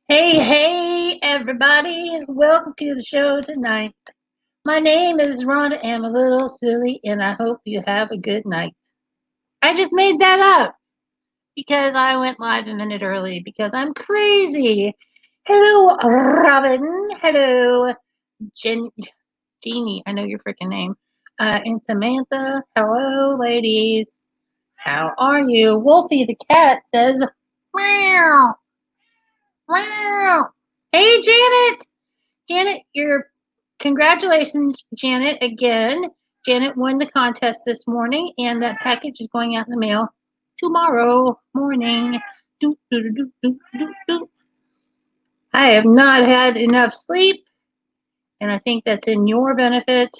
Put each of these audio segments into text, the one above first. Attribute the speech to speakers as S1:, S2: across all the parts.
S1: Hey, hey, everybody. Welcome to the show tonight. My name is Rhonda. I'm a little silly, and I hope you have a good night. I just made that up because I went live a minute early because I'm crazy. Hello, Robin. Hello, Jen, Jeannie. I know your freaking name. And Samantha. Hello, ladies. How are you? Wolfie the cat says, meow, meow. Hey, Janet. Janet, your congratulations, Janet, again. Janet won the contest this morning, and that package is going out in the mail tomorrow morning. Do, do, do, do, do, do, do. I have not had enough sleep, and I think that's in your benefit,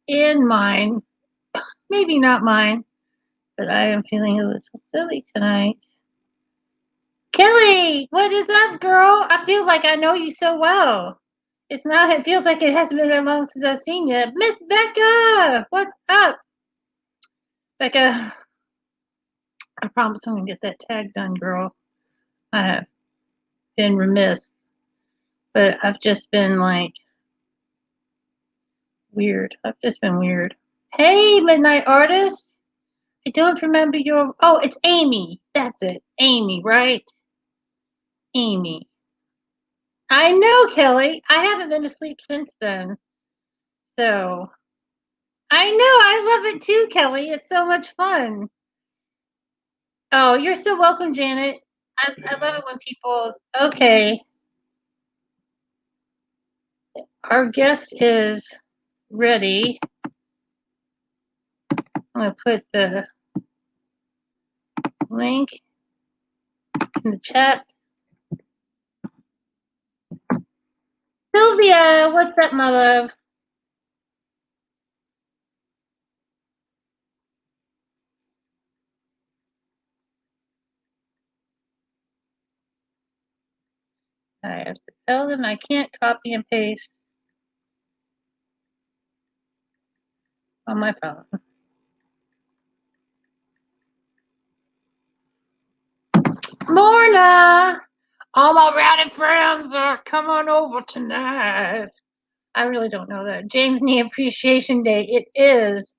S1: in mine. Maybe not mine, but I am feeling a little silly tonight. Kelly, what is up, girl? I feel like I know you so well. It's not, it feels like it hasn't been that long since I've seen you. Miss Becca, what's up? Becca, I promise I'm going to get that tag done, girl. I have been remiss, but I've just been like weird. I've just been weird. Hey, Midnight Artist. I don't remember your. Oh, it's Amy. That's it. Amy, right? Amy. I know, Kelly. I haven't been to sleep since then. So I know. I love it too, Kelly. It's so much fun. Oh, you're so welcome, Janet. I love it when people. Okay, our guest is ready. I'm going to put the link in the chat. Sylvia, what's up, my love? I have to tell them I can't copy and paste on my phone. Lorna, all my rowdy friends are coming on over tonight. I really don't know that. James Knee Appreciation Day. It is.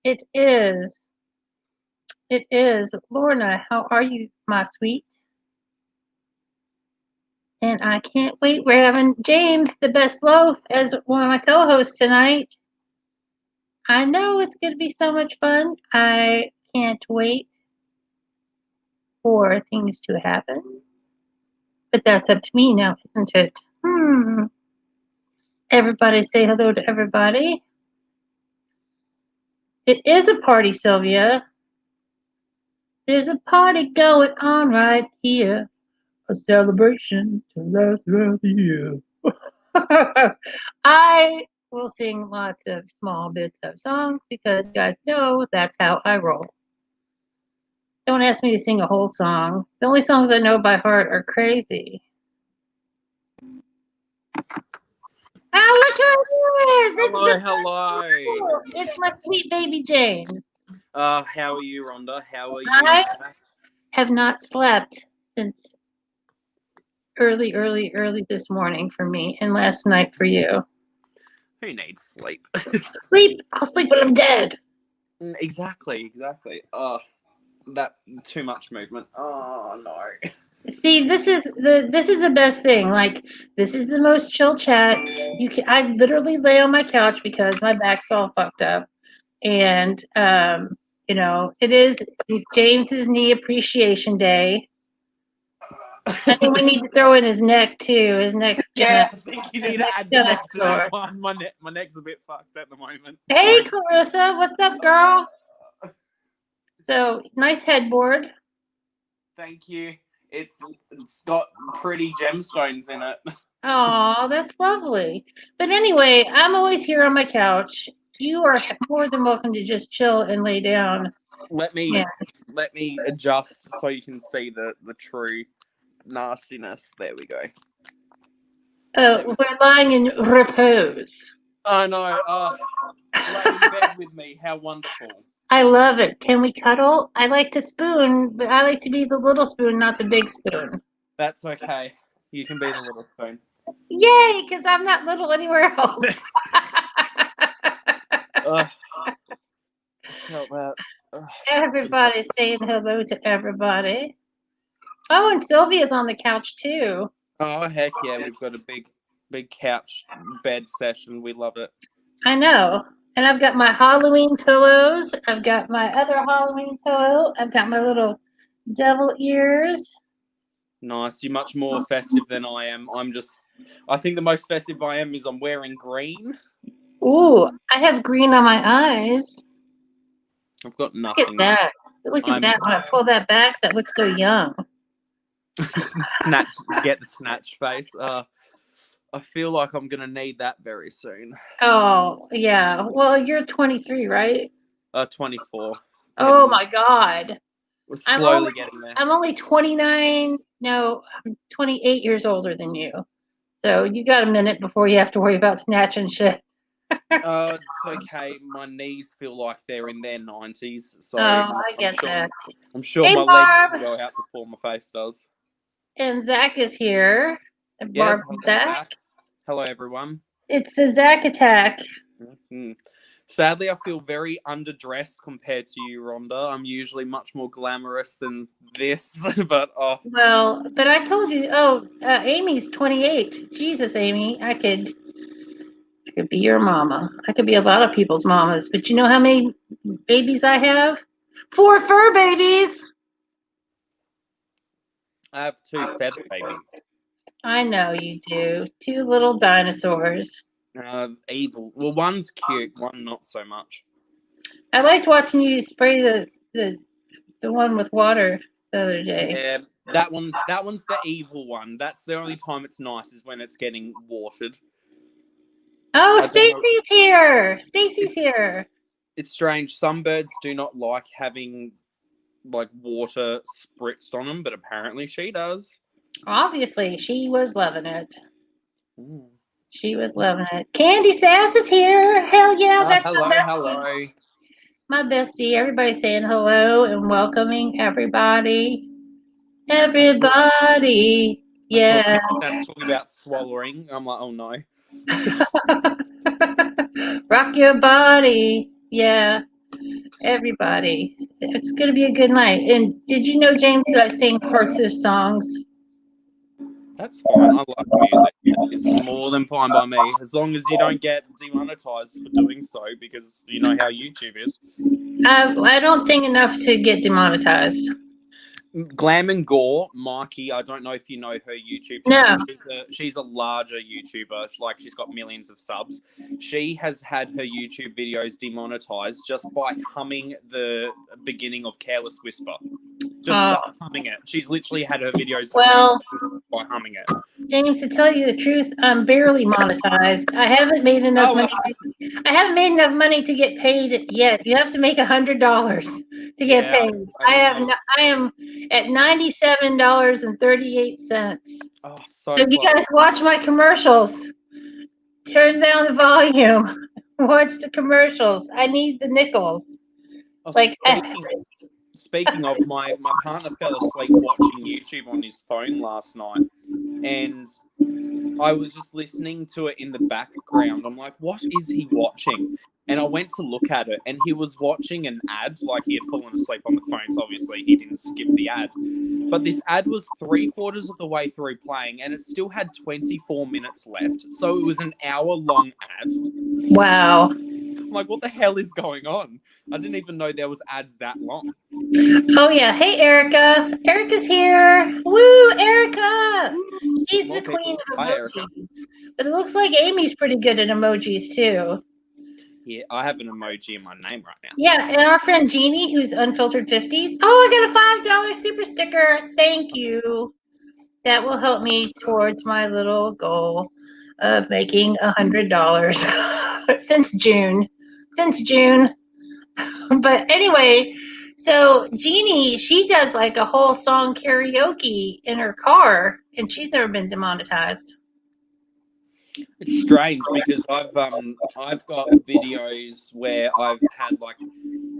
S1: It is. It is. Lorna, how are you, my sweet? And I can't wait. We're having James, the best loaf, as one of my co hosts tonight. I know it's going to be so much fun. I can't wait for things to happen. But that's up to me now, isn't it? Everybody say hello to everybody. It is a party, Sylvia. There's a party going on right here. A celebration to last throughout the year. I will sing lots of small bits of songs because you guys know that's how I roll. Don't ask me to sing a whole song. The only songs I know by heart are Crazy. Oh, look who it is!
S2: Hello.
S1: It's my sweet baby James.
S2: How are you, Rhonda? How are you?
S1: I have not slept since early this morning for me, and last night for you.
S2: Who needs sleep?
S1: Sleep? I'll sleep when I'm dead.
S2: Exactly. That too much movement. Oh no.
S1: See, this is the best thing. Like, this is the most chill chat. I literally lay on my couch because my back's all fucked up, and it is James's knee appreciation day. I think we need to throw in his neck too. His neck's
S2: I think you need to add the neck to
S1: sore.
S2: that one. My neck's a bit fucked at the moment.
S1: Hey, Clarissa, what's up, girl? So nice headboard.
S2: Thank you. It's got pretty gemstones in it.
S1: Oh, that's lovely. But anyway, I'm always here on my couch. You are more than welcome to just chill and lay down.
S2: Let me adjust so you can see the true nastiness. There we go.
S1: We're lying in repose.
S2: I know. Lay in bed with me. How wonderful.
S1: I love it. Can we cuddle? I like to spoon, but I like to be the little spoon, not the big spoon.
S2: That's okay. You can be the little spoon.
S1: Yay, because I'm not little anywhere else.
S2: I felt that.
S1: Everybody's saying hello to everybody. Oh, and Sylvia's on the couch too.
S2: Oh, heck yeah. We've got a big couch bed session. We love it.
S1: I know. And I've got my Halloween pillows. I've got my other Halloween pillow. I've got my little devil ears.
S2: Nice. You're much more festive than I am. I think the most festive I am is I'm wearing green.
S1: Ooh, I have green on my eyes.
S2: I've got
S1: Look at
S2: nothing.
S1: that. Look at that. When I pull that back, that looks so young.
S2: Get the snatch face. I feel like I'm gonna need that very soon.
S1: Oh, yeah. Well, you're 23, right?
S2: 24.
S1: Oh my God.
S2: We're slowly getting there.
S1: I'm only 29. No, I'm 28 years older than you. So you got a minute before you have to worry about snatching shit.
S2: It's okay. My knees feel like they're in their 90s, so
S1: I get that.
S2: I'm sure
S1: Hey,
S2: my
S1: Barb.
S2: legs will go out before my face does.
S1: And Zach is here. And
S2: Yes,
S1: Barb and
S2: hello,
S1: Zach.
S2: Zach. Hello, everyone.
S1: It's the Zach attack.
S2: Mm-hmm. Sadly, I feel very underdressed compared to you, Rhonda. I'm usually much more glamorous than this, but
S1: Well, but I told you. Oh, Amy's 28. Jesus, Amy, I could be your mama. I could be a lot of people's mamas. But you know how many babies I have? 4 fur babies.
S2: I have 2 feather babies.
S1: I know you do. 2 little dinosaurs.
S2: Evil. Well, one's cute, one not so much.
S1: I liked watching you spray the one with water the other day.
S2: Yeah, that one's the evil one. That's the only time it's nice is when it's getting watered.
S1: Oh, Stacy's here. Stacy's here.
S2: It's strange. Some birds do not like having like water spritzed on them, but apparently she does.
S1: Obviously, she was loving it.
S2: Ooh.
S1: She was loving it. Candy Sass is here. Hell yeah, that's
S2: hello,
S1: my bestie.
S2: hello.
S1: My bestie. Everybody saying hello and welcoming everybody. Everybody. Yeah.
S2: That's talking about swallowing. I'm like, oh no.
S1: Rock your body. Yeah. Everybody. It's going to be a good night. And did you know, James, that I sing parts of songs?
S2: That's fine. I like music. It's more than fine by me, as long as you don't get demonetized for doing so, because you know how YouTube is.
S1: I don't sing enough to get demonetized.
S2: Glam and Gore, Mikey, I don't know if you know her YouTube channel. No. She's a larger YouTuber. Like, she's got millions of subs. She has had her YouTube videos demonetized just by humming the beginning of Careless Whisper. Just humming it. She's literally had her videos by humming it.
S1: James, to tell you the truth, I'm barely monetized. I haven't made enough money. I haven't made enough money to get paid yet. You have to make $100 to get paid. I am at $97.38.
S2: Oh,
S1: so you guys watch my commercials. Turn down the volume. Watch the commercials. I need the nickels.
S2: Speaking of, my partner fell asleep watching YouTube on his phone last night, and I was just listening to it in the background. I'm like, what is he watching? And I went to look at it, and he was watching an ad. Like, he had fallen asleep on the phone, so obviously he didn't skip the ad. But this ad was 3/4 of the way through playing, and it still had 24 minutes left. So it was an hour-long ad.
S1: Wow.
S2: I'm like, what the hell is going on? I didn't even know there was ads that long.
S1: Oh, yeah. Hey, Erica. Erica's here. Woo, Erica. She's the queen of emojis. But it looks like Amy's pretty good at emojis, too.
S2: Yeah, I have an emoji in my name right now.
S1: Yeah, and our friend Jeannie, who's Unfiltered 50s. Oh, I got a $5 super sticker. Thank you. That will help me towards my little goal of making $100 since June. But anyway, so Jeannie, she does like a whole song karaoke in her car, and she's never been demonetized.
S2: It's strange because I've got videos where I've had like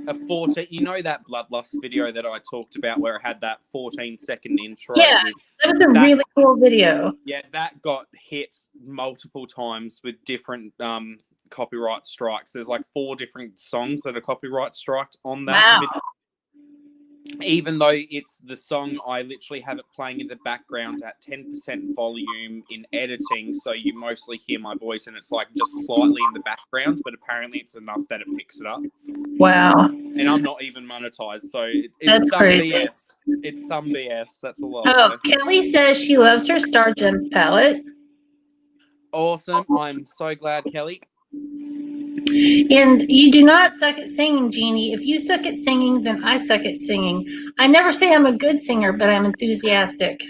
S2: a 14. You know that Bloodlust video that I talked about where it had that 14-second intro?
S1: Yeah, that was a really cool video.
S2: Yeah, that got hit multiple times with different copyright strikes. There's like 4 different songs that are copyright striked on that video. Even though it's the song, I literally have it playing in the background at 10% volume in editing, so you mostly hear my voice and it's like just slightly in the background, but apparently it's enough that it picks it up.
S1: Wow.
S2: And I'm not even monetized, so it's
S1: That's
S2: some
S1: crazy.
S2: BS. It's some BS, that's all I'll say.
S1: Kelly says she loves her Star Gems palette.
S2: Awesome. I'm so glad, Kelly.
S1: And you do not suck at singing, Jeannie. If you suck at singing, then I suck at singing. I never say I'm a good singer, but I'm enthusiastic.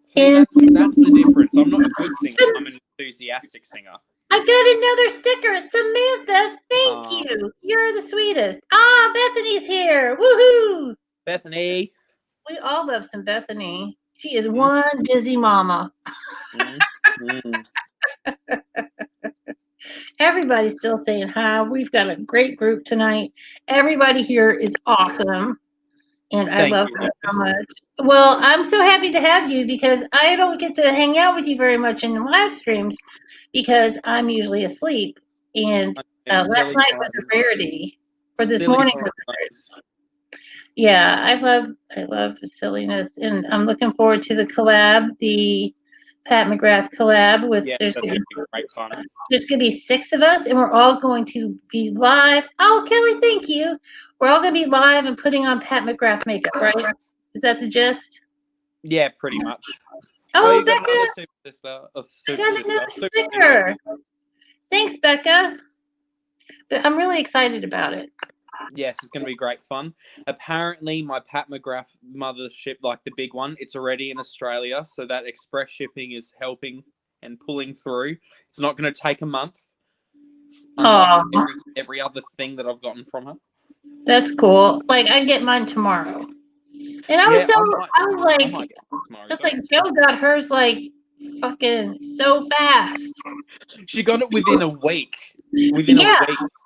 S2: See, that's the difference. I'm not a good singer. I'm an enthusiastic singer.
S1: I got another sticker. Samantha, thank you. You're the sweetest. Bethany's here. Woohoo!
S2: Bethany.
S1: We all love some Bethany. She is one busy mama. Everybody's still saying hi. We've got a great group tonight. Everybody here is awesome. And I love you so much. Well, I'm so happy to have you because I don't get to hang out with you very much in the live streams because I'm usually asleep. And last night was a rarity. For this morning was a rarity. Yeah, I love silliness. And I'm looking forward to the collab, the Pat McGrath collab with
S2: that's going to be great fun.
S1: There's going to be 6 of us, and we're all going to be live. Oh, Kelly, thank you. We're all going to be live and putting on Pat McGrath makeup, right? Is that the gist?
S2: Yeah, pretty much.
S1: Oh,
S2: Becca.
S1: I got another sticker. Thanks, Becca. But I'm really excited about it.
S2: Yes, it's going to be great fun. Apparently, my Pat McGrath mothership, like the big one, it's already in Australia, so that express shipping is helping and pulling through. It's not going to take a month, unlike every other thing that I've gotten from her.
S1: That's cool. Like, I get mine tomorrow. And I was like, just like Joe got hers like fucking so fast.
S2: She got it within a week. A week.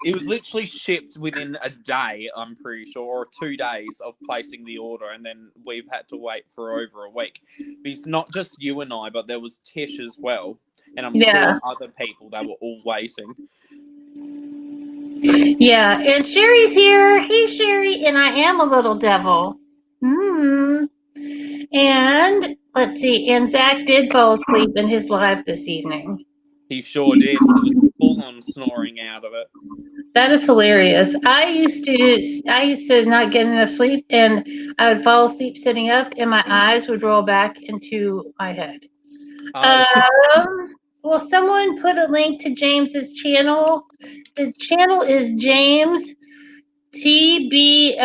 S2: It was literally shipped within a day, I'm pretty sure, or 2 days of placing the order, and then we've had to wait for over a week. It's not just you and I, but there was Tish as well, and I'm sure other people that were all waiting.
S1: Yeah, and Sherry's here. Hey, Sherry, and I am a little devil. And let's see, and Zach did fall asleep in his live this evening.
S2: He sure did. He was full on snoring out of it.
S1: That is hilarious. I used to not get enough sleep, and I would fall asleep sitting up, and my eyes would roll back into my head. Will someone put a link to James's channel? The channel is James TBLMUA.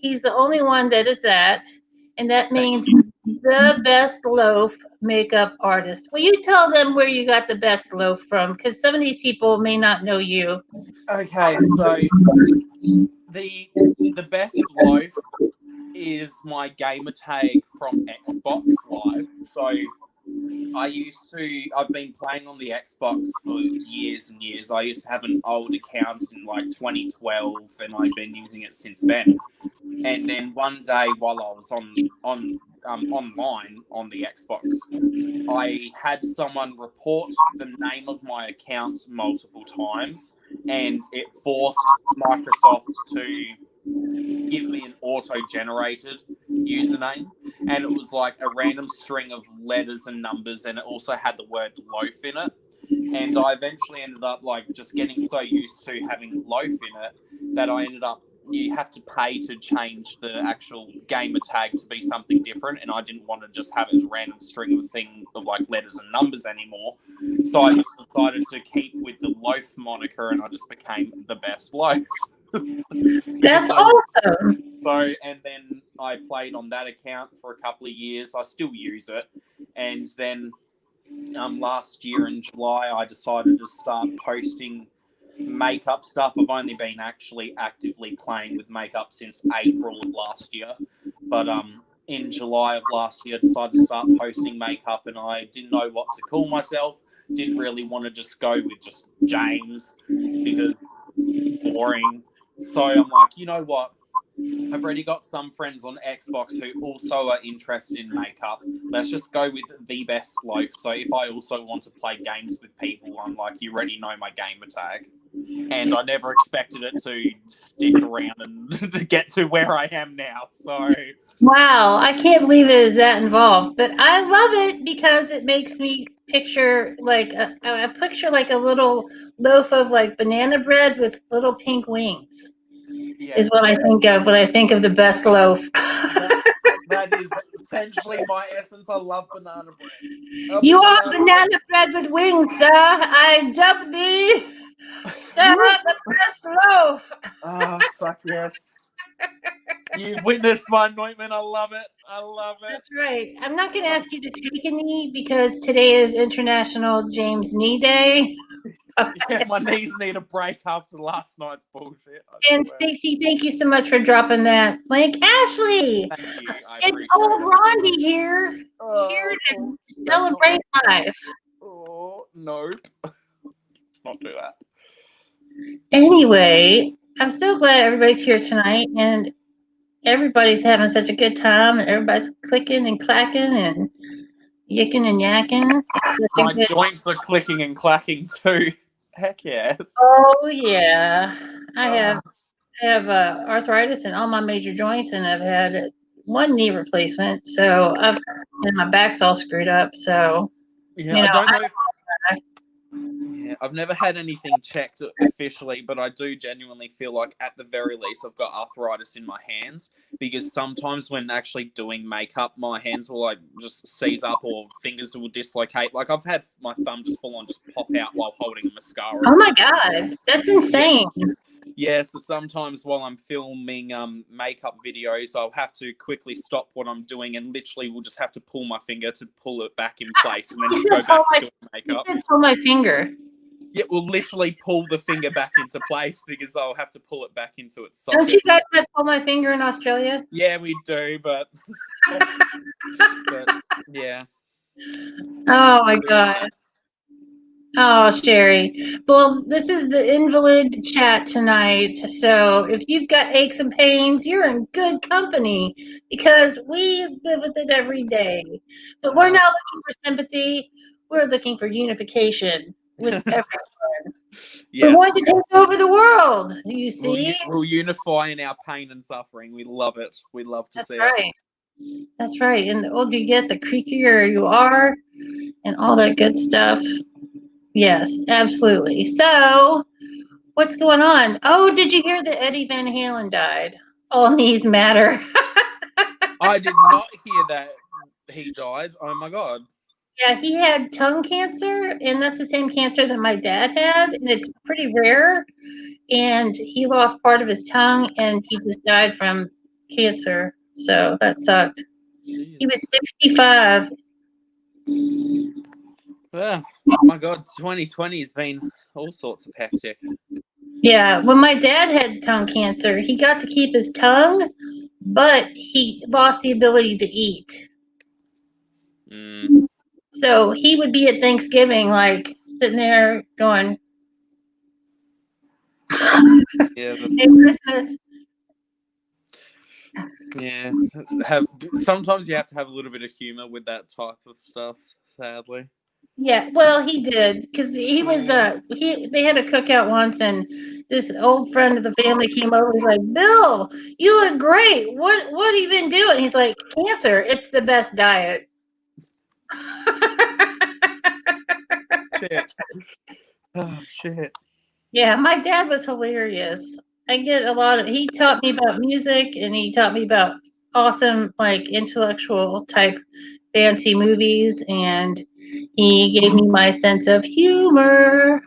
S1: He's the only one that is that, and that means the best loaf makeup artist. Will you tell them where you got the best loaf from? Because some of these people may not know you.
S2: Okay, so the best loaf is my gamer tag from Xbox Live. So I've been playing on the Xbox for years and years. I used to have an old account in like 2012, and I've been using it since then. And then one day while I was online on the Xbox, I had someone report the name of my account multiple times, and it forced Microsoft to give me an auto-generated username, and it was like a random string of letters and numbers, and it also had the word loaf in it. And I eventually ended up like just getting so used to having loaf in it that I ended up, you have to pay to change the actual gamer tag to be something different, and I didn't want to just have it as a random string of like letters and numbers anymore. So I just decided to keep with the loaf moniker, and I just became the best loaf.
S1: That's awesome.
S2: So, and then I played on that account for a couple of years. I still use it, and then last year in July, I decided to start posting makeup stuff. I've only been actually actively playing with makeup since April of last year, but in July of last year, decided to start posting makeup, and I didn't know what to call myself. Didn't really want to just go with just James because boring. So I'm like, you know what? I've already got some friends on Xbox who also are interested in makeup. Let's just go with the best loaf. So if I also want to play games with people, I'm like, you already know my gamer tag. And I never expected it to stick around and to get to where I am now. So
S1: Wow, I can't believe it is that involved, but I love it because it makes me picture like a picture like a little loaf of like banana bread with little pink wings. Is
S2: yes,
S1: what I think of when I think of the best loaf.
S2: that is essentially my essence. I love banana bread.
S1: You are
S2: Banana bread.
S1: banana bread with wings, sir. I dub thee, sir, the best loaf.
S2: Ah, fuck yes. You've witnessed my anointment. I love it. I love it.
S1: That's right. I'm not going to ask you to take a knee because today is International James Knee Day.
S2: Yeah, my knees need a break after last night's bullshit. I
S1: And
S2: swear.
S1: Stacey, thank you so much for dropping that link. Ashley,
S2: Thank you. I
S1: it's
S2: appreciate
S1: old
S2: it.
S1: Rondi here,
S2: Oh,
S1: to
S2: that's not
S1: celebrate life.
S2: Oh, nope. Let's not do that.
S1: Anyway, I'm so glad everybody's here tonight and everybody's having such a good time and everybody's clicking and clacking and yicking and yakking. It's such a
S2: My
S1: good.
S2: joints are clicking and clacking too. Heck yeah.
S1: Oh yeah, I have
S2: Uh,
S1: I have arthritis in all my major joints, and I've had one knee replacement. So and my back's all screwed up. So
S2: yeah,
S1: you
S2: I
S1: know,
S2: don't know if. Yeah, I've never had anything checked officially, but I do genuinely feel like at the very least I've got arthritis in my hands because sometimes when actually doing makeup, my hands will like just seize up or fingers will dislocate. Like I've had my thumb just full on just pop out while holding a mascara.
S1: oh my god, that's
S2: Yeah,
S1: insane.
S2: yeah. So sometimes while I'm filming makeup videos, I'll have to quickly stop what I'm doing and literally will just have to pull my finger to pull it back in place and then
S1: You
S2: just
S1: said
S2: go
S1: pull
S2: back to
S1: my,
S2: doing
S1: you
S2: makeup.
S1: said pull my finger.
S2: Yeah, we'll literally pull the finger back into place because I'll have to pull it back into its
S1: Don't you
S2: socket.
S1: guys have pull my finger in Australia?
S2: Yeah, we do, but yeah.
S1: Oh my
S2: Doing
S1: god.
S2: that.
S1: Oh, Sherry. Well, this is the invalid chat tonight. So if you've got aches and pains, you're in good company because we live with it every day. But we're not looking for sympathy. We're looking for unification with everyone. We
S2: Yes.
S1: want to take over the world, you see?
S2: We'll unify in our pain and suffering. We love it. We love to
S1: That's
S2: see it.
S1: right. That's right. And the older you get, the creakier you are and all that good stuff. Yes, absolutely. So, what's going on? Oh, did you hear that Eddie Van Halen died? All knees matter.
S2: I did not hear that he died. Oh my god.
S1: Yeah, he had tongue cancer, and that's the same cancer that my dad had, and it's pretty rare. And he lost part of his tongue, and he just died from cancer. So that sucked. He was
S2: Jeez.
S1: 65.
S2: Oh my god, 2020 has been all sorts of hectic.
S1: Yeah, when my dad had tongue cancer, he got to keep his tongue, but he lost the ability to eat.
S2: Mm,
S1: So he would be at Thanksgiving, like sitting there going,
S2: yeah,
S1: "Hey, Christmas."
S2: yeah. Have sometimes you have to have a little bit of humor with that type of stuff. Sadly.
S1: Yeah, well, he did because he was he they had a cookout once, and this old friend of the family came over. He's like, "Bill, you look great. What have you been doing?" He's like, "Cancer. It's the best diet."
S2: Shit. Oh shit.
S1: Yeah, my dad was hilarious. I get a lot of. He taught me about music, and he taught me about awesome, like intellectual type, fancy movies, and he gave me my sense of humor.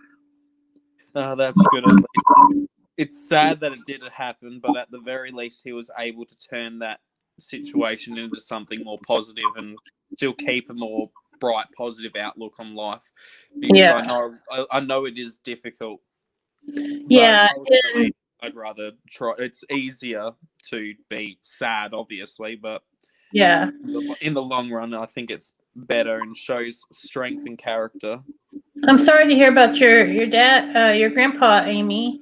S2: Oh, that's good at least. It's sad that it didn't happen, but at the very least, he was able to turn that situation into something more positive and still keep a more bright, positive outlook on life. Because
S1: Yeah,
S2: I know it is difficult, but
S1: yeah, and
S2: ultimately, I'd rather try. It's easier to be sad, obviously, but
S1: Yeah.
S2: In the long run, I think it's better and shows strength and character.
S1: I'm sorry to hear about your dad, your grandpa, Amy.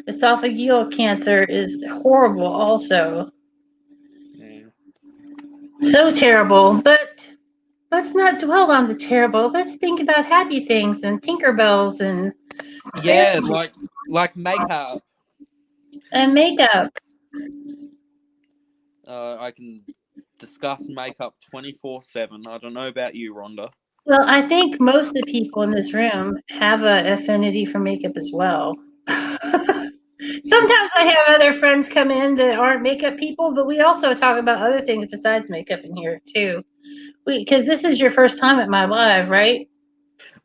S1: Esophageal cancer is horrible, also.
S2: Yeah.
S1: So terrible. But let's not dwell on the terrible. Let's think about happy things and Tinkerbells and
S2: Yeah, like makeup.
S1: makeup.
S2: I can discuss makeup 24/7. I don't know about you, Rhonda.
S1: Well, I think most of the people in this room have a affinity for makeup as well. Sometimes
S2: It's
S1: I have other friends come in that aren't makeup people, but we also talk about other things besides makeup in here too. Because this is your first time at my live, right?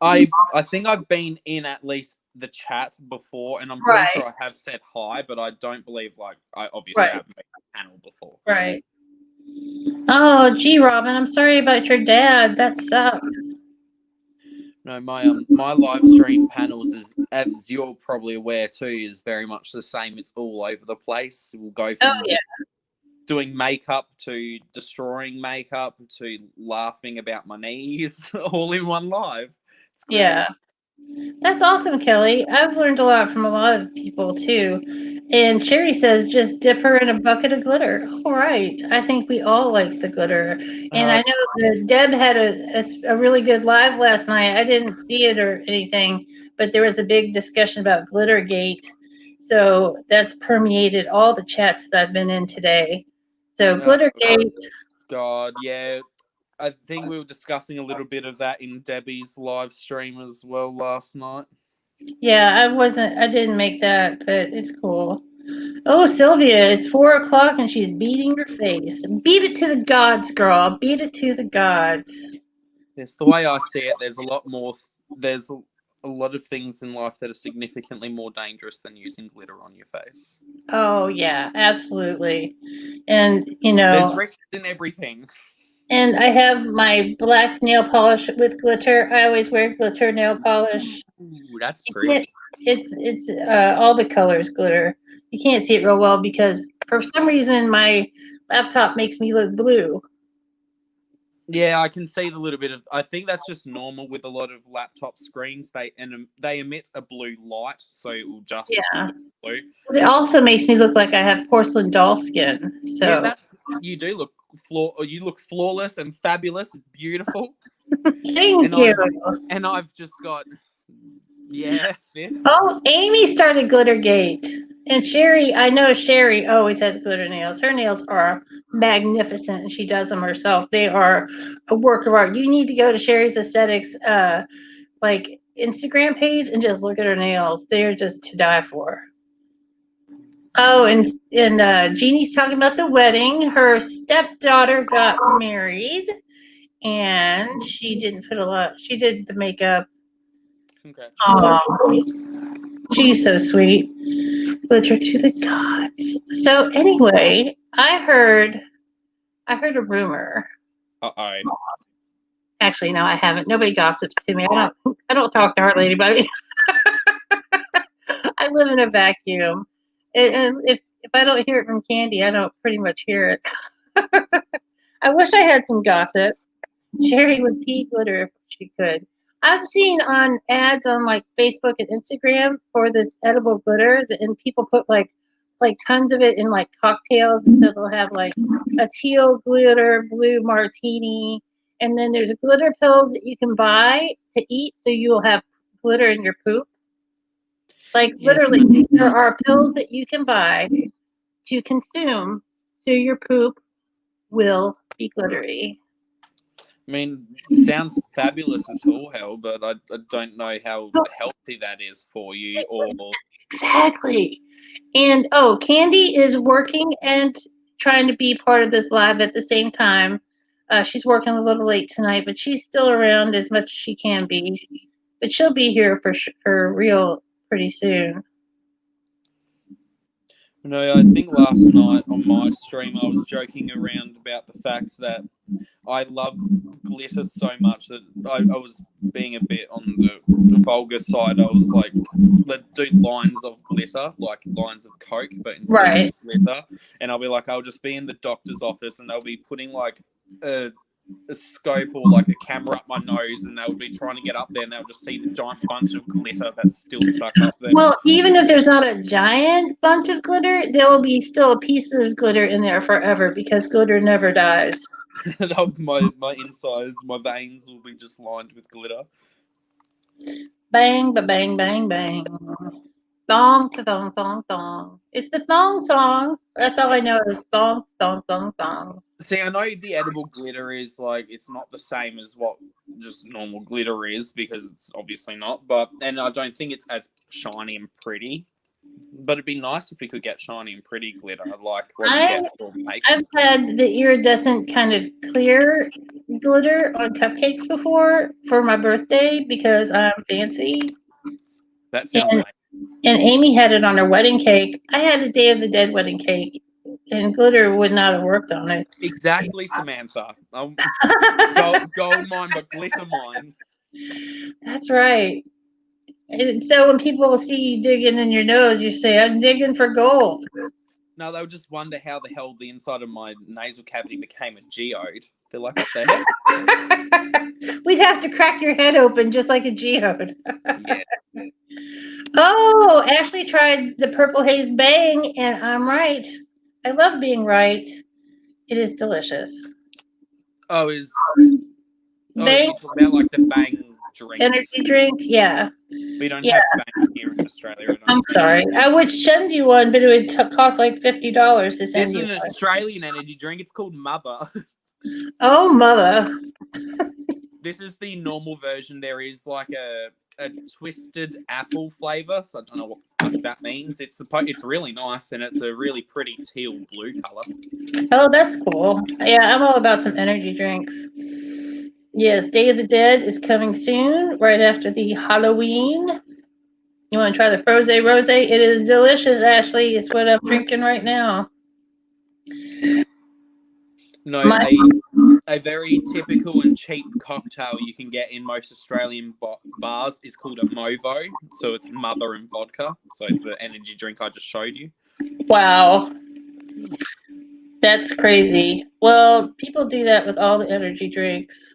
S2: I think I've been in at least the chat before, and I'm pretty
S1: Right,
S2: sure I have said hi, but I don't believe I obviously
S1: right,
S2: haven't been on the panel before.
S1: right. Oh, gee, Robin, I'm sorry about your dad. That sucks.
S2: No, my live stream panels is, as you're probably aware too, is very much the same. It's all over the place. We'll go
S1: Oh
S2: from
S1: yeah,
S2: doing makeup to destroying makeup to laughing about my knees, all in one live. It's great.
S1: yeah. That's awesome, Kelly. I've learned a lot from a lot of people too. And Sherry says just dip her in a bucket of glitter. All right. I think we all like the glitter. And I
S2: Uh,
S1: know that Deb had a really good live last night. I didn't see it or anything, but there was a big discussion about Glittergate. So that's permeated all the chats that I've been in today. So
S2: oh
S1: Glittergate,
S2: God, yeah. I think we were discussing a little bit of that in Debbie's live stream as well last night.
S1: yeah, I didn't make that, but it's cool. Oh, Sylvia, it's 4 o'clock and she's beating her face. Beat it to the gods, girl. Beat it to the gods.
S2: Yes, the way I see it, there's a lot more. There's a lot of things in life that are significantly more dangerous than using glitter on your face.
S1: Oh, yeah, absolutely. And,
S2: There's risks in everything.
S1: and I have my black nail polish with glitter. I always wear glitter nail polish.
S2: Ooh, that's
S1: You can't,
S2: pretty.
S1: it's all the colors glitter. You can't see it real well because for some reason my laptop makes me look blue.
S2: Yeah, I can see the little bit of. I think that's just normal with a lot of laptop screens. They emit a blue light, so it will just
S1: Yeah.
S2: look blue.
S1: But it also makes me look like I have porcelain doll skin.
S2: Yeah,
S1: So
S2: that's you do look You look flawless and fabulous, beautiful.
S1: thank
S2: And
S1: you.
S2: I've just got this.
S1: Oh, Amy started Glittergate. And Sherry, I know Sherry always has glitter nails. Her nails are magnificent and she does them herself. They are a work of art. You need to go to Sherry's Aesthetics like Instagram page and just look at her nails. They're just to die for. Oh, and Jeannie's talking about the wedding. Her stepdaughter got married and she didn't put a lot, she did the makeup.
S2: Congratulations.
S1: Oh, she's so sweet. Glitter to the gods. So anyway, I heard a rumor.
S2: Uh oh.
S1: Actually, no, I haven't. Nobody gossips to me. I don't talk to hardly anybody. I live in a vacuum. And if I don't hear it from Candy, I don't pretty much hear it. I wish I had some gossip. Sherry would pee glitter if she could. I've seen on ads on like Facebook and Instagram for this edible glitter, and people put like tons of it in like cocktails, and so they'll have like a teal glitter, blue martini, and then there's glitter pills that you can buy to eat, so you'll have glitter in your poop. Like
S2: Yeah.
S1: literally, there are pills that you can buy to consume, so your poop will be glittery.
S2: I mean, sounds fabulous as all hell, but I don't know how healthy that is for you. Or
S1: Exactly. And oh, Candy is working and trying to be part of this live at the same time. She's working a little late tonight, but she's still around as much as she can be. But she'll be here for real pretty soon.
S2: No, I think last night on my stream I was joking around about the fact that I love glitter so much that I was being a bit on the vulgar side. I was like, let's do lines of glitter, like lines of Coke, but instead of
S1: Right.
S2: glitter. And I'll be like, I'll just be in the doctor's office and they'll be putting like a scope or like a camera up my nose, and they would be trying to get up there, and they'll just see the giant bunch of glitter that's still stuck up there.
S1: Well, even if there's not a giant bunch of glitter, there will be still a piece of glitter in there forever because glitter never dies.
S2: my insides, my veins will be just lined with glitter.
S1: Bang, ba bang, bang, bang. Thong, to thong, thong, thong. It's the thong song. That's all I know is thong, thong, thong, thong.
S2: See, I know the edible glitter is like it's not the same as what just normal glitter is because it's obviously not. And I don't think it's as shiny and pretty. But it'd be nice if we could get shiny and pretty glitter, like what you get for makeup.
S1: I've had the iridescent kind of clear glitter on cupcakes before for my birthday because I'm fancy.
S2: That sounds
S1: And,
S2: amazing.
S1: and Amy had it on her wedding cake. I had a Day of the Dead wedding cake, and glitter would not have worked on it.
S2: Exactly, Samantha. Gold mine, but glitter mine.
S1: That's right. And so when people see you digging in your nose, you say, I'm digging for gold.
S2: No, they'll just wonder how the hell the inside of my nasal cavity became a geode. They're like, what the heck?
S1: We'd have to crack your head open just like a geode.
S2: Yeah.
S1: Oh, Ashley tried the Purple Haze Bang, and I'm right. I love being right. It is delicious.
S2: Oh,
S1: Bang,
S2: you talk about like the Bang drinks.
S1: energy drink, yeah.
S2: We don't have Bang here in Australia.
S1: I'm sorry. I would send you one, but it would cost like $50 to send
S2: This is
S1: you
S2: an
S1: one.
S2: Australian energy drink. It's called Mother.
S1: Oh, mother.
S2: This is the normal version. There is like a twisted apple flavor, so I don't know what the fuck that means. It's really nice, and it's a really pretty teal blue color.
S1: Oh, that's cool. Yeah, I'm all about some energy drinks. Yes, Day of the Dead is coming soon, right after the Halloween. You want to try the Froze Rose? It is delicious, Ashley. It's what I'm drinking right now.
S2: No, a very typical and cheap cocktail you can get in most Australian bars is called a Movo. So it's mother and vodka. So the energy drink I just showed you.
S1: Wow. That's crazy. Well, people do that with all the energy drinks.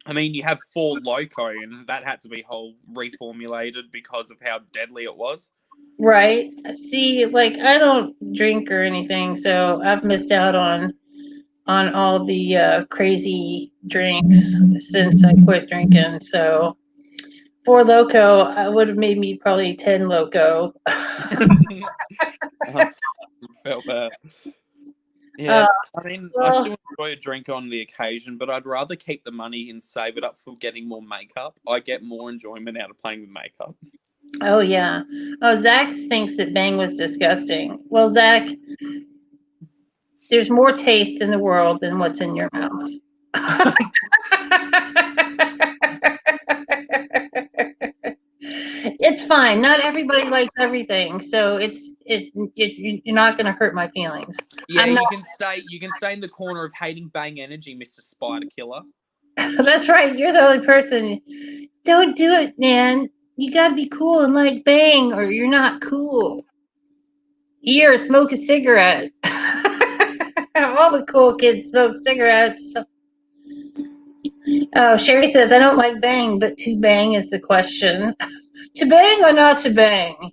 S2: I mean, you have Four Loko, and that had to be whole reformulated because of how deadly it was.
S1: Right. See, like I don't drink or anything, so I've missed out on all the crazy drinks since I quit drinking. So Four Loco, I would have made me probably 10 Loco.
S2: Felt that. Yeah, I mean, I still enjoy a drink on the occasion, but I'd rather keep the money and save it up for getting more makeup. I get more enjoyment out of playing with makeup.
S1: Oh, yeah. Oh, Zach thinks that Bang was disgusting. Well, Zach, there's more taste in the world than what's in your mouth. It's fine. Not everybody likes everything, so you're not going to hurt my feelings.
S2: Yeah, you can stay in the corner of hating Bang Energy, Mr. Spider Killer.
S1: That's right. You're the only person. Don't do it, man. You got to be cool and like Bang, or you're not cool. Here, smoke a cigarette. All the cool kids smoke cigarettes. Oh, Sherry says, I don't like Bang, but to bang is the question. To bang or not to bang?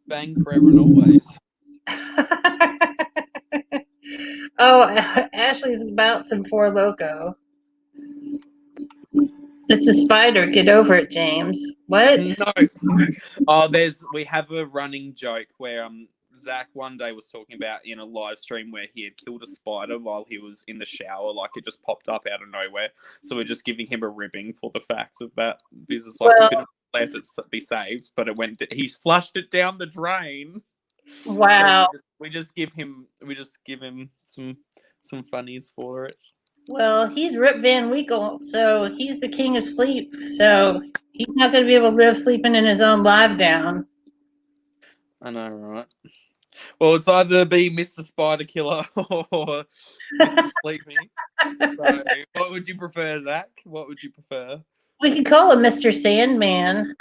S2: Bang forever and always.
S1: Oh, Ashley's about some Four Loco. It's a spider. Get over it, James. What?
S2: No. Oh, we have a running joke where Zach one day was talking about in a live stream where he had killed a spider while he was in the shower, like it just popped up out of nowhere. So we're just giving him a ribbing for the facts of that. This is like we couldn't let it be saved, but he's flushed it down the drain.
S1: Wow.
S2: So we just give him some funnies for it.
S1: Well, he's Rip Van Winkle, so he's the king of sleep. So he's not going to be able to live sleeping in his own live down.
S2: I know, right? Well, it's either be Mr. Spider Killer or Mr. Sleepy. So, what would you prefer, Zach? What would you prefer?
S1: We could call him Mr. Sandman.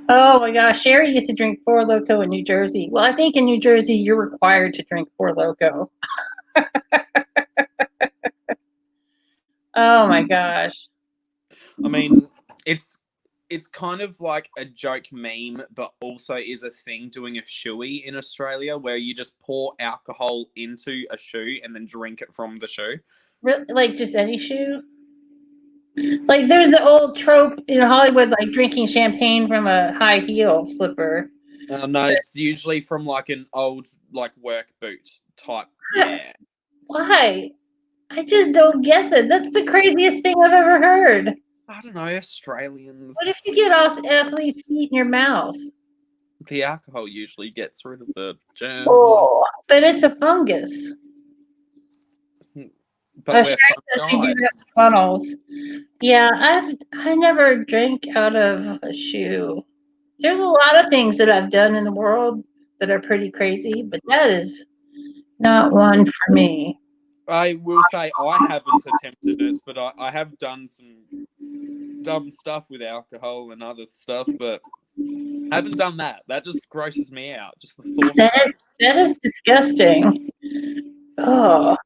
S1: Oh my gosh, Sherry used to drink Four Loko in New Jersey. Well, I think in New Jersey you're required to drink Four Loko. Oh my gosh.
S2: I mean, it's kind of like a joke meme, but also is a thing doing a shoey in Australia where you just pour alcohol into a shoe and then drink it from the shoe.
S1: Like just any shoe? Like there's the old trope in Hollywood, like drinking champagne from a high heel slipper.
S2: No, it's usually from like an old like work boot type. Yeah.
S1: Why? I just don't get that. That's the craziest thing I've ever heard.
S2: I don't know, Australians.
S1: What if you get off athlete's feet in your mouth?
S2: The alcohol usually gets rid of the germ.
S1: Oh, but it's a fungus.
S2: But we're
S1: Sherry says
S2: fun
S1: we do
S2: guys.
S1: that with funnels. Yeah, I never drank out of a shoe. There's a lot of things that I've done in the world that are pretty crazy, but that is not one for me.
S2: I will say I haven't attempted it, but I have done some dumb stuff with alcohol and other stuff, but I haven't done that. That just grosses me out. Just the thought of that.
S1: That is disgusting. Oh.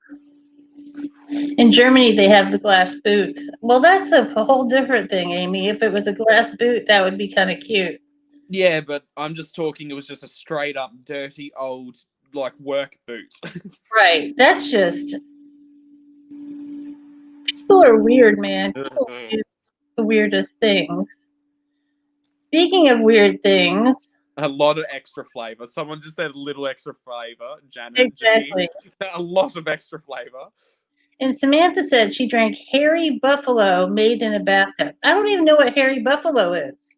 S1: In Germany, they have the glass boots. Well, that's a whole different thing, Amy. If it was a glass boot, that would be kind of cute.
S2: Yeah, but I'm just talking. It was just a straight up dirty old like work boot.
S1: Right. That's just people are weird, man. People do the weirdest things. Speaking of weird things,
S2: A lot of extra flavor. Someone just said a little extra flavor. Janet,
S1: exactly.
S2: a lot of extra flavor.
S1: And Samantha said she drank hairy buffalo made in a bathtub. I don't even know what hairy buffalo is.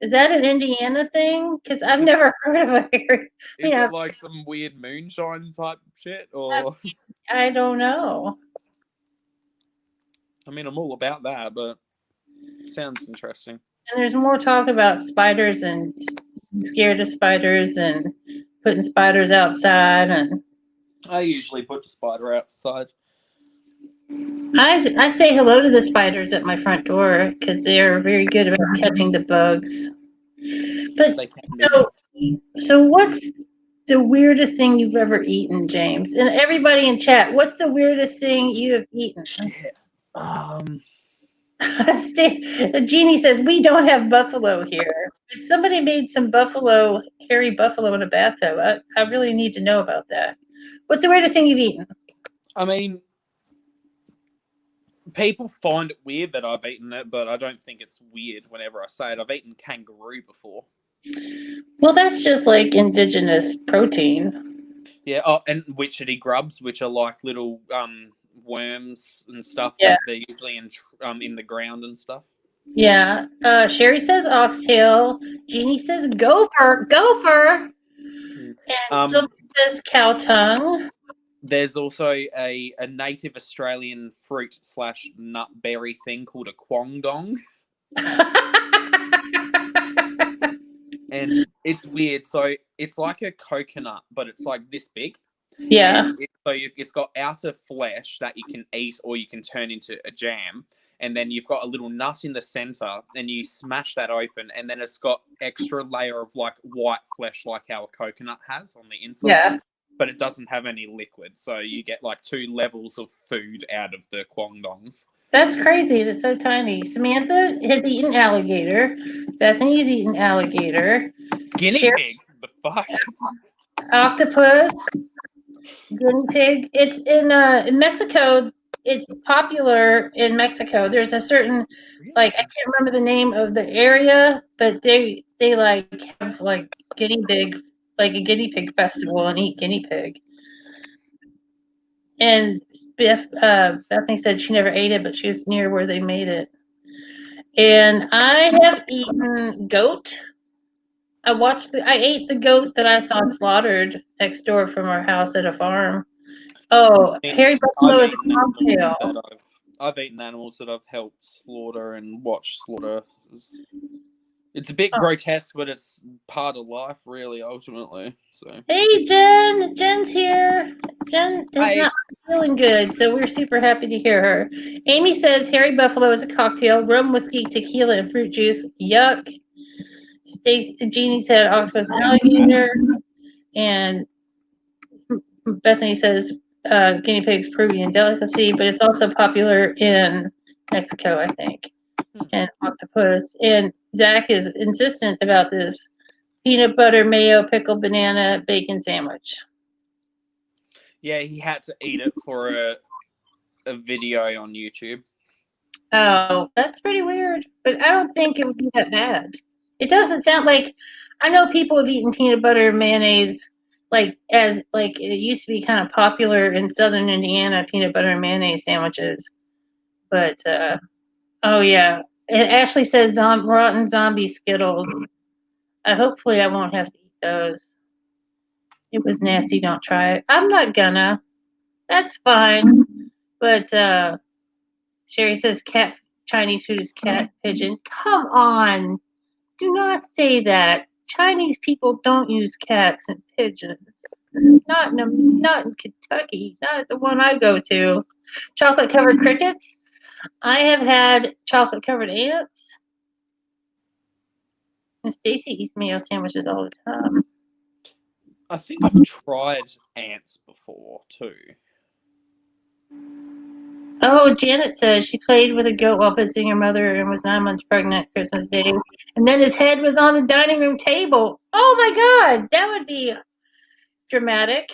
S1: Is that an Indiana thing? Because I've never heard of a hairy.
S2: Is it like some weird moonshine type shit, or?
S1: I don't know.
S2: I mean, I'm all about that, but it sounds interesting.
S1: And there's more talk about spiders and scared of spiders and putting spiders outside. And
S2: I usually put the spider outside.
S1: I say hello to the spiders at my front door because they're very good about catching the bugs. But so what's the weirdest thing you've ever eaten, James? And everybody in chat, what's the weirdest thing you have eaten?
S2: Shit.
S1: Jeannie says we don't have buffalo here. But somebody made some hairy buffalo in a bathtub. I really need to know about that. What's the weirdest thing you've eaten?
S2: I mean, people find it weird that I've eaten it, but I don't think it's weird whenever I say it. I've eaten kangaroo before.
S1: Well, that's just like indigenous protein.
S2: Yeah. Oh, and witchetty grubs, which are like little worms and stuff that they're usually in the ground and stuff.
S1: Yeah. Sherry says oxtail. Jeannie says gopher. And Sylvia says cow tongue.
S2: There's also a native Australian fruit / nut berry thing called a quongdong. And it's weird. So it's like a coconut, but it's like this big.
S1: Yeah.
S2: It's got outer flesh that you can eat or you can turn into a jam. And then you've got a little nut in the center and you smash that open. And then it's got extra layer of like white flesh like how a coconut has on the inside.
S1: Yeah.
S2: But it doesn't have any liquid. So you get like 2 levels of food out of the quongdongs.
S1: That's crazy. It's so tiny. Samantha has eaten alligator. Bethany's eaten alligator.
S2: Guinea pig? The fuck?
S1: Octopus. Guinea pig. It's in Mexico. It's popular in Mexico. There's a certain, like, I can't remember the name of the area, but they like have like guinea pig, like a guinea pig festival and eat guinea pig. And Bethany said she never ate it, but she was near where they made it. And I have eaten goat. I ate the goat that I saw slaughtered next door from our house at a farm. Oh, hairy buffalo is a cocktail.
S2: I've eaten animals that I've helped slaughter and watched slaughter. It's a bit
S1: Oh.
S2: grotesque, but it's part of life, really, ultimately. So,
S1: Hey, Jen. Jen's here. Jen is
S2: hey,
S1: not feeling good, so we're super happy to hear her. Amy says Harry Buffalo is a cocktail, rum, whiskey, tequila, and fruit juice. Yuck. Stacy, Jeannie said octopus alligator, and Bethany says guinea pig's Peruvian delicacy, but it's also popular in Mexico, I think. And octopus. And Zach is insistent about this peanut butter, mayo, pickle, banana, bacon sandwich.
S2: yeah, he had to eat it for a video on YouTube.
S1: Oh, that's pretty weird. But I don't think it would be that bad. It doesn't sound like I know people have eaten peanut butter and mayonnaise like it used to be kind of popular in southern Indiana, peanut butter and mayonnaise sandwiches. But oh yeah. It actually says rotten zombie Skittles. Hopefully I won't have to eat those. It was nasty, don't try it. I'm not gonna. That's fine. But Sherry says cat Chinese food is cat pigeon. Come on. Do not say that. Chinese people don't use cats and pigeons. Not in Kentucky. Not the one I go to. Chocolate covered crickets. I have had chocolate covered ants. And Stacy eats mayo sandwiches all the time.
S2: I think I've tried ants before too.
S1: Oh, Janet says she played with a goat while visiting her mother and was 9 months pregnant Christmas Day. And then his head was on the dining room table. Oh my God, that would be dramatic.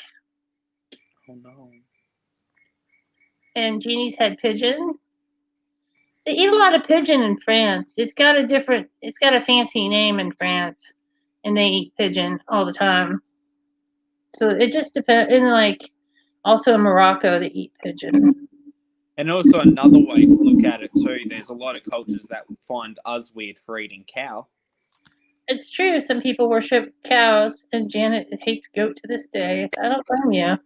S2: Oh no.
S1: And Jeannie's had pigeon. They eat a lot of pigeon in France. It's got a fancy name in France, and they eat pigeon all the time. So it just depends. And like, also in Morocco, they eat pigeon.
S2: And also another way to look at it too, there's a lot of cultures that find us weird for eating cow.
S1: It's true. Some people worship cows, and Janet hates goat to this day. I don't blame you.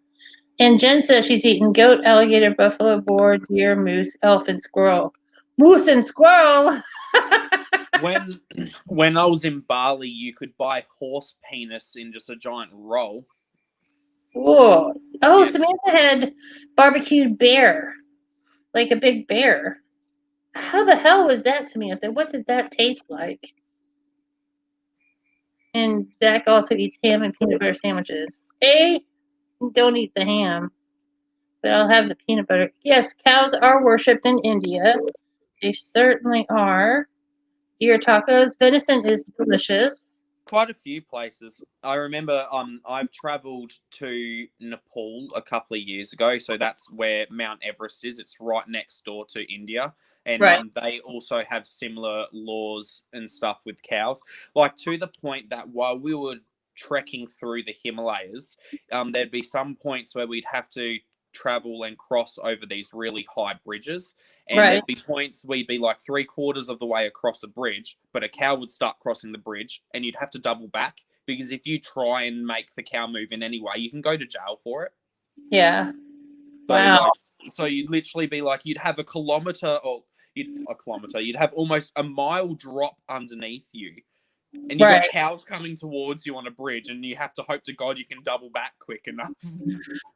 S1: And Jen says she's eaten goat, alligator, buffalo, boar, deer, moose, elk, and squirrel. Moose and squirrel.
S2: When I was in Bali, you could buy horse penis in just a giant roll.
S1: Whoa. Oh,
S2: Yes.
S1: Samantha had barbecued bear, like a big bear. How the hell was that, Samantha? What did that taste like? And Zach also eats ham and peanut butter sandwiches. Don't eat the ham, but I'll have the peanut butter. Yes, cows are worshipped in India. They certainly are. Deer tacos. Venison is delicious.
S2: Quite a few places. I remember I've travelled to Nepal a couple of years ago, so that's where Mount Everest is. It's right next door to India, and
S1: Right.
S2: they also have similar laws and stuff with cows. Like to the point that while we were trekking through the Himalayas, there'd be some points where we'd have to travel and cross over these really high bridges, and
S1: Right.
S2: there'd be points where you'd be like 3/4 of the way across a bridge, but a cow would start crossing the bridge and you'd have to double back because if you try and make the cow move in any way, you can go to jail for it.
S1: Yeah.
S2: So
S1: Wow.
S2: so you'd literally be like, you'd have a kilometer or you'd have almost a mile drop underneath you. And you got
S1: Right.
S2: cows coming towards you on a bridge, and you have to hope to God you can double back quick enough.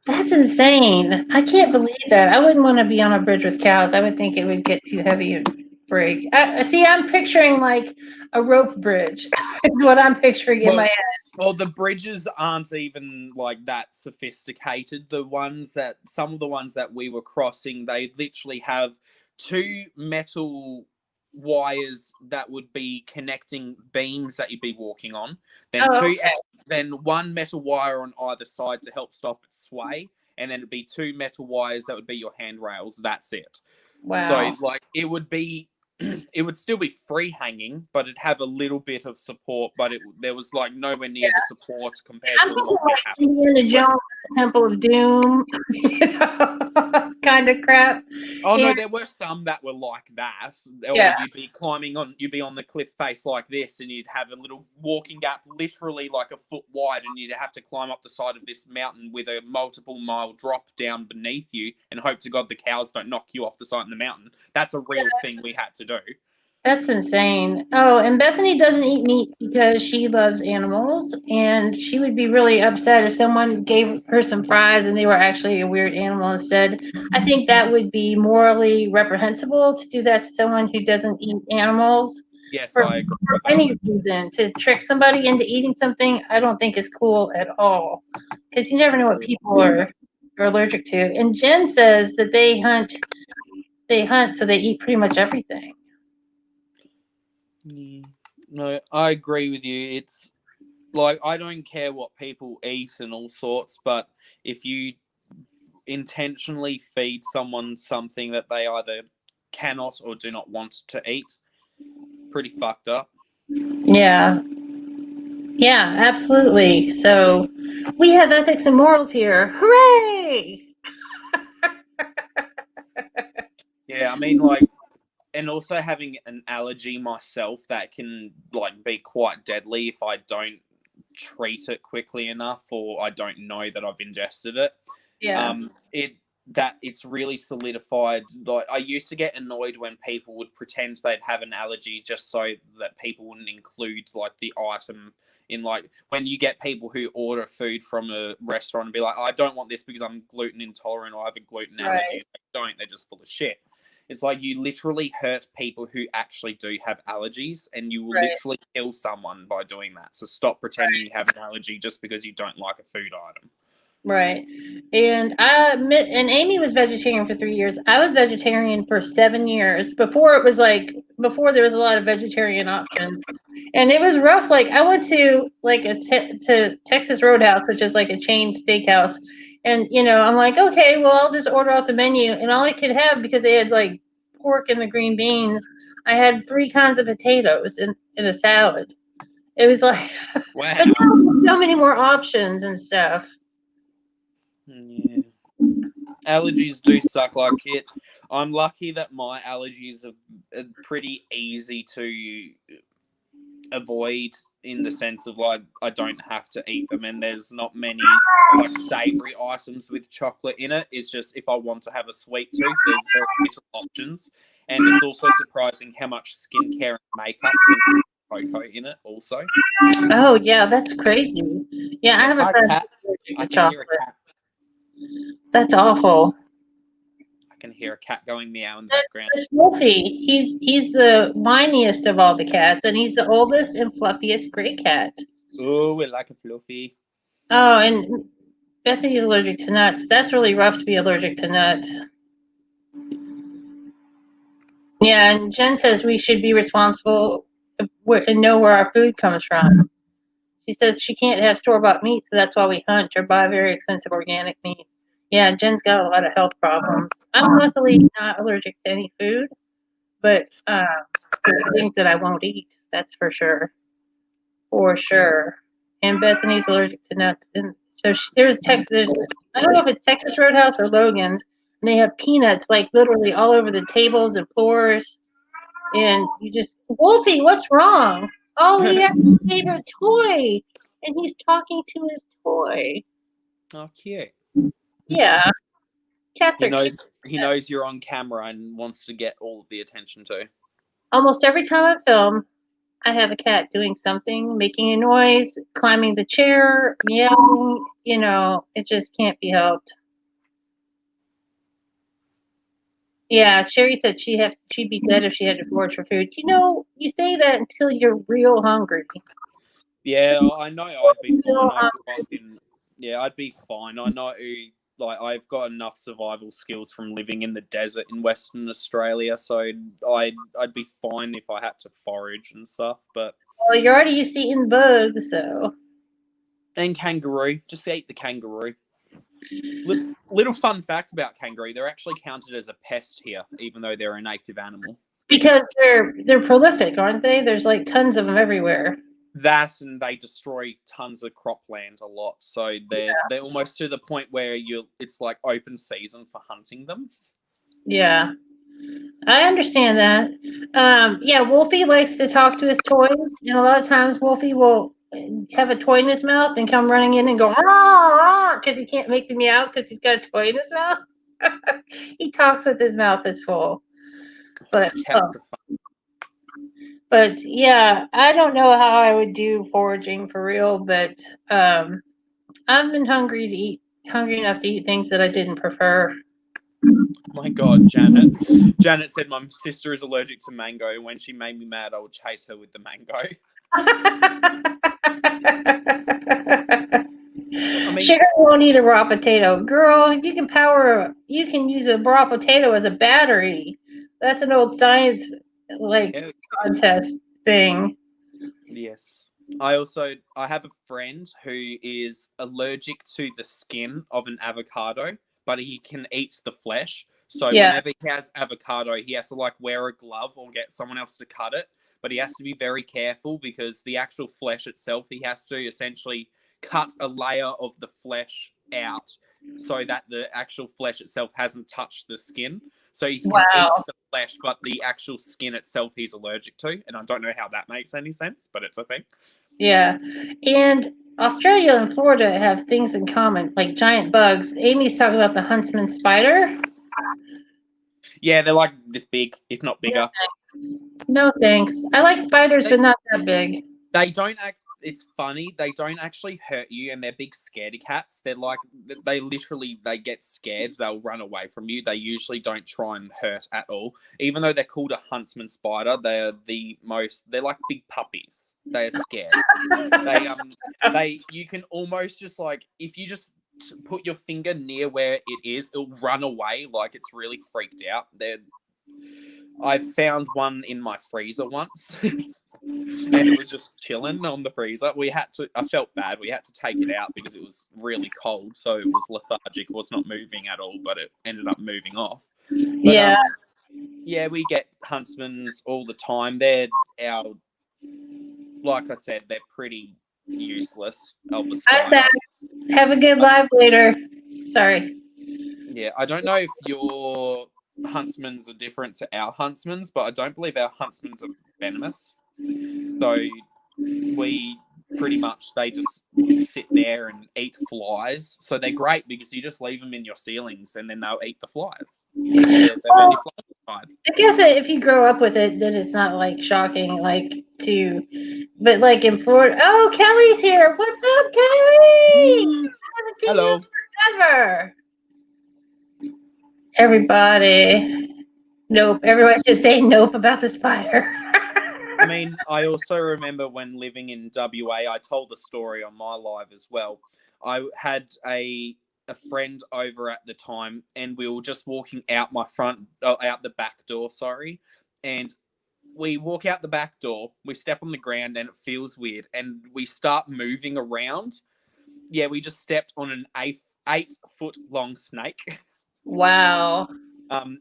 S1: That's insane. I can't believe that. I wouldn't want to be on a bridge with cows. I would think it would get too heavy and break. See, I'm picturing like a rope bridge. Is what I'm picturing in my head.
S2: Well, the bridges aren't even like that sophisticated. Some of the ones that we were crossing, they literally have two metal wires that would be connecting beams that you'd be walking on. Then
S1: Oh, okay.
S2: then one metal wire on either side to help stop it sway, and then it'd be two metal wires that would be your handrails. That's it. So
S1: Wow.
S2: like it would be it would still be free hanging, but it'd have a little bit of support, but there was like nowhere near the support compared
S1: I'm
S2: to
S1: thinking
S2: what we
S1: like
S2: have.
S1: Indiana Jones, Temple of Doom, kind of crap.
S2: Oh no,
S1: And
S2: there were some that were like that. Or
S1: yeah,
S2: you'd be on the cliff face like this, and you'd have a little walking gap, literally like a foot wide, and you'd have to climb up the side of this mountain with a multiple mile drop down beneath you, and hope to God the cows don't knock you off the side of the mountain. That's a real thing we had to do.
S1: That's insane. Oh, and Bethany doesn't eat meat because she loves animals, and she would be really upset if someone gave her some fries and they were actually a weird animal instead. I think that would be morally reprehensible to do that to someone who doesn't eat animals
S2: Yes,
S1: for,
S2: I agree
S1: for
S2: with that.
S1: any reason. To trick somebody into eating something, I don't think is cool at all because you never know what people are allergic to. And Jen says that they hunt, so they eat pretty much everything.
S2: Yeah. No, I agree with you. It's like I don't care what people eat and all sorts, but if you intentionally feed someone something that they either cannot or do not want to eat, it's pretty fucked up.
S1: Yeah. Yeah, absolutely. So we have ethics and morals here. Hooray!
S2: Yeah, I mean, like, and also having an allergy myself that can like be quite deadly if I don't treat it quickly enough or I don't know that I've ingested it.
S1: Yeah.
S2: It's really solidified. Like I used to get annoyed when people would pretend they'd have an allergy just so that people wouldn't include like the item in, like when you get people who order food from a restaurant and be like, I don't want this because I'm gluten intolerant or I have a gluten allergy.
S1: Right.
S2: They don't, they're just full of shit. It's like you literally hurt people who actually do have allergies, and you will
S1: Right.
S2: literally kill someone by doing that. So stop pretending you have an allergy just because you don't like a food item.
S1: Right. And and Amy was vegetarian for 3 years. I was vegetarian for 7 years before it was like before there was a lot of vegetarian options. And it was rough. Like I went to like to Texas Roadhouse, which is like a chain steakhouse. And I'm like, okay, well, I'll just order out the menu. And all I could have, because they had like pork and the green beans, I had 3 kinds of potatoes in a salad. It was like, but now
S2: Wow.
S1: there's so many more options and stuff.
S2: Yeah. Allergies do suck like it. I'm lucky that my allergies are pretty easy to avoid in the sense of like I don't have to eat them, and there's not many like savory items with chocolate in it. It's just if I want to have a sweet tooth, there's very little options, and it's also surprising how much skincare and makeup contains cocoa in it. Also,
S1: Oh yeah, that's crazy. Yeah, I
S2: yeah.
S1: have a
S2: Hi,
S1: friend
S2: cat.
S1: who's allergic
S2: I
S1: to
S2: can hear a
S1: chocolate.
S2: cat.
S1: That's awful.
S2: I can hear a cat going meow in the
S1: That's,
S2: background.
S1: that's Wolfie. He's the whiniest of all the cats, and he's the oldest and fluffiest gray cat.
S2: Oh, we like a fluffy.
S1: Oh, and Bethany's allergic to nuts. That's really rough to be allergic to nuts. Yeah, and Jen says we should be responsible and know where our food comes from. She says she can't have store-bought meat, so that's why we hunt or buy very expensive organic meat. Yeah, Jen's got a lot of health problems. I'm luckily not allergic to any food, but there's things that I won't eat. That's for sure, for sure. And Bethany's allergic to nuts, and so there's Texas. I don't know if it's Texas Roadhouse or Logan's, and they have peanuts like literally all over the tables and floors. And you just, Wolfie, what's wrong? Oh, he has his favorite toy, and he's talking to his toy.
S2: Oh, cute.
S1: Yeah, cats
S2: He
S1: are cute.
S2: knows he knows you're on camera and wants to get all of the attention too.
S1: Almost every time I film, I have a cat doing something, making a noise, climbing the chair, meowing. It just can't be helped. Yeah, Sherry said she'd be dead if she had to forage for food. You say that until you're real hungry.
S2: Yeah, I know I'd be fine.
S1: Real
S2: I grew up
S1: hungry.
S2: in. Yeah, I'd be fine. I know, like, I've got enough survival skills from living in the desert in Western Australia, so I'd be fine if I had to forage and stuff. But
S1: Well, you're already used to eating bugs, so.
S2: and kangaroo, just eat the kangaroo. Little fun fact about kangaroo: they're actually counted as a pest here, even though they're a native animal. They
S1: Because
S2: just
S1: they're prolific, aren't they? There's like tons of them everywhere.
S2: that, and they destroy tons of cropland a lot. So they're almost to the point where it's like open season for hunting them.
S1: Yeah, I understand that. Yeah, Wolfie likes to talk to his toys, and a lot of times Wolfie will have a toy in his mouth and come running in and go because he can't make the meow because he's got a toy in his mouth. He talks with his mouth is full. But
S2: Cats are fun.
S1: But yeah, I don't know how I would do foraging for real, but I've been hungry enough to eat things that I didn't prefer.
S2: My God, Janet. Janet said my sister is allergic to mango. When she made me mad, I would chase her with the mango. I mean,
S1: Sugar won't eat a raw potato. Girl, you can use a raw potato as a battery. That's an old science like
S2: yeah,
S1: contest thing.
S2: yes. I have a friend who is allergic to the skin of an avocado, but he can eat the flesh. So
S1: Yeah.
S2: whenever he has avocado, he has to like wear a glove or get someone else to cut it. But he has to be very careful because the actual flesh itself, he has to essentially cut a layer of the flesh out so that the actual flesh itself hasn't touched the skin. So he can eat
S1: Wow.
S2: the flesh, but the actual skin itself he's allergic to. And I don't know how that makes any sense, but it's a thing.
S1: Yeah. And Australia and Florida have things in common, like giant bugs. Amy's talking about the huntsman spider.
S2: Yeah, they're like this big, if not bigger.
S1: No thanks. I like spiders,
S2: They
S1: but not that big.
S2: they don't act. It's funny. They don't actually hurt you, and they're big scaredy cats. They're like they literally they get scared. They'll run away from you. They usually don't try and hurt at all. Even though they're called a huntsman spider, they're the most. They're like big puppies. They are scared. They you can almost just like if you just put your finger near where it is, it'll run away like it's really freaked out. I found one in my freezer once. And it was just chilling on the freezer. I felt bad. We had to take it out because it was really cold. So it was lethargic. It was not moving at all, but it ended up moving off. But
S1: Yeah.
S2: yeah, we get huntsmans all the time. Like I said, they're pretty useless of a spider.
S1: Have a good live later. Sorry.
S2: Yeah, I don't know if your huntsmans are different to our huntsmans, but I don't believe our huntsmans are venomous. So we pretty much they just sit there and eat flies. So they're great because you just leave them in your ceilings and then they'll eat the flies. You don't care if they've any flies inside.
S1: I guess if you grow up with it, then it's not like shocking, but like in Florida. Oh, Kelly's here. What's up, Kelly? I haven't seen you
S2: Hello.
S1: forever. Everybody. Nope. Everyone's just saying nope about the spider.
S2: I mean, I also remember when living in WA, I told the story on my live as well. I had a friend over at the time, and we were just walking out out the back door, sorry, and we walk out the back door, we step on the ground, and it feels weird, and we start moving around. Yeah, we just stepped on an 8 foot long snake.
S1: Wow.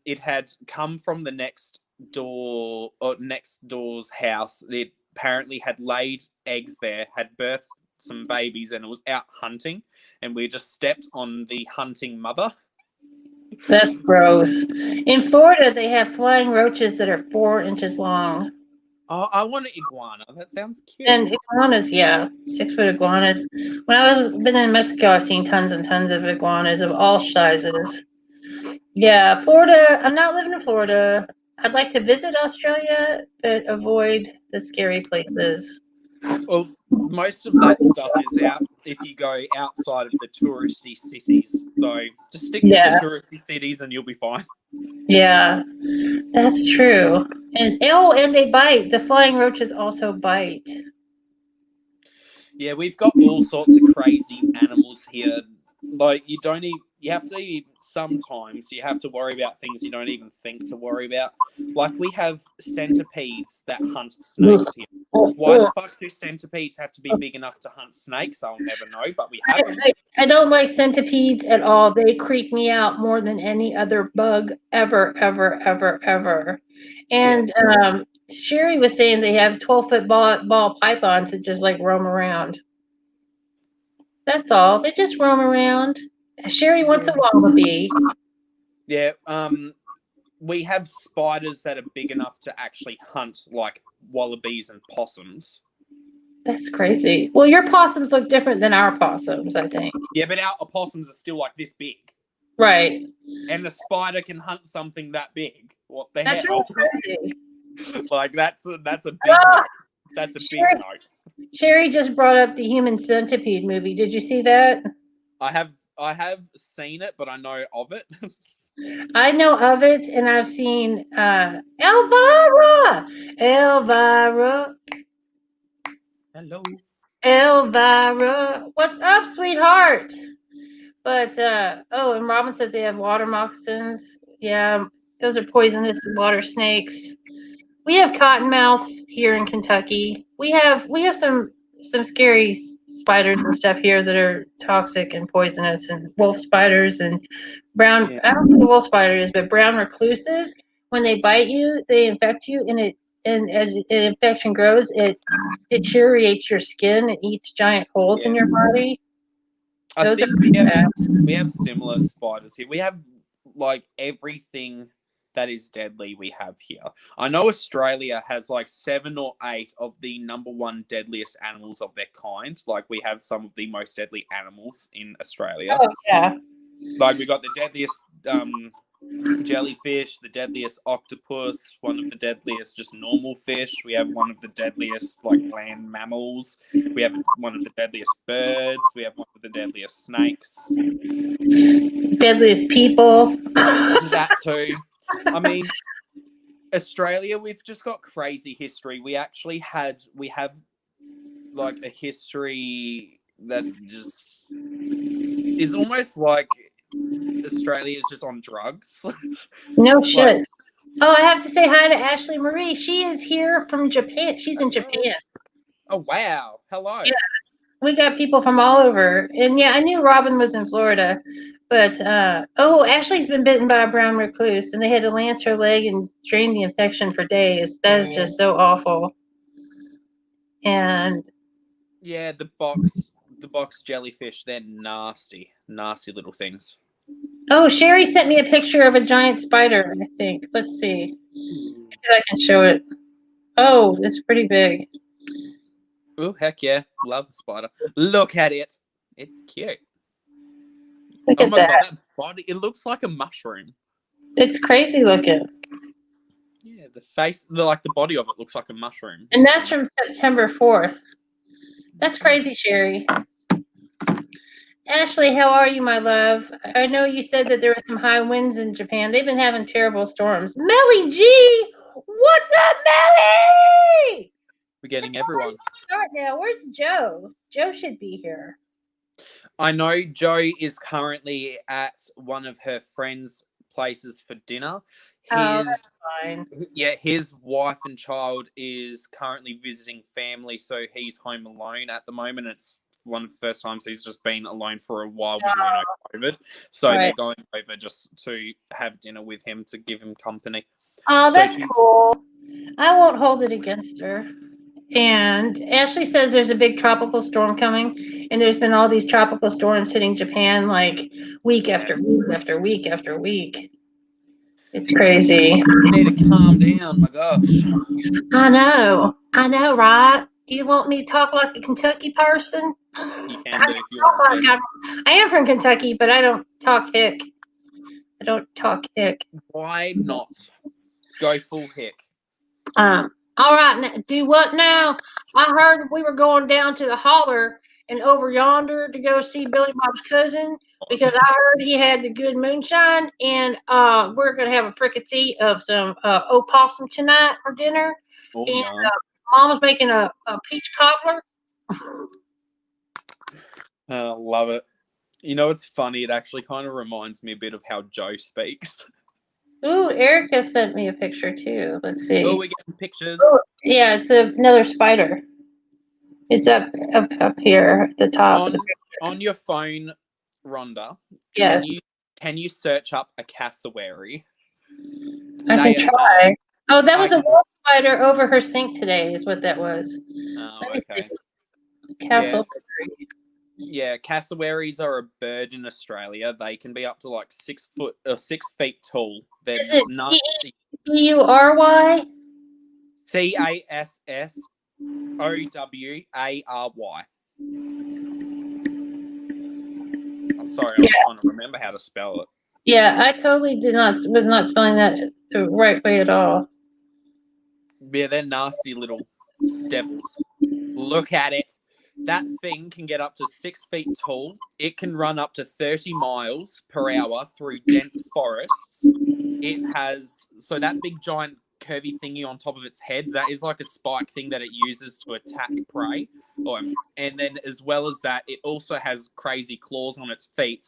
S2: It had come from the next door's house. It apparently had laid eggs there, had birthed some babies, and it was out hunting. And we just stepped on the hunting mother.
S1: That's gross. In Florida, they have flying roaches that are 4 inches long.
S2: Oh, I want an iguana. That sounds cute.
S1: And iguanas, yeah, 6 foot iguanas. When I was been in Mexico, I've seen tons and tons of iguanas of all sizes. Yeah, Florida. I'm not living in Florida. I'd like to visit Australia, but avoid the scary places.
S2: Well, most of that stuff is out if you go outside of the touristy cities. So just stick to the
S1: Yeah,
S2: touristy cities and you'll be fine.
S1: yeah, that's true. And they bite. The flying roaches also bite.
S2: Yeah, we've got all sorts of crazy animals here. Like sometimes you have to worry about things you don't even think to worry about. Like we have centipedes that hunt snakes here. Why the fuck do centipedes have to be big enough to hunt snakes? I'll never know, but we have them.
S1: I don't like centipedes at all. They creep me out more than any other bug ever, ever, ever, ever. And Sherry was saying they have 12-foot ball pythons that just like roam around. That's all. They just roam around. Sherry wants a wallaby.
S2: Yeah, we have spiders that are big enough to actually hunt like wallabies and possums.
S1: That's crazy. Well, your possums look different than our possums, I think.
S2: Yeah, but our opossums are still like this big.
S1: Right.
S2: And a spider can hunt something that big. What the
S1: That's
S2: hell?
S1: really crazy.
S2: Like that's a big note. That's a big note.
S1: Sherry just brought up the Human Centipede movie. Did you see that?
S2: I have seen it, but I know of it.
S1: I know of it, and I've seen Elvira. Elvira.
S2: Hello.
S1: Elvira. What's up, sweetheart? But and Robin says they have water moccasins. Yeah, those are poisonous water snakes. We have cottonmouths here in Kentucky. We have some scary spiders and stuff here that are toxic and poisonous, and wolf spiders and brown.
S2: Yeah.
S1: I don't know what a wolf spider is, but brown recluses. When they bite you, they infect you, and as the infection grows, it deteriorates your skin and eats giant holes in your body.
S2: I
S1: Those are
S2: think
S1: pretty bad.
S2: we have similar spiders here. We have like everything that is deadly we have here. I know Australia has like 7 or 8 of the number 1 deadliest animals of their kind. Like we have some of the most deadly animals in Australia.
S1: Oh yeah.
S2: Like we got the deadliest jellyfish, the deadliest octopus, one of the deadliest just normal fish. We have one of the deadliest like land mammals. We have one of the deadliest birds. We have one of the deadliest snakes.
S1: Deadliest people.
S2: That too. I mean, Australia, we've just got crazy history. We have like a history that just is almost like Australia is just on drugs.
S1: No shit.
S2: Like,
S1: Oh, I have to say hi to Ashley Marie. She is here from Japan. She's in Japan.
S2: oh wow. Hello.
S1: Yeah. We got people from all over. And yeah, I knew Robin was in Florida. But Ashley's been bitten by a brown recluse and they had to lance her leg and drain the infection for days. That is just so awful. And
S2: yeah, the box jellyfish, they're nasty. Nasty little things.
S1: oh, Sherry sent me a picture of a giant spider, I think. Let's see. If I can show it. Oh, it's pretty big.
S2: Oh, heck yeah. Love the spider. Look at it. It's cute.
S1: Look
S2: Oh
S1: at
S2: my
S1: that.
S2: god, that body, it looks like a mushroom.
S1: It's crazy looking.
S2: Yeah, the face, like the body of it looks like a mushroom.
S1: And that's from September 4th. That's crazy, Sherry. Ashley, how are you, my love? I know you said that there were some high winds in Japan. They've been having terrible storms. Melly G! What's up, Melly?
S2: We're getting everyone.
S1: Start now. Where's Joe? Joe should be here.
S2: I know Joe is currently at one of her friends' places for dinner.
S1: That's fine.
S2: Yeah, his wife and child is currently visiting family, so he's home alone at the moment. It's one of the first times he's just been alone for a while because COVID. So they're going over just to have dinner with him to give him company.
S1: Oh, that's cool. I won't hold it against her. And Ashley says there's a big tropical storm coming, and there's been all these tropical storms hitting Japan like week after week after week after week. It's crazy.
S2: You need to calm down, my gosh.
S1: I know, right? Do you want me to talk like a Kentucky person?
S2: You can do if you want to.
S1: I am from Kentucky, but I don't talk hick.
S2: Why not? Go full hick.
S1: All right, now, do what now? I heard we were going down to the holler and over yonder to go see Billy Bob's cousin because I heard he had the good moonshine, and we're gonna have a fricassee of some opossum tonight for dinner.
S2: Oh,
S1: and Mama's making a peach cobbler.
S2: Love it. You know, it's funny. It actually kind of reminds me a bit of how Joe speaks.
S1: Ooh, Erica sent me a picture too. Let's see.
S2: Oh, we're getting pictures.
S1: Oh, yeah, it's another spider. It's up here at the top of the picture.
S2: On your phone, Rhonda,
S1: Yes.
S2: can you search up a cassowary?
S1: I can try. Oh, that was a wolf spider over her sink today is what that was.
S2: Oh, okay.
S1: Cassowary.
S2: Yeah, cassowaries are a bird in Australia. They can be up to like 6 feet tall. They're
S1: Is it
S2: nasty.
S1: CURY?
S2: CASSOWARY. I'm sorry, I was trying to remember how to spell it.
S1: Yeah, I totally was not spelling that the right way at all.
S2: Yeah, they're nasty little devils. Look at it. That thing can get up to 6 feet tall. It can run up to 30 miles per hour through dense forests. It has, so that big giant curvy thingy on top of its head, that is like a spike thing that it uses to attack prey. And then as well as that, it also has crazy claws on its feet.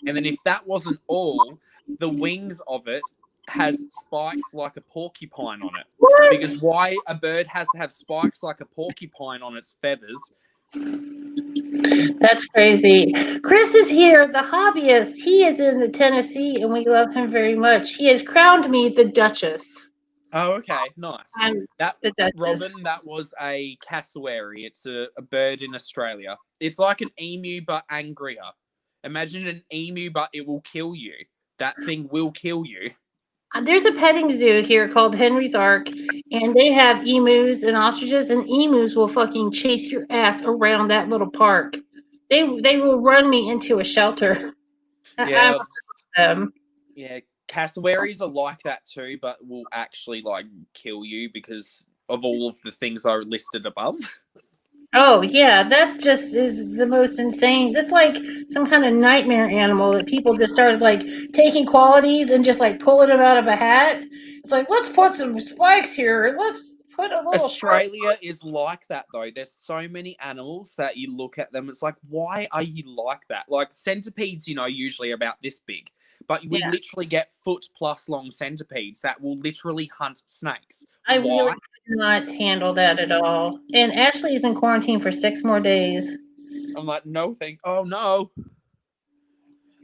S2: And then if that wasn't all, the wings of it has spikes like a porcupine on it.
S1: What?
S2: Because why a bird has to have spikes like a porcupine on its feathers?
S1: That's crazy. Chris is here, the hobbyist. He is in the Tennessee, and we love him very much. He has crowned me the Duchess.
S2: Oh, okay, nice.
S1: I'm
S2: That
S1: the Duchess.
S2: Robin, that was a cassowary. It's a bird in Australia. It's like an emu but angrier. Imagine an emu, but it will kill you. That thing will kill you.
S1: There's a petting zoo here called Henry's Ark, and they have emus and ostriches, and emus will fucking chase your ass around that little park. They will run me into a shelter. I
S2: Yeah,
S1: love them.
S2: yeah. Cassowaries are like that too, but will actually like kill you because of all of the things I listed above.
S1: Oh yeah, that just is the most insane. That's like some kind of nightmare animal that people just started like taking qualities and just like pulling them out of a hat. It's like, let's put some spikes here and let's put a little sharp.
S2: Australia is like that though. There's so many animals that you look at them, it's like, why are you like that? Like centipedes, usually about this big, but we
S1: Yeah.
S2: literally get foot plus long centipedes that will literally hunt snakes.
S1: I
S2: Why?
S1: really could not handle that at all. And Ashley is in quarantine for 6 more days.
S2: I'm like, no, oh no.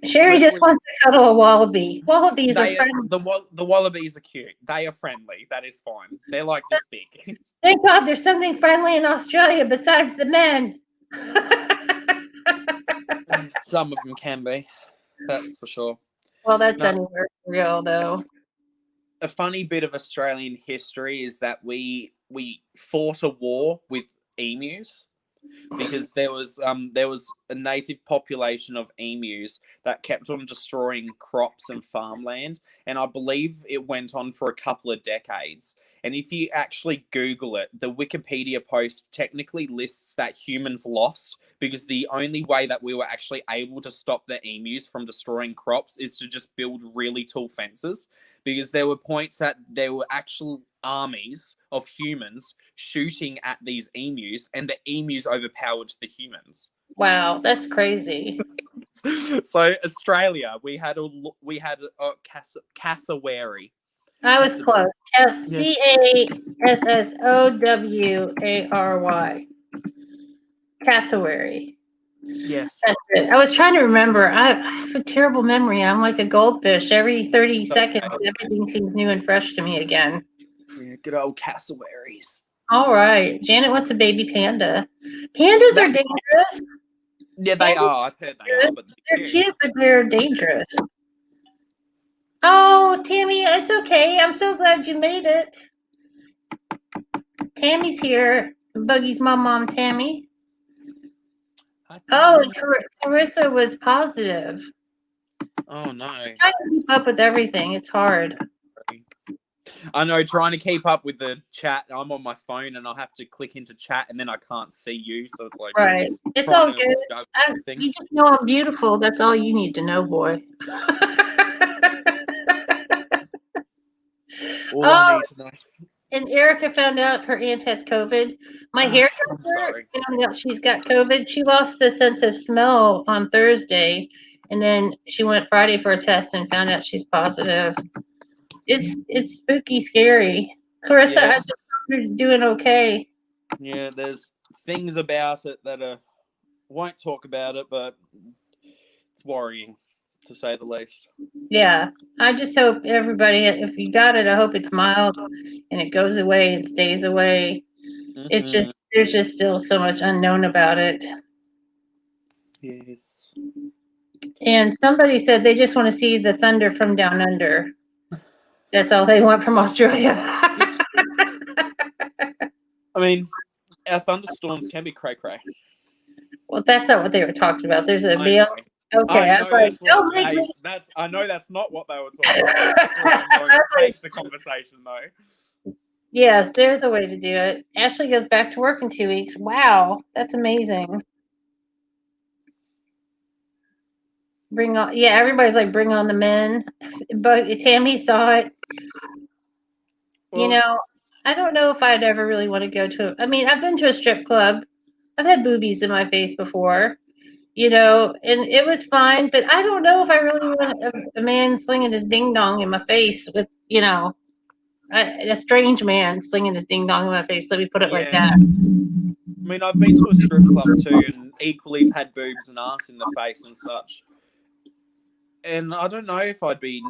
S1: Sherry just
S2: Hopefully,
S1: wants to cuddle a wallaby. Wallabies are friendly.
S2: the wallabies are cute. They are friendly. That is fine. They're like this big.
S1: Thank God there's something friendly in Australia besides the men.
S2: Some of them can be. That's for sure.
S1: Well, that's
S2: No,
S1: anywhere real though.
S2: a funny bit of Australian history is that we fought a war with emus because there was a native population of emus that kept on destroying crops and farmland, and I believe it went on for a couple of decades. And if you actually Google it, the Wikipedia post technically lists that humans lost because the only way that we were actually able to stop the emus from destroying crops is to just build really tall fences, because there were points that there were actual armies of humans shooting at these emus, and the emus overpowered the humans.
S1: Wow, that's crazy.
S2: So Australia, we had a cassowary.
S1: I was close. Cassowary. Cassowary.
S2: Yes.
S1: That's it. I was trying to remember. I have a terrible memory. I'm like a goldfish. Every 30 seconds, everything seems new and fresh to me again.
S2: Yeah, good old cassowaries.
S1: All right. Janet wants a baby panda. Pandas are dangerous.
S2: Yeah, they are. I've heard they are, but
S1: they're cute, but they're dangerous. Oh, Tammy, it's okay. I'm so glad you made it. Tammy's here. Buggy's mom, Tammy. Oh, Carissa was positive.
S2: Oh no.
S1: Trying to keep up with everything. It's hard.
S2: I know, trying to keep up with the chat. I'm on my phone and I'll have to click into chat and then I can't see you. So it's like,
S1: right. It's all good. You just know I'm beautiful. That's all you need to know, boy.
S2: I need to know.
S1: And Erica found out her aunt has COVID. My hairdresser found out she's got COVID. She lost the sense of smell on Thursday, and then she went Friday for a test and found out she's positive. It's spooky, scary. Clarissa, I just hope you're doing okay.
S2: Yeah, there's things about it that won't talk about it, but it's worrying, to say the least.
S1: Yeah, I just hope everybody, if you got it, I hope it's mild and it goes away and stays away. It's just, there's just still so much unknown about it.
S2: Yes.
S1: And somebody said they just want to see the thunder from down under. That's all they want from Australia.
S2: I mean, our thunderstorms can be cray-cray.
S1: Well, that's not what they were talking about. There's a veil. Okay,
S2: I know that's not what they were talking about. That's where I'm going to take the conversation, though.
S1: Yes, there's a way to do it. Ashley goes back to work in 2 weeks. Wow, that's amazing. Bring on, yeah, everybody's like, bring on the men. But Tammy saw it. You
S2: Well,
S1: know, I don't know if I'd ever really want to go to. I mean, I've been to a strip club. I've had boobies in my face before. And it was fine. But I don't know if I really want a man slinging his ding dong in my face with, a strange man slinging his ding dong in my face. Let me put it like
S2: yeah.
S1: that.
S2: I mean, I've been to a strip club too, and equally have had boobs and ass in the face and such. And I don't know if I'd be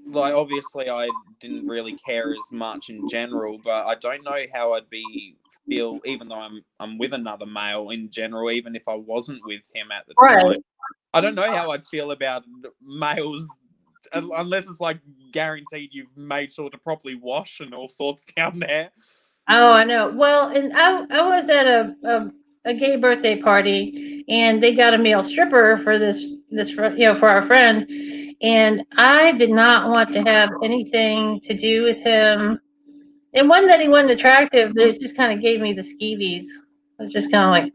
S2: like. Obviously, I didn't really care as much in general, but I don't know how I'd feel, even though I'm with another male in general, even if I wasn't with him at the time.
S1: Right.
S2: I don't know how I'd feel about males unless it's like guaranteed you've made sure to properly wash and all sorts down there.
S1: Oh, I know. Well, and I was at a gay birthday party, and they got a male stripper for for our friend, and I did not want to have anything to do with him. It wasn't that he wasn't attractive, but it just kind of gave me the skeevies. It was just kind of like,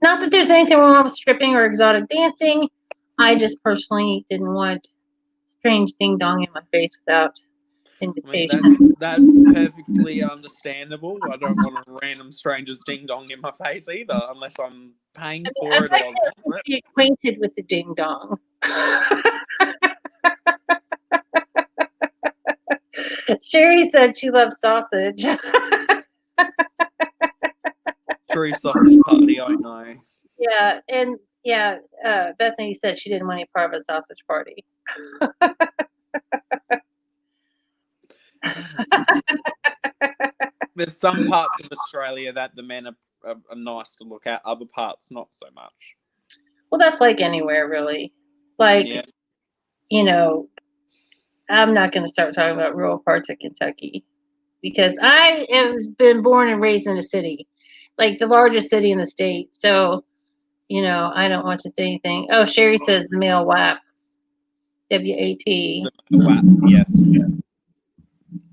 S1: not that there's anything wrong with stripping or exotic dancing. I just personally didn't want strange ding dong in my face without
S2: I mean,
S1: invitation.
S2: that's perfectly understandable. I don't want a random stranger's ding dong in my face either, unless I'm
S1: I
S2: paying
S1: mean,
S2: for
S1: I'd
S2: it or
S1: like
S2: I
S1: to
S2: want it.
S1: be acquainted with the ding dong. Sherry said she loves sausage.
S2: True sausage party, I know.
S1: Yeah, and yeah, Bethany said she didn't want any part of a sausage party.
S2: There's some parts of Australia that the men are nice to look at, other parts not so much.
S1: Well, that's like anywhere, really. Like,
S2: Yeah.
S1: you know, I'm not going to start talking about rural parts of Kentucky because I have been born and raised in a city, like the largest city in the state. So, I don't want to say anything. Oh, Sherry says the male WAP, WAP.
S2: The WAP, yes.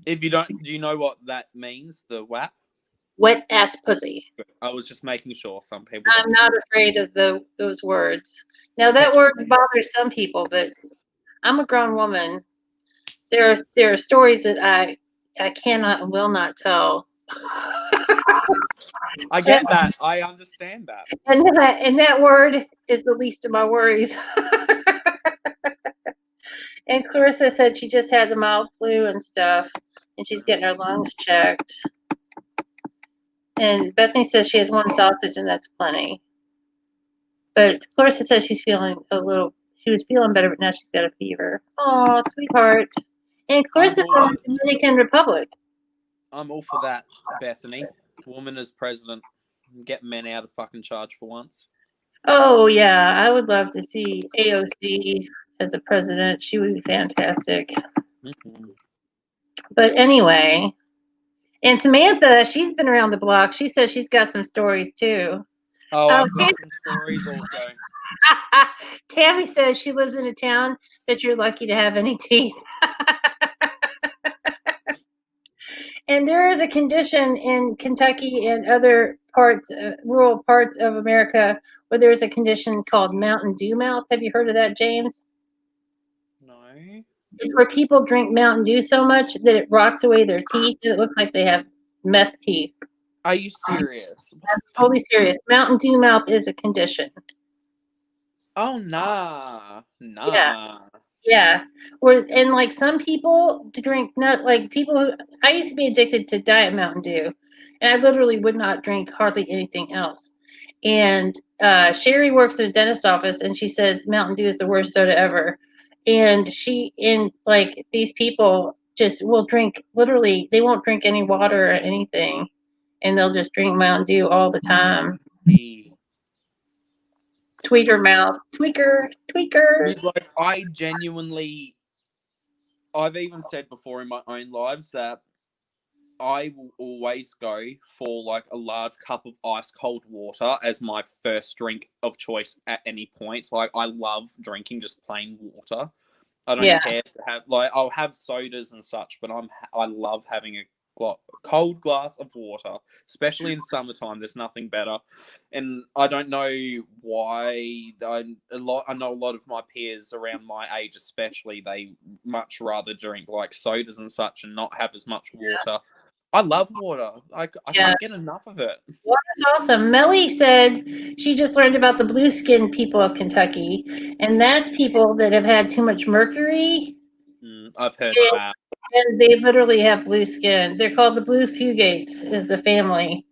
S2: If you don't, do you know what that means, the WAP?
S1: Wet ass pussy.
S2: I was just making sure some people
S1: I'm
S2: don't know.
S1: not afraid of those words. Now that word bothers some people, but I'm a grown woman. There are stories that I cannot and will not tell.
S2: I
S1: and,
S2: get that. I understand that.
S1: and that word is the least of my worries. And Clarissa said she just had the mild flu and stuff, and she's getting her lungs checked. And Bethany says she has one sausage, and that's plenty. But Clarissa says she's feeling a little. She was feeling better, but now she's got a fever. Oh, sweetheart. And
S2: I'm
S1: Clarissa's
S2: all
S1: from
S2: for
S1: the Dominican Republic.
S2: I'm all for that, Bethany. Woman as president. Get men out of fucking charge for once.
S1: Oh yeah, I would love to see AOC as a president. She would be fantastic.
S2: Mm-hmm.
S1: But anyway, and Samantha, she's been around the block. She says she's got some stories too.
S2: Oh,
S1: Oh,
S2: I've got some stories also.
S1: Tammy says she lives in a town that you're lucky to have any teeth. And there is a condition in Kentucky and other parts, rural parts of America, where there's a condition called Mountain Dew mouth. Have you heard of that, James?
S2: No.
S1: It's where people drink Mountain Dew so much that it rots away their teeth and it looks like they have meth teeth.
S2: Are you serious? What
S1: I'm
S2: the fuck?
S1: totally serious. Mountain Dew mouth is a condition.
S2: Oh, nah.
S1: Yeah.
S2: Nah.
S1: Yeah, and like some people to drink not like people who I used to be addicted to Diet Mountain Dew, and I literally would not drink hardly anything else. And Sherry works at a dentist office, and she says Mountain Dew is the worst soda ever. And like these people just will drink literally they won't drink any water or anything, and they'll just drink Mountain Dew all the time.
S2: Hey.
S1: Tweaker mouth, tweakers.
S2: He's like, I genuinely, I've even said before in my own lives that I will always go for like a large cup of ice cold water as my first drink of choice at any point. Like, I love drinking just plain water. I don't
S1: Yeah.
S2: care to have I'll have sodas and such, but I love having a cold glass of water, especially in summertime. There's nothing better, and I don't know why. I know a lot of my peers around my age, especially, they much rather drink like sodas and such and not have as much water. I love water. I
S1: Yeah.
S2: can't get enough of it.
S1: Water's awesome. Melly said she just learned about the blue skin people of Kentucky, and that's people that have had too much mercury,
S2: I've heard
S1: and,
S2: that.
S1: and they literally have blue skin. They're called the Blue Fugates, is the family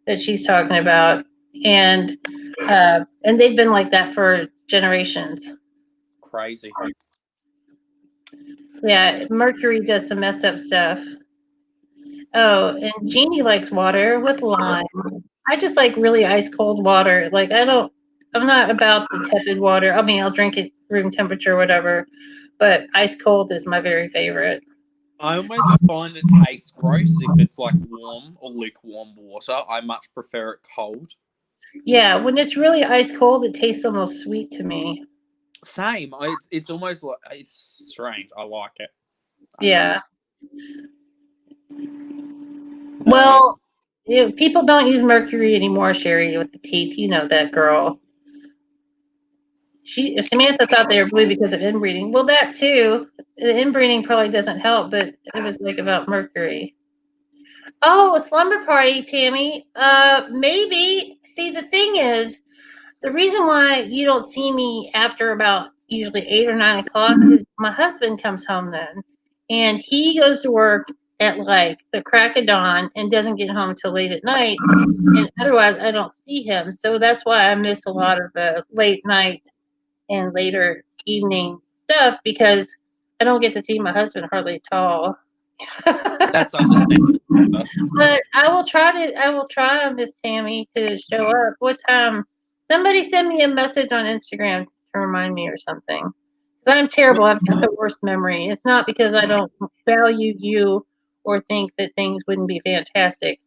S1: that she's talking about, and they've been like that for generations.
S2: Crazy.
S1: Yeah, mercury does some messed up stuff. Oh, and Jeannie likes water with lime. I just like really ice cold water. Like I'm not about the tepid water. I mean, I'll drink it room temperature, or whatever, but ice cold is my very favorite.
S2: I almost find it tastes gross if it's like warm or lukewarm water. I much prefer it cold.
S1: Yeah, when it's really ice cold, it tastes almost sweet to me.
S2: Same. It's almost like it's strange. I like it.
S1: Yeah.
S2: Um,
S1: Well, people don't use mercury anymore, Sherry, with the teeth. You know that, girl. Samantha thought they were blue because of inbreeding. Well, that too. The inbreeding probably doesn't help, but it was like about mercury. Oh, a slumber party, Tammy. Maybe. See, the thing is, the reason why you don't see me after about usually 8 or 9 o'clock is my husband comes home then, and he goes to work at like the crack of dawn and doesn't get home till late at night. And otherwise, I don't see him. So that's why I miss a lot of the late night and later evening stuff because I don't get to see my husband hardly at all.
S2: that's understandable.
S1: But I will try, Miss Tammy, to show up. What time? Somebody send me a message on Instagram to remind me or something. Because I'm terrible. I've got the worst memory. It's not because I don't value you or think that things wouldn't be fantastic.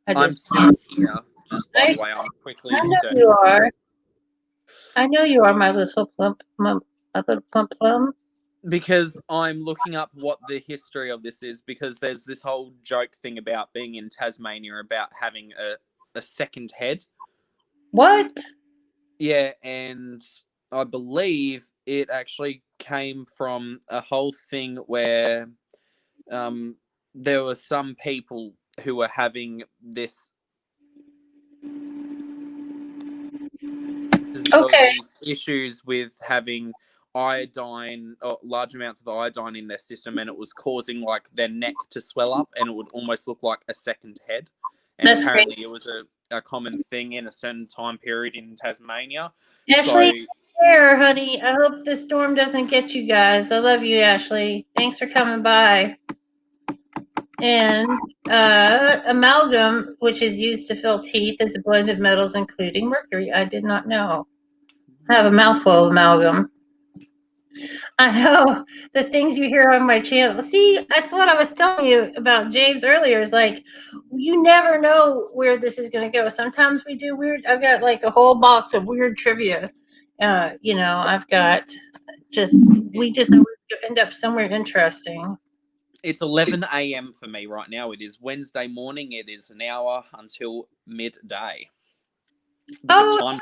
S1: I
S2: I'm
S1: just
S2: still
S1: can't.
S2: here. Just by the way, I'm quickly
S1: I know you
S2: searching.
S1: are. I know you are, my little plump, my little plump plum.
S2: Because I'm looking up what the history of this is, because there's this whole joke thing about being in Tasmania about having a second head.
S1: What?
S2: Yeah, and I believe it actually came from a whole thing where there were some people who were having this
S1: Okay.
S2: these issues with having iodine or large amounts of iodine in their system, and it was causing like their neck to swell up and it would almost look like a second head. And
S1: That's great.
S2: apparently it was a common thing in a certain time period in Tasmania.
S1: Ashley,
S2: So
S1: here, honey. I hope this storm doesn't get you guys. I love you, Ashley. Thanks for coming by. And amalgam, which is used to fill teeth, is a blend of metals, including mercury. I did not know. I have a mouthful of amalgam. I know the things you hear on my channel. See, that's what I was telling you about James earlier. Is like you never know where this is going to go. Sometimes we do weird. I've got like a whole box of weird trivia. I've got we just end up somewhere interesting.
S2: it's 11 a.m. for me right now. It is Wednesday morning. It is an hour until midday.
S1: Oh,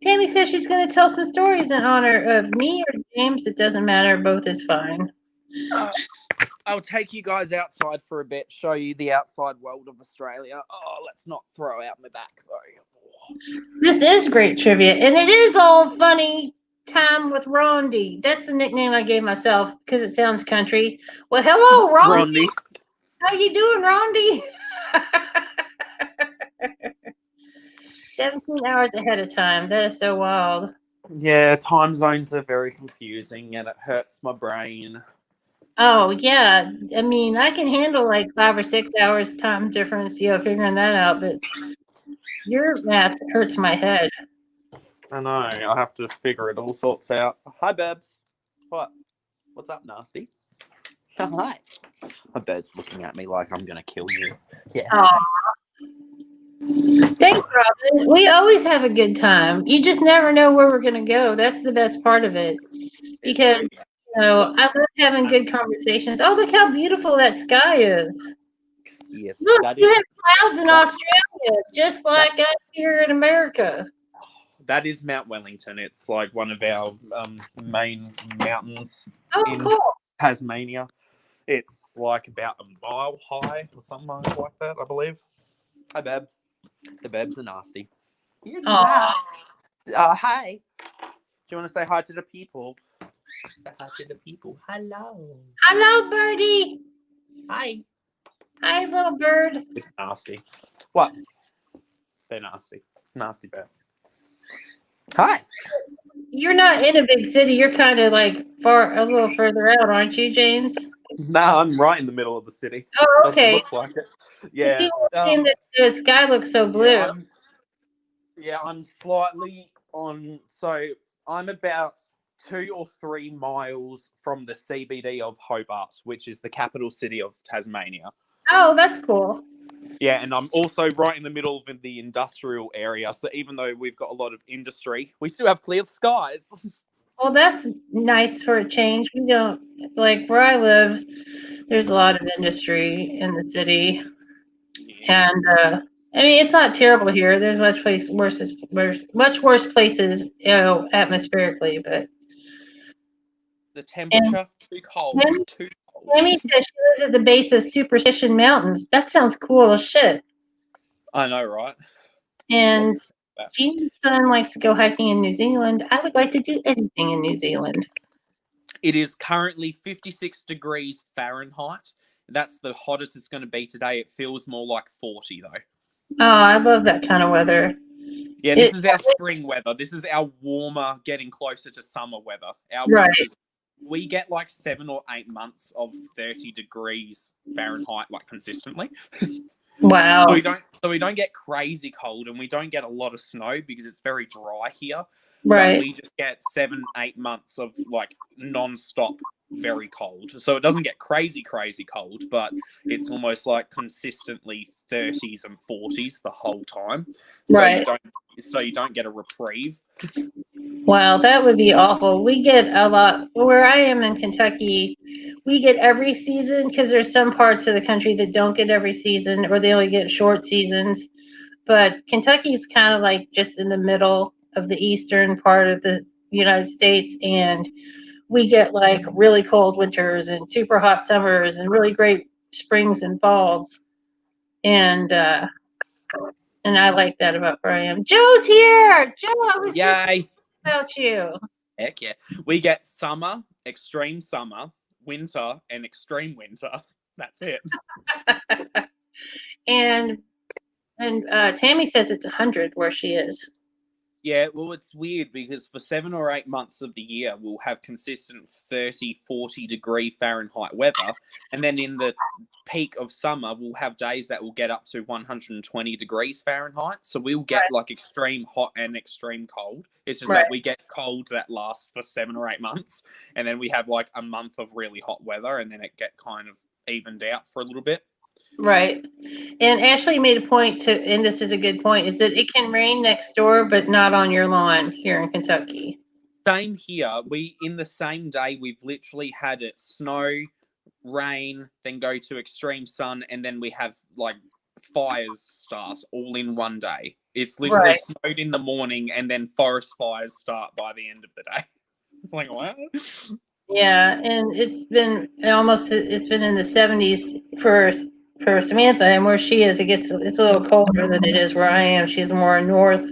S1: Tammy says she's going to tell some stories in honor of me or James. It doesn't matter. Both is fine.
S2: I'll take you guys outside for a bit, show you the outside world of Australia. Oh, let's not throw out my back, though.
S1: This is great trivia, and it is all funny time with Rondi. That's the nickname I gave myself because it sounds country. Well, hello, Rondi. How you doing, Rondi? 17 hours ahead of time. That is so wild.
S2: Yeah, time zones are very confusing, and it hurts my brain.
S1: Oh, yeah. I mean, I can handle like 5 or 6 hours time difference, figuring that out, but your math hurts my head.
S2: I know. I have to figure it all sorts out. Hi, Babs. What? What's up, nasty? Hi. My bird's looking at me like I'm gonna kill you. Yeah.
S1: Oh. Thanks, Robin. We always have a good time. You just never know where we're going to go. That's the best part of it. Because So I love having good conversations. Oh, look how beautiful that sky is.
S2: Yes,
S1: Look,
S2: that
S1: you
S2: is
S1: have clouds in
S2: that,
S1: Australia, just
S2: that
S1: like us here in America.
S2: that is Mount Wellington. It's like one of our main mountains
S1: Oh,
S2: in
S1: cool.
S2: Tasmania. It's like about a mile high or something like that, I believe. Hi, Babs. The Babs are nasty. Here's
S1: Oh,
S2: Babs. Hi. Do you want to say hi to the people? Say hi to the people. Hello.
S1: hello, birdie.
S2: Hi.
S1: Hi, little bird.
S2: It's nasty. What? They're nasty. Nasty Babs. Hi.
S1: You're not in a big city. You're kind of like a little further out, aren't you, James?
S2: No, I'm right in the middle of the city.
S1: Oh,
S2: Doesn't
S1: okay.
S2: look like it.
S1: But
S2: Yeah.
S1: people were saying that the sky looks so
S2: Yeah.
S1: blue.
S2: I'm slightly on. So I'm about 2 or 3 miles from the CBD of Hobart, which is the capital city of Tasmania.
S1: Oh, that's cool.
S2: Yeah, and I'm also right in the middle of the industrial area. So even though we've got a lot of industry, we still have clear skies.
S1: Well, that's nice for a change. We don't like where I live. There's a lot of industry in the city,
S2: Yeah.
S1: and I mean it's not terrible here. There's much worse places, atmospherically. But
S2: The
S1: and
S2: temperature too cold,
S1: Tammy,
S2: too cold.
S1: Tammy says she lives at the base of Superstition Mountains. That sounds cool as shit.
S2: I know, right?
S1: And
S2: What's that?
S1: Jean's son likes to go hiking in New Zealand. I would like to do anything in New Zealand.
S2: It is currently 56 degrees Fahrenheit. That's the hottest it's going to be today. It feels more like 40 though.
S1: Oh, I love that kind of weather.
S2: Yeah, this
S1: It
S2: is our spring weather. This is our warmer, getting closer to summer weather. Our
S1: right,
S2: winters, we get like 7 or 8 months of 30 degrees Fahrenheit, like consistently. So
S1: wow,
S2: we don't get crazy cold, and we don't get a lot of snow because it's very dry here. But
S1: right,
S2: we just get 7 8 months of like non-stop very cold. So it doesn't get crazy cold, but it's almost like consistently 30s and 40s the whole time. So
S1: right.
S2: you don't get a reprieve.
S1: Wow, that would be awful. We get a lot where I am in Kentucky. We get every season because there's some parts of the country that don't get every season or they only get short seasons. But Kentucky's kind of like just in the middle of the eastern part of the United States, and we get like really cold winters and super hot summers and really great springs and falls. And I like that about where I am. Joe's here. Joe, I was just
S2: Yay!
S1: about you.
S2: Heck yeah. We get summer, extreme summer, winter, and extreme winter. That's it.
S1: and Tammy says it's 100 where she is.
S2: Yeah, well, it's weird because for 7 or 8 months of the year, we'll have consistent 30, 40 degree Fahrenheit weather. And then in the peak of summer, we'll have days that will get up to 120 degrees Fahrenheit. So we'll get
S1: Right,
S2: like extreme hot and extreme cold. It's just
S1: right,
S2: that we get colds that last for 7 or 8 months. And then we have like a month of really hot weather, and then it get kind of evened out for a little bit.
S1: right. And Ashley made a point to, and this is a good point, is that it can rain next door, but not on your lawn here in Kentucky.
S2: Same here. We in the same day we've literally had it snow, rain, then go to extreme sun, and then we have like fires start all in one day. It's literally
S1: Right.
S2: snowed in the morning, and then forest fires start by the end of the day. It's like what?
S1: Yeah, and it's been in the 70s for Samantha, and where she is, it's a little colder than it is where I am. She's more north,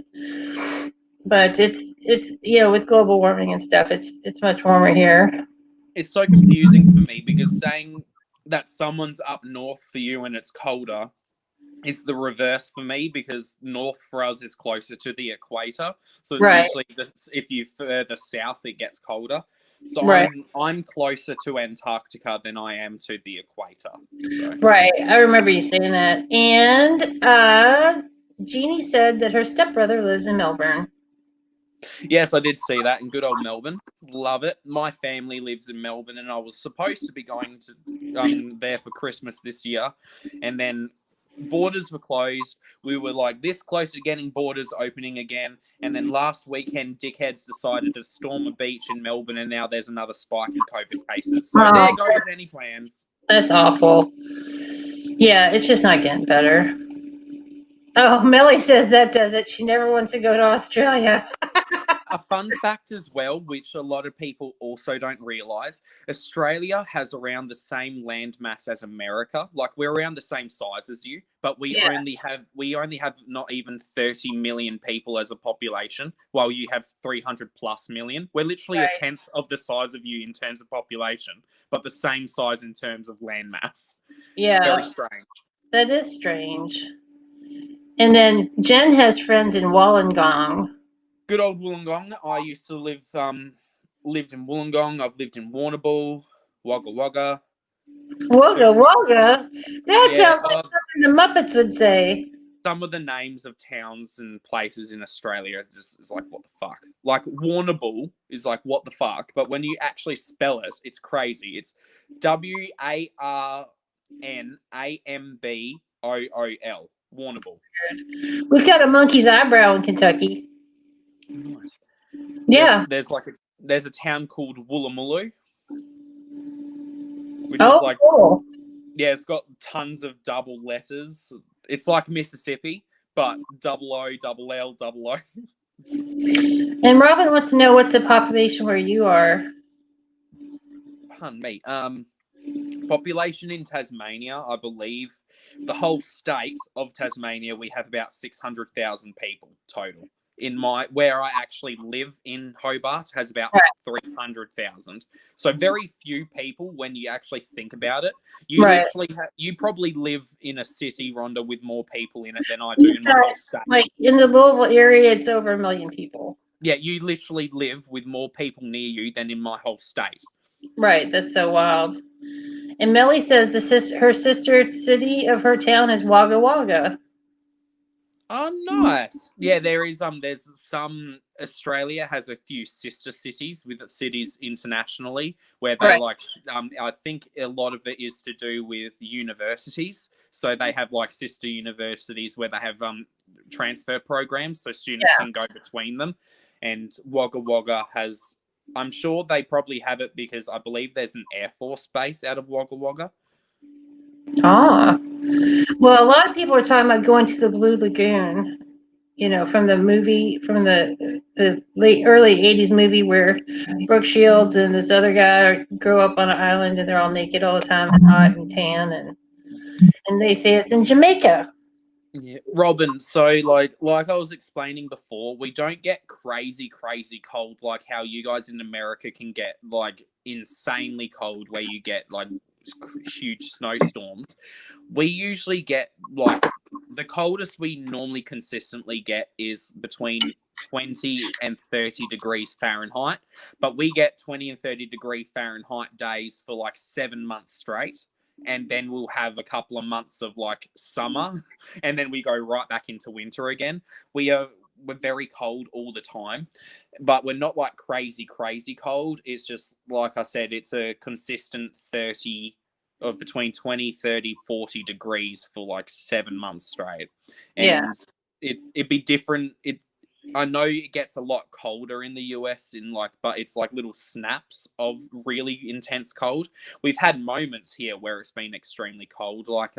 S1: but it's with global warming and stuff, it's much warmer here.
S2: It's so confusing for me because saying that someone's up north for you and it's colder is the reverse for me because north for us is closer to the equator. So it's
S1: Right,
S2: usually if you further south, it gets colder. So
S1: right,
S2: I'm closer to Antarctica than I am to the equator. So
S1: right. I remember you saying that. And Jeannie said that her stepbrother lives in Melbourne.
S2: yes, I did see that in good old Melbourne. Love it. My family lives in Melbourne, and I was supposed to be going to there for Christmas this year, and then borders were closed. We were like this close to getting borders opening again. And then last weekend, dickheads decided to storm a beach in Melbourne, and now there's another spike in COVID cases. So there goes any plans.
S1: That's awful. Yeah, it's just not getting better. Oh, Millie says that does it. She never wants to go to Australia.
S2: A fun fact as well, which a lot of people also don't realize, Australia has around the same land mass as America. Like, we're around the same size as you, but we only have not even 30 million people as a population, while you have 300 plus million. We're literally a tenth of the size of you in terms of population, but the same size in terms of land mass.
S1: Yeah,
S2: it's very strange.
S1: That is strange. And then Jen has friends in Wollongong.
S2: Good old Wollongong. I used to lived in Wollongong. I've lived in Warrnambool, Wagga Wagga.
S1: Wagga Wagga? That sounds like something the Muppets would say.
S2: Some of the names of towns and places in Australia just is like, what the fuck? Like, Warrnambool is like, what the fuck? But when you actually spell it, it's crazy. It's Warnambool. Warrnambool.
S1: We've got a monkey's eyebrow in Kentucky.
S2: Nice.
S1: Yeah.
S2: There's a town called Woolloomooloo, which
S1: is
S2: like,
S1: cool.
S2: Yeah, it's got tons of double letters. It's like Mississippi, but double O, double L, double O.
S1: And Robin wants to know what's the population where you are.
S2: Pardon me. Population in Tasmania, I believe, the whole state of Tasmania, we have about 600,000 people total. Where I actually live in Hobart has about 300,000. So very few people when you actually think about it. You literally you probably live in a city, Rhonda, with more people in it than I do in my whole state.
S1: Like in the Louisville area, it's over 1 million people.
S2: Yeah, you literally live with more people near you than in my whole state.
S1: Right, that's so wild. And Melly says her sister city of her town is Wagga Wagga.
S2: Oh, nice. Yeah, there's some, Australia has a few sister cities with cities internationally where they I think a lot of it is to do with universities. So they have like sister universities where they have transfer programs so students can go between them. And Wagga Wagga has, I'm sure they probably have it because I believe there's an Air Force base out of Wagga Wagga.
S1: Ah. Well, a lot of people are talking about going to the Blue Lagoon, from the movie, from the early 80s movie where Brooke Shields and this other guy grow up on an island and they're all naked all the time and hot and tan, and they say it's in Jamaica.
S2: Yeah, Robin, so like I was explaining before, we don't get crazy cold like how you guys in America can get like insanely cold where you get like huge snowstorms. We usually get like the coldest we normally consistently get is between 20 and 30 degrees Fahrenheit, but we get 20 and 30 degree Fahrenheit days for like 7 months straight. And then we'll have a couple of months of like summer, and then we go right back into winter again. We're very cold all the time, but we're not like crazy cold. It's just, like I said, it's a consistent 30 of between 20, 30, 40 degrees for like 7 months straight. And it'd be different. I know it gets a lot colder in the US but it's like little snaps of really intense cold. We've had moments here where it's been extremely cold. Like,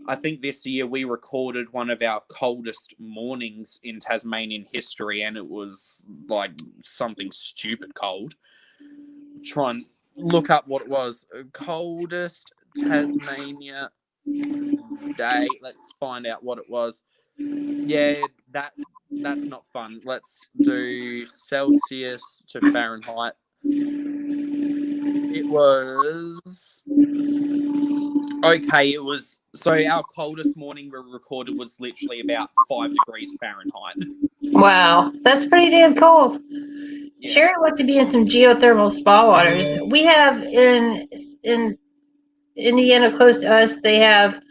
S2: I think this year we recorded one of our coldest mornings in Tasmanian history, and it was like something stupid cold. Try and look up what it was. Coldest Tasmania day. Let's find out what it was. Yeah, that's not fun. Let's do Celsius to Fahrenheit. It was okay. So our coldest morning we recorded was literally about 5 degrees Fahrenheit.
S1: Wow, that's pretty damn cold. Yeah. Sherry wants to be in some geothermal spa waters. We have in Indiana, close to us, they have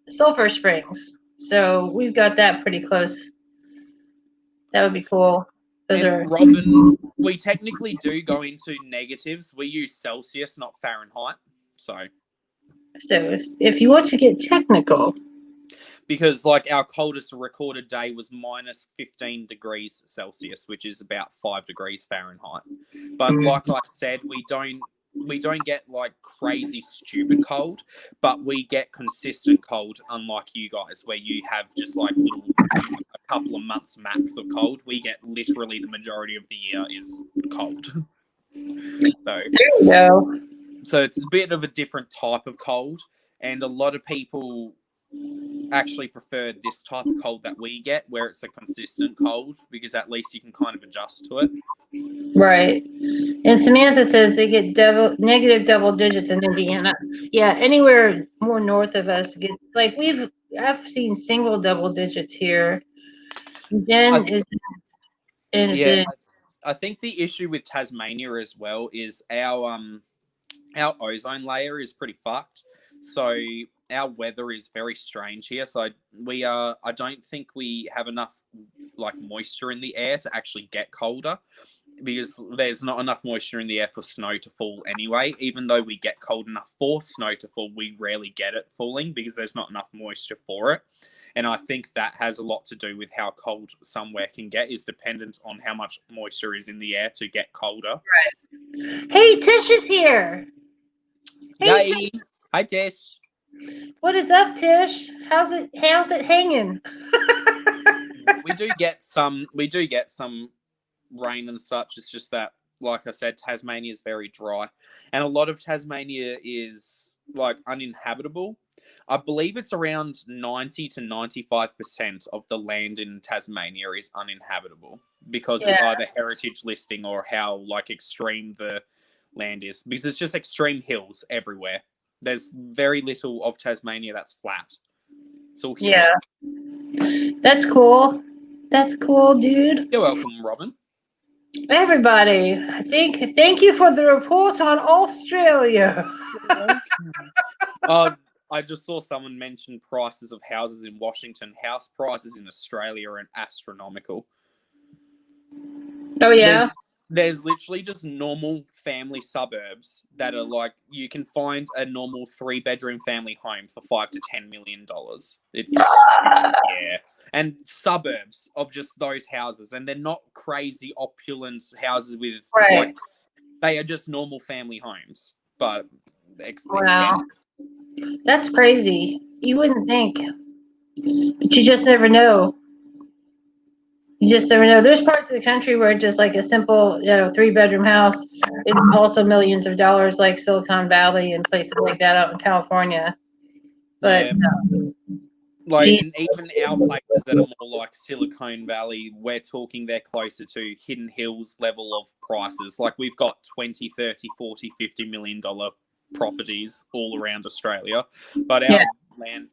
S1: sulfur springs. So we've got that pretty close. That would be cool.
S2: Robin, we technically do go into negatives. We use Celsius, not Fahrenheit. So
S1: So if you want to get technical,
S2: because like our coldest recorded day was minus 15 degrees Celsius, which is about 5 degrees Fahrenheit. But like I said, we don't get like crazy stupid cold, but we get consistent cold, unlike you guys, where you have just like a couple of months max of cold. We get literally the majority of the year is cold. So
S1: there you go.
S2: so it's a bit of a different type of cold, and a lot of people actually prefer this type of cold that we get, where it's a consistent cold, because at least you can kind of adjust to it.
S1: Right. And Samantha says they get negative double digits in Indiana. Yeah, anywhere more north of us get like I've seen single double digits here.
S2: I
S1: Jen
S2: think,
S1: is
S2: yeah,
S1: in
S2: I think the issue with Tasmania as well is our ozone layer is pretty fucked. So our weather is very strange here. So I don't think we have enough like moisture in the air to actually get colder, because there's not enough moisture in the air for snow to fall anyway. Even though we get cold enough for snow to fall, we rarely get it falling because there's not enough moisture for it. And I think that has a lot to do with how cold somewhere can get, is dependent on how much moisture is in the air to get colder.
S1: Hey, Tish is here. Hey,
S2: Yay! Hi, Tish.
S1: what is up, Tish? How's it hanging?
S2: We do get some. We do get some rain and such. It's just that, like I said, Tasmania is very dry, and a lot of Tasmania is like uninhabitable. I believe it's around 90 to 95% of the land in Tasmania is uninhabitable, because it's
S1: Yeah.
S2: either heritage listing or how like extreme the land is, because it's just extreme hills everywhere. There's very little of Tasmania that's flat. It's all hilly.
S1: Yeah. That's cool. That's cool, dude.
S2: You're welcome, Robin.
S1: Everybody, thank you for the report on Australia.
S2: Uh, I just saw someone mention prices of houses in Washington. House prices in Australia are astronomical.
S1: Oh yeah.
S2: There's literally just normal family suburbs that are like, you can find a normal 3-bedroom family home for $5 to $10 million. It's just yeah. And suburbs of just those houses, and they're not crazy opulent houses with
S1: Right.
S2: like, they are just normal family homes, but
S1: Wow.
S2: expensive.
S1: That's crazy. You wouldn't think, but you just never know. You just never know. There's parts of the country where just like a simple, 3-bedroom house is also millions of dollars, like Silicon Valley and places like that out in California. But
S2: Yeah. Like,
S1: geez,
S2: and even our places that are more like Silicon Valley, we're talking they're closer to Hidden Hills level of prices. Like, we've got 20, 30, 40, $50 million properties all around Australia. But
S1: yeah,
S2: our land,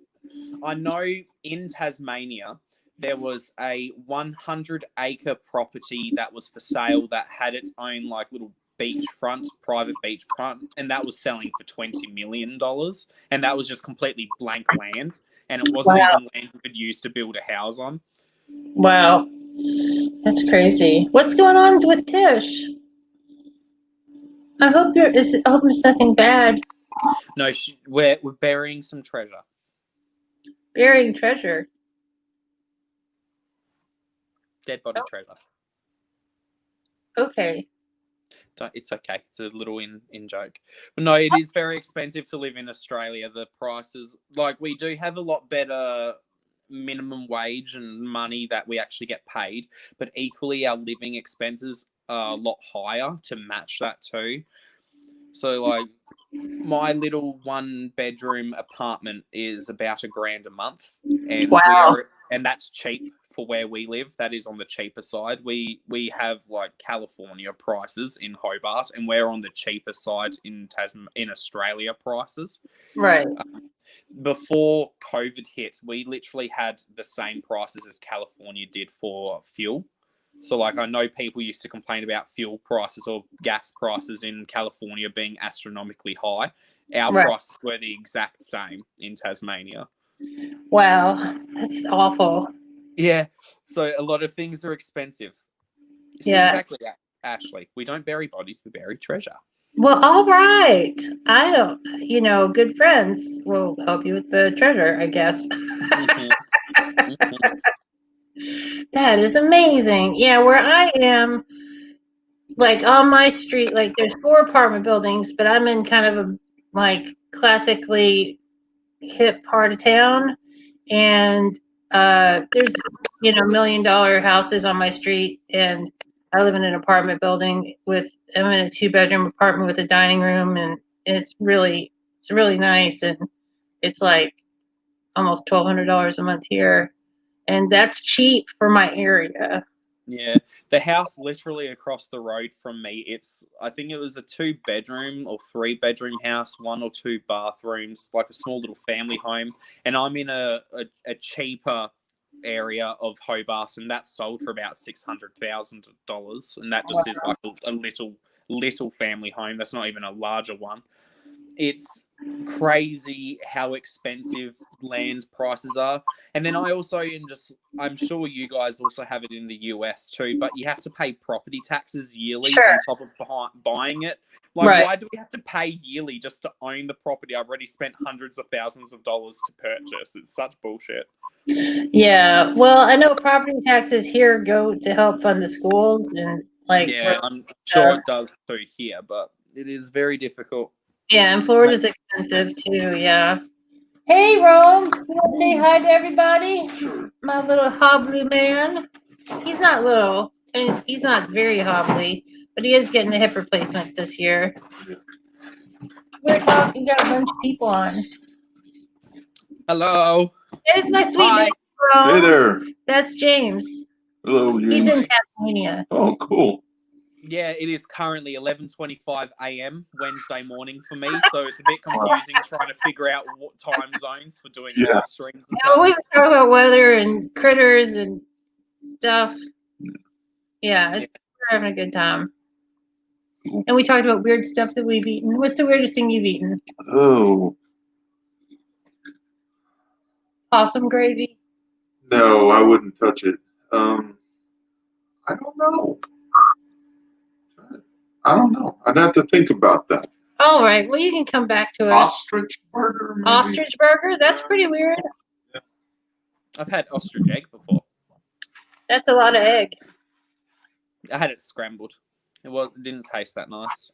S2: I know in Tasmania, there was a 100-acre property that was for sale that had its own like little beachfront, private beachfront, and that was selling for $20 million. And that was just completely blank land, and it wasn't
S1: wow,
S2: even land you could use to build a house on.
S1: wow, that's crazy. What's going on with Tish? I hope it's nothing bad.
S2: No, we're burying some treasure.
S1: Burying treasure.
S2: Dead body treasure.
S1: Okay.
S2: It's okay. It's a little in joke. But no, it is very expensive to live in Australia. The prices, like, we do have a lot better minimum wage and money that we actually get paid, but equally our living expenses are a lot higher to match that too. So like, my little 1-bedroom apartment is about $1,000 a month, and
S1: Wow.
S2: and that's cheap for where we live. That is on the cheaper side. We have like California prices in Hobart, and we're on the cheaper side in Australia prices.
S1: Right.
S2: Before COVID hit, we literally had the same prices as California did for fuel. So, like, I know people used to complain about fuel prices or gas prices in California being astronomically high. Our
S1: Right.
S2: prices were the exact same in Tasmania.
S1: Wow. That's awful.
S2: Yeah, so a lot of things are expensive. It's
S1: Yeah.
S2: exactly that, Ashley. We don't bury bodies, we bury treasure.
S1: Well, all right. I don't, good friends will help you with the treasure, I guess.
S2: Hmm. Hmm.
S1: That is amazing. Yeah, where I am, like on my street, like there's four apartment buildings, but I'm in kind of a like classically hip part of town, and there's $1 million houses on my street, and I live in an apartment building with I'm in a 2-bedroom apartment with a dining room, and it's really nice, and it's like almost $1,200 a month here, and that's cheap for my area.
S2: Yeah, the house literally across the road from me. I think it was a 2-bedroom or 3-bedroom house, 1 or 2 bathrooms, like a small little family home. And I'm in a cheaper area of Hobart, and that's sold for about $600,000. And that just is like a little family home. That's not even a larger one. It's crazy how expensive land prices are. And then I'm sure you guys also have it in the US too, but you have to pay property taxes yearly
S1: Sure.
S2: on top of buying it. Like,
S1: Right.
S2: why do we have to pay yearly just to own the property I've already spent hundreds of thousands of dollars to purchase? It's such bullshit.
S1: Yeah. Well, I know property taxes here go to help fund the schools and like
S2: Yeah, I'm sure
S1: stuff.
S2: it does too here, but it is very difficult.
S1: Yeah, and Florida's expensive too. Yeah. Hey, Rome, you want to say hi to everybody?
S3: Sure.
S1: My little hobbly man. He's not little, and he's not very hobbly, but he is getting a hip replacement this year. We're talking. Got a bunch of people on.
S2: Hello.
S1: There's my sweet
S2: Hi.
S1: baby Rome.
S3: Hey there.
S1: That's James.
S3: Hello,
S1: He's
S3: James.
S1: in Tasmania.
S3: Oh, cool.
S2: Yeah, it is currently 11:25 a.m. Wednesday morning for me, so it's a bit confusing trying to figure out what time zones for doing
S3: Yeah.
S2: live streams and
S1: Yeah, we
S2: such.
S1: talk about weather and critters and stuff. Yeah, we're having a good time. And we talked about weird stuff that we've eaten. What's the weirdest thing you've eaten?
S3: Oh,
S1: Possum gravy.
S3: no, I wouldn't touch it. I don't know. I don't know. I'd have to think about that.
S1: All right. Well, you can come back to it.
S3: Ostrich burger, maybe?
S1: Ostrich burger? That's pretty weird.
S2: I've had ostrich egg before.
S1: That's a lot of egg.
S2: I had it scrambled. It didn't taste that nice.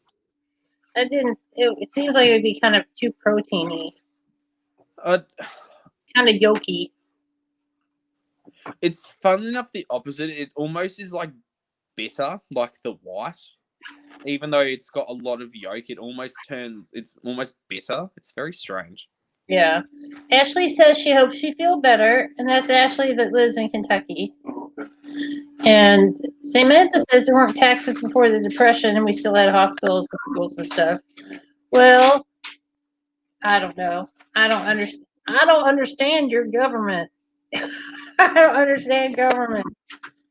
S1: I didn't. It seems like it would be kind of too proteiny,
S2: Uh,
S1: kind of yolky.
S2: it's funnily enough the opposite. It almost is like bitter, like the white. Even though it's got a lot of yolk, it's almost bitter. It's very strange.
S1: Yeah. Ashley says she hopes she feel better, and that's Ashley that lives in Kentucky.
S3: Oh, okay.
S1: And Samantha says there weren't taxes before the Depression, and we still had hospitals and schools and stuff. Well, I don't know. I don't understand. I don't understand your government. I don't understand government.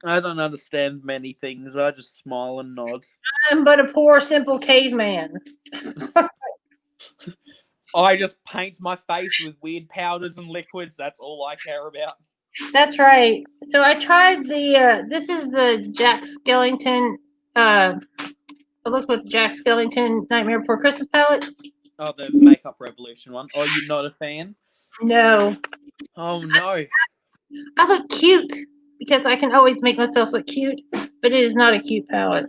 S2: I don't understand many things. I just smile and nod.
S1: I'm but a poor, simple caveman.
S2: I just paint my face with weird powders and liquids. That's all I care about.
S1: That's right. So I tried this is the Jack Skellington, I looked with Jack Skellington Nightmare Before Christmas palette.
S2: Oh, the Makeup Revolution one. Oh, you're not a fan?
S1: No.
S2: Oh, no.
S1: I look cute because I can always make myself look cute, but it is not a cute palette.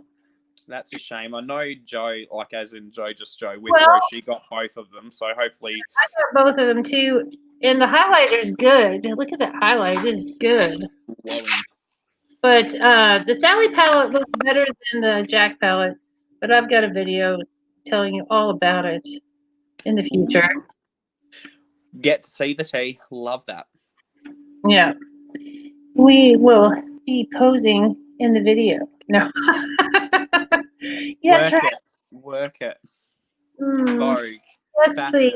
S2: That's a shame. I know Joe, like as in Joe Withrow,
S1: Well,
S2: she got both of them. So hopefully,
S1: I got both of them too. And the highlighter is good. Look at that highlight; it is good.
S2: glowing.
S1: But the Sally palette looks better than the Jack palette. But I've got a video telling you all about it in the future.
S2: Get to see the tea. Love that.
S1: Yeah, we will be posing in the video. No, yeah, that's
S2: Work
S1: right.
S2: it. Work it.
S1: Mm,
S2: Vogue.
S1: yes,
S2: Fashion.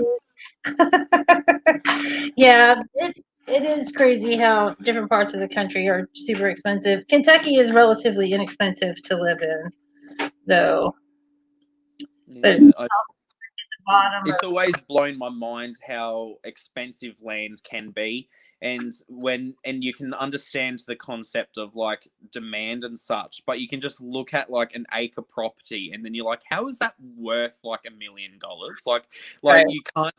S1: please. Yeah, it is crazy how different parts of the country are super expensive. Kentucky is relatively inexpensive to live in, though. But
S2: Yeah,
S1: bottom
S2: it's
S1: of,
S2: always blown my mind how expensive land can be. and you can understand the concept of like demand and such, but you can just look at like an acre property and then you're like, how is that worth like $1 million? Like
S1: Right.
S2: you can't,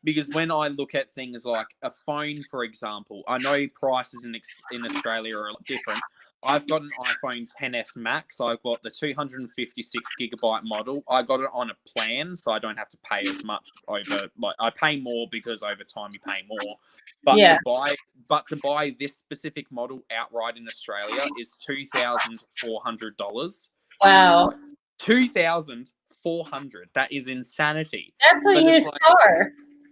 S2: because when I look at things like a phone, for example, I know prices in Australia are a lot different. I've got an iPhone XS Max. I've got the 256 gigabyte model. I got it on a plan, so I don't have to pay as much over. Like I pay more because over time you pay more. But
S1: Yeah.
S2: to buy this specific model outright in Australia is $2,400.
S1: Wow.
S2: 2,400. That is insanity.
S1: That's a
S2: But it's
S1: used
S2: like,
S1: car.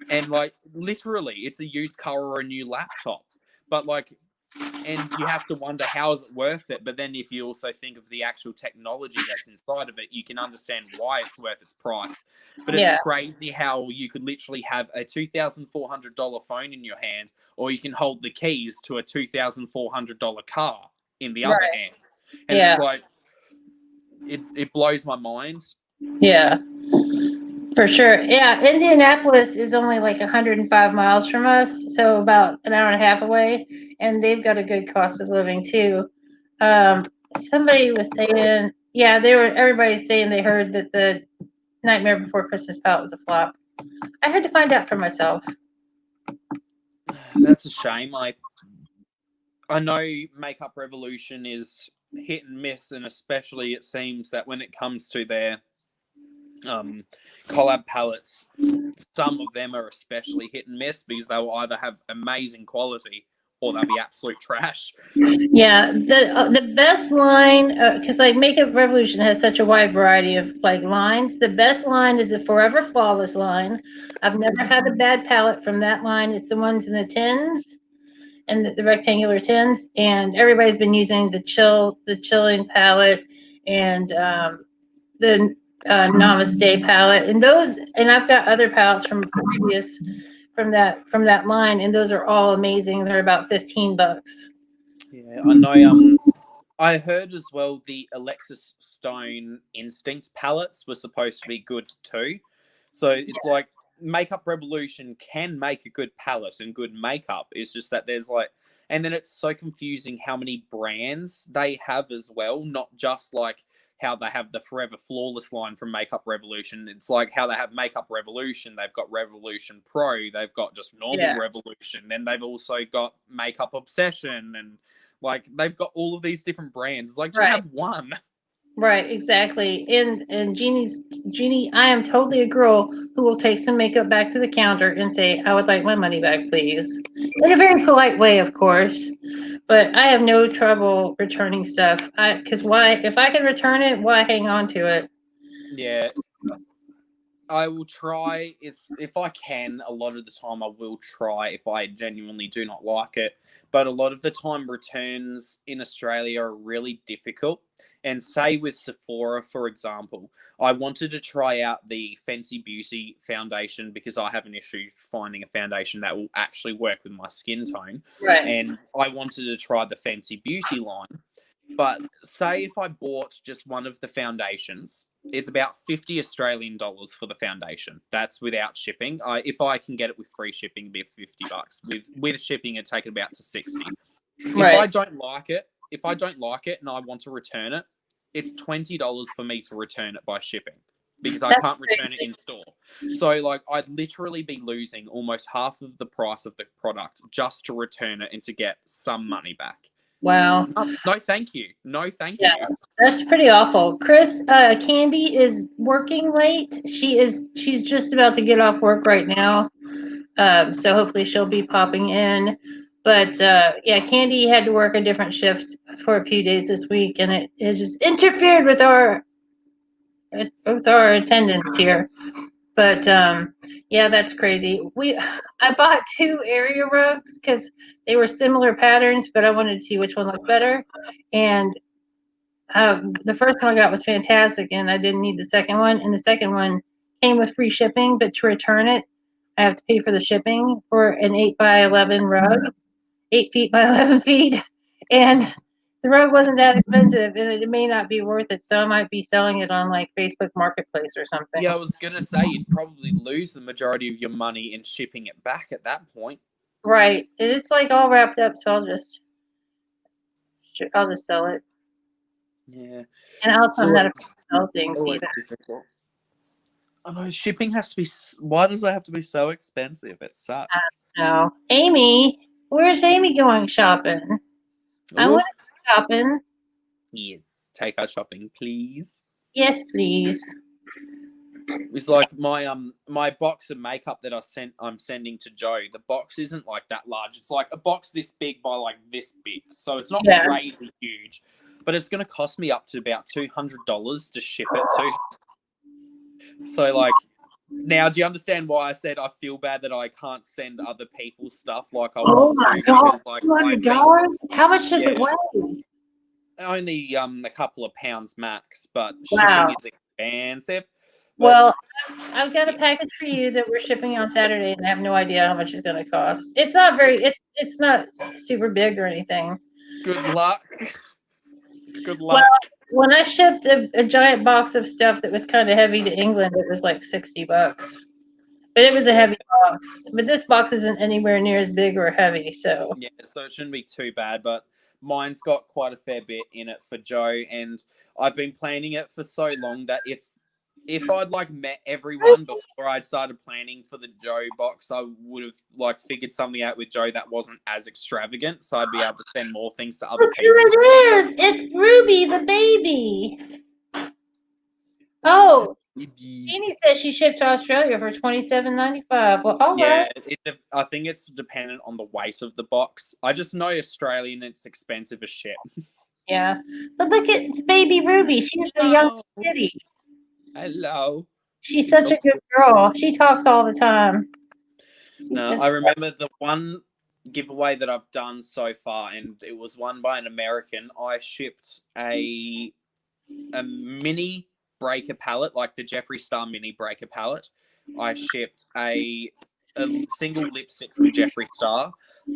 S2: and like literally, it's a used car or a new laptop. But like, and you have to wonder, how is it worth it? But then if you also think of the actual technology that's inside of it, you can understand why it's worth its price. But it's crazy how you could literally have a $2,400 phone in your hand, or you can hold the keys to a $2,400 car in the other hand. And it's like, it blows my mind.
S1: Yeah. For sure. Yeah, Indianapolis is only like 105 miles from us, so about an hour and a half away, and they've got a good cost of living too. Somebody was saying, yeah, everybody's saying they heard that the Nightmare Before Christmas palette was a flop. I had to find out for myself.
S2: That's a shame. I know Makeup Revolution is hit and miss, and especially it seems that when it comes to their collab palettes, some of them are especially hit and miss because they will either have amazing quality or they'll be absolute trash.
S1: Yeah, the best line, because like Makeup Revolution has such a wide variety of like lines. The best line is the Forever Flawless line. I've never had a bad palette from that line. It's the ones in the tins and the rectangular tins, and everybody's been using the chilling palette and the Namaste palette, and those, and I've got other palettes from previous from that line, and those are all amazing. They're about $15.
S2: Yeah, I know. I heard as well the Alexis Stone Instinct palettes were supposed to be good too. So it's like Makeup Revolution can make a good palette and good makeup. It's just that there's like, and then it's so confusing how many brands they have as well, not just like how they have the Forever Flawless line from Makeup Revolution. It's like how they have Makeup Revolution, they've got Revolution Pro, they've got just normal Revolution, and they've also got Makeup Obsession, and like they've got all of these different brands. It's like just have one.
S1: Right, exactly. And Jeannie, I am totally a girl who will take some makeup back to the counter and say, I would like my money back, please. In a very polite way, of course. But I have no trouble returning stuff. Because why? If I can return it, why hang on to it?
S2: Yeah. I will try. If I can, a lot of the time I will try if I genuinely do not like it. But a lot of the time returns in Australia are really difficult. And say with Sephora, for example, I wanted to try out the Fenty Beauty foundation because I have an issue finding a foundation that will actually work with my skin tone.
S1: Right.
S2: And I wanted to try the Fenty Beauty line. But say if I bought just one of the foundations, it's about 50 Australian dollars for the foundation. That's without shipping. If I can get it with free shipping, it'd be $50. With shipping, it'd take it about to 60.
S1: Right.
S2: If I don't like it and I want to return it, it's $20 for me to return it by shipping because I can't return it in store. So like I'd literally be losing almost half of the price of the product just to return it and to get some money back.
S1: Wow.
S2: No, thank you. No, thank you.
S1: That's pretty awful. Chris, Candy is working late. She's just about to get off work right now. So hopefully she'll be popping in. But yeah, Candy had to work a different shift for a few days this week, and it just interfered with our attendance here. But yeah, that's crazy. I bought 2 area rugs because they were similar patterns, but I wanted to see which one looked better. And the first one I got was fantastic, and I didn't need the second one. And the second one came with free shipping, but to return it, I have to pay for the shipping for an 8x11 rug, 8 feet by 11 feet, and the rug wasn't that expensive, and it may not be worth it. So I might be selling it on like Facebook Marketplace or something.
S2: Yeah, I was gonna say you'd probably lose the majority of your money in shipping it back at that point.
S1: Right. And it's like all wrapped up, so I'll just sell it.
S2: Yeah.
S1: And I also
S2: So
S1: know how to
S2: it's
S1: sell things
S2: always
S1: either.
S2: difficult. I know shipping has to be. Why does it have to be so expensive? It sucks.
S1: No. Amy, where's Amy going shopping? I
S2: Ooh.
S1: want to go shopping.
S2: Yes. Take her shopping, please.
S1: Yes, please.
S2: It's like my box of makeup that I'm sending to Joe. The box isn't like that large. It's like a box this big by like this big. So it's not
S1: Yeah.
S2: crazy huge. But it's gonna cost me up to about $200 to ship it to. So like now, do you understand why I said I feel bad that I can't send other people's stuff like I
S1: Oh
S2: want
S1: my
S2: to?
S1: God.
S2: Because like I've been
S1: $200? How much does it
S2: yeah,
S1: weigh?
S2: only a couple of pounds max, but
S1: Wow.
S2: shipping is expensive. But
S1: Well, I've got a
S2: yeah,
S1: package for you that we're shipping on Saturday, and I have no idea how much it's going to cost. It's not it's not super big or anything.
S2: good luck. Good
S1: Well,
S2: luck.
S1: when I shipped a giant box of stuff that was kind of heavy to England, it was like $60. But it was a
S2: Yeah.
S1: heavy box. But this box isn't anywhere near as big or heavy, so.
S2: Yeah, so it shouldn't be too bad, but mine's got quite a fair bit in it for Joe, and I've been planning it for so long that if I'd like met everyone before I'd started planning for the Joe box, I would have like figured something out with Joe that wasn't as extravagant, so I'd be able to send more things to other
S1: Look who
S2: people.
S1: it is! It's Ruby the baby. Oh, Jeannie says she shipped to Australia for $27.95. Well, all right.
S2: Yeah, I think it's dependent on the weight of the box. I just know Australian, it's expensive as shit.
S1: Yeah. But look at baby Ruby. She's the young
S2: Oh,
S1: kitty.
S2: hello.
S1: She's
S2: She's
S1: such
S2: so
S1: a good girl. She talks all the time.
S2: No, I remember the one giveaway that I've done so far, and it was won by an American. I shipped a mini breaker pallet, like the Jeffree Star mini breaker pallet. I shipped a single lipstick from Jeffree Star,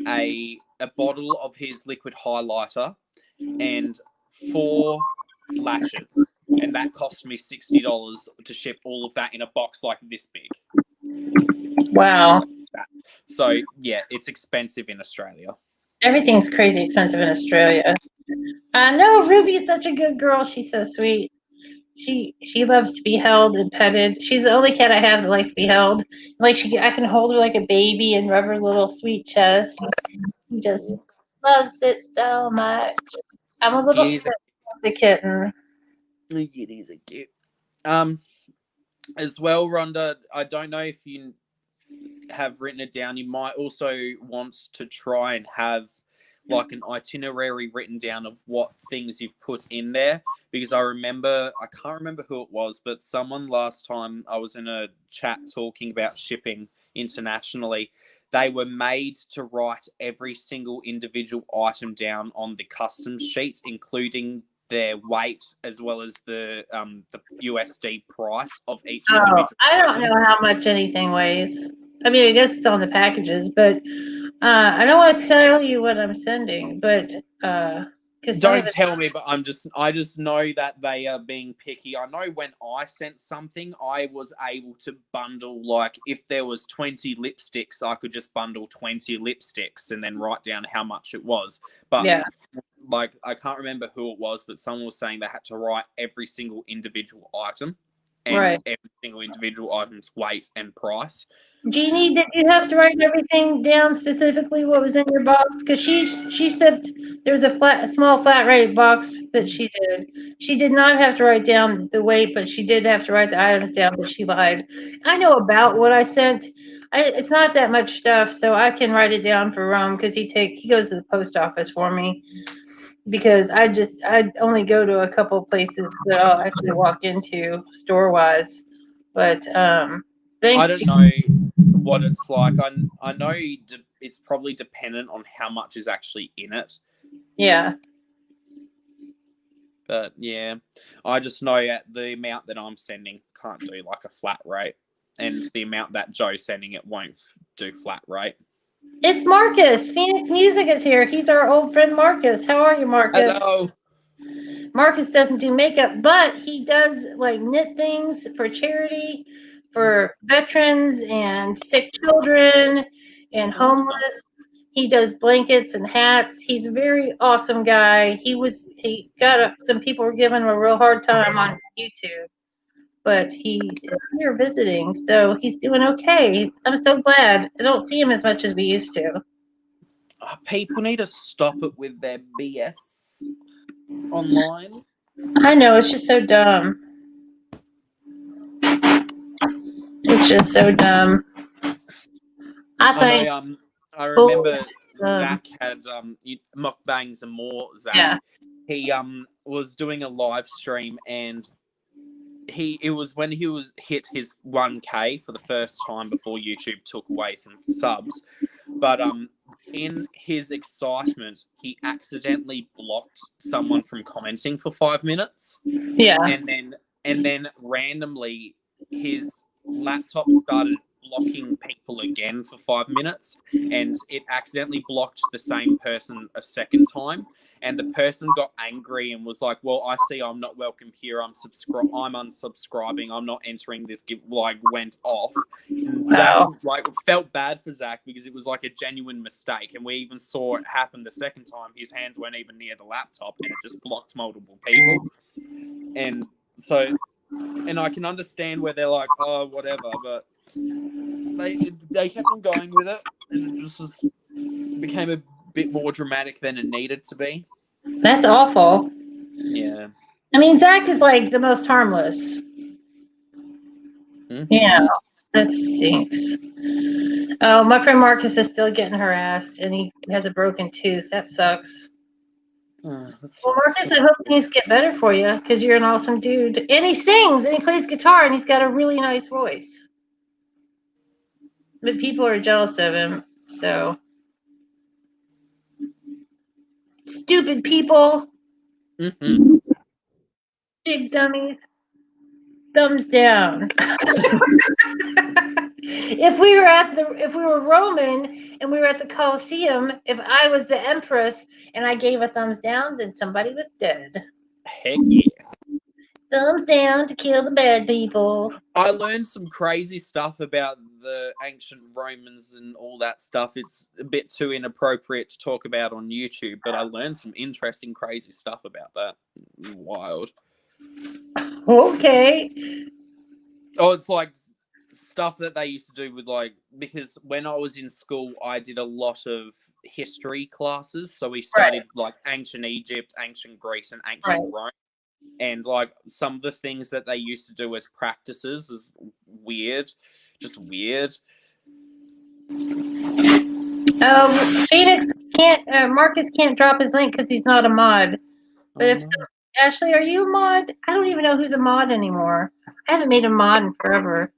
S2: a bottle of his liquid highlighter, and 4 lashes. And that cost me $60 to ship all of that in a box like this big.
S1: Wow.
S2: So yeah, it's expensive in Australia.
S1: Everything's crazy expensive in Australia. I know Ruby's such a good girl. She's so sweet. She loves to be held and petted. She's the only cat I have that likes to be held. Like I can hold her like a baby and rub her little sweet chest. She just loves it so much. I'm a little
S2: Kitties,
S1: scared of the kitten.
S2: kitties are cute. As well, Rhonda, I don't know if you have written it down. You might also want to try and have like an itinerary written down of what things you've put in there, because I can't remember who it was, but someone last time I was in a chat talking about shipping internationally, they were made to write every single individual item down on the customs sheet, including their weight as well as the USD price of each
S1: Oh,
S2: individual
S1: I don't
S2: item.
S1: know how much anything weighs. I mean, I guess it's on the packages, but I don't want to tell you what I'm sending, but because some of
S2: Don't
S1: it.
S2: tell me, but I just know that they are being picky. I know when I sent something, I was able to bundle, like if there was 20 lipsticks, I could just bundle 20 lipsticks and then write down how much it was. But
S1: Yeah.
S2: like I can't remember who it was, but someone was saying they had to write every single individual item and
S1: Right.
S2: every single individual item's weight and price.
S1: Jeannie, did you have to write everything down specifically what was in your box? Because she said there was a small flat rate box that she did. She did not have to write down the weight, but she did have to write the items down, but she lied. I know about what I sent. It's not that much stuff, so I can write it down for Rome because he goes to the post office for me. Because I only go to a couple of places that I'll actually walk into store wise. But
S2: I
S1: thanks,
S2: don't
S1: Jeannie.
S2: know what it's like. I know it's probably dependent on how much is actually in it.
S1: Yeah.
S2: But yeah, I just know at the amount that I'm sending can't do like a flat rate, and the amount that Joe's sending it won't do flat rate.
S1: It's Marcus. Phoenix Music is here. He's our old friend Marcus. How are you, Marcus?
S2: Hello.
S1: Marcus doesn't do makeup, but he does like knit things for charity, for veterans and sick children and homeless. He does blankets and hats. He's a very awesome guy. Some people were giving him a real hard time on YouTube, but he is here visiting, so he's doing okay. I'm so glad. I don't see him as much as we used to.
S2: People need to stop it with their BS online.
S1: I know, it's just so dumb. It's just so dumb. I think.
S2: I remember
S1: um,
S2: Zach had mukbangs and more. Zach,
S1: Yeah.
S2: he was doing a live stream, and it was when he was hit his 1K for the first time before YouTube took away some subs, but in his excitement, he accidentally blocked someone from commenting for 5 minutes.
S1: Yeah.
S2: And then randomly his laptop started blocking people again for 5 minutes, and it accidentally blocked the same person a second time. And the person got angry and was like, "Well, I see I'm not welcome here. I'm unsubscribing. I'm not entering this." Went off. And Zach felt bad for Zach because it was like a genuine mistake. And we even saw it happen the second time. His hands weren't even near the laptop, and it just blocked multiple people. And so, and I can understand where they're like, "Oh, whatever," but they kept on going with it, and it just became a bit more dramatic than it needed to be.
S1: That's awful.
S2: Yeah.
S1: I mean, Zach is like the most harmless.
S2: Mm-hmm.
S1: Yeah, that stinks. Oh, my friend Marcus is still getting harassed, and he has a broken tooth. That sucks. Well, Marcus, I hope things get better for you because you're an awesome dude. And he sings, and he plays guitar, and he's got a really nice voice. But people are jealous of him, so. Stupid people.
S2: Mm-hmm.
S1: Big dummies. Thumbs down. If we were Roman and we were at the Colosseum, if I was the empress and I gave a thumbs down, then somebody was dead.
S2: Heck yeah.
S1: Thumbs down to kill the bad people.
S2: I learned some crazy stuff about the ancient Romans and all that stuff. It's a bit too inappropriate to talk about on YouTube, but I learned some interesting, crazy stuff about that. Wild.
S1: Okay.
S2: Oh, it's like stuff that they used to do with because when I was in school, I did a lot of history classes. So we studied ancient Egypt, ancient Greece, and ancient Rome. And some of the things that they used to do as practices is weird, just weird.
S1: Phoenix can't. Marcus can't drop his link because he's not a mod. But Ashley, are you a mod? I don't even know who's a mod anymore. I haven't made a mod in forever.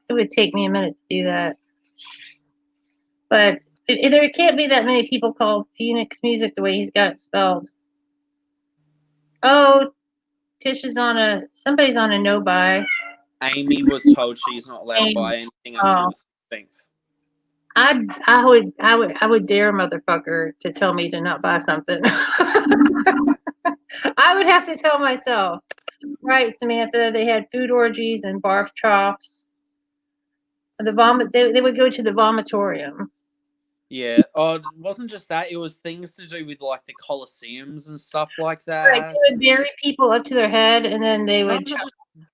S1: It would take me a minute to do that. But there can't be that many people called Phoenix Music the way he's got it spelled. Oh, Tish is somebody's on a no buy.
S2: Amy was told she's not allowed to buy anything until the 16th.
S1: I would dare a motherfucker to tell me to not buy something. I would have to tell myself, right, Samantha, they had food orgies and barf troughs. They would go to the vomitorium.
S2: Yeah. Oh, it wasn't just that. It was things to do with the Colosseums and stuff like that.
S1: Right, they would bury people up to their head, and then they would.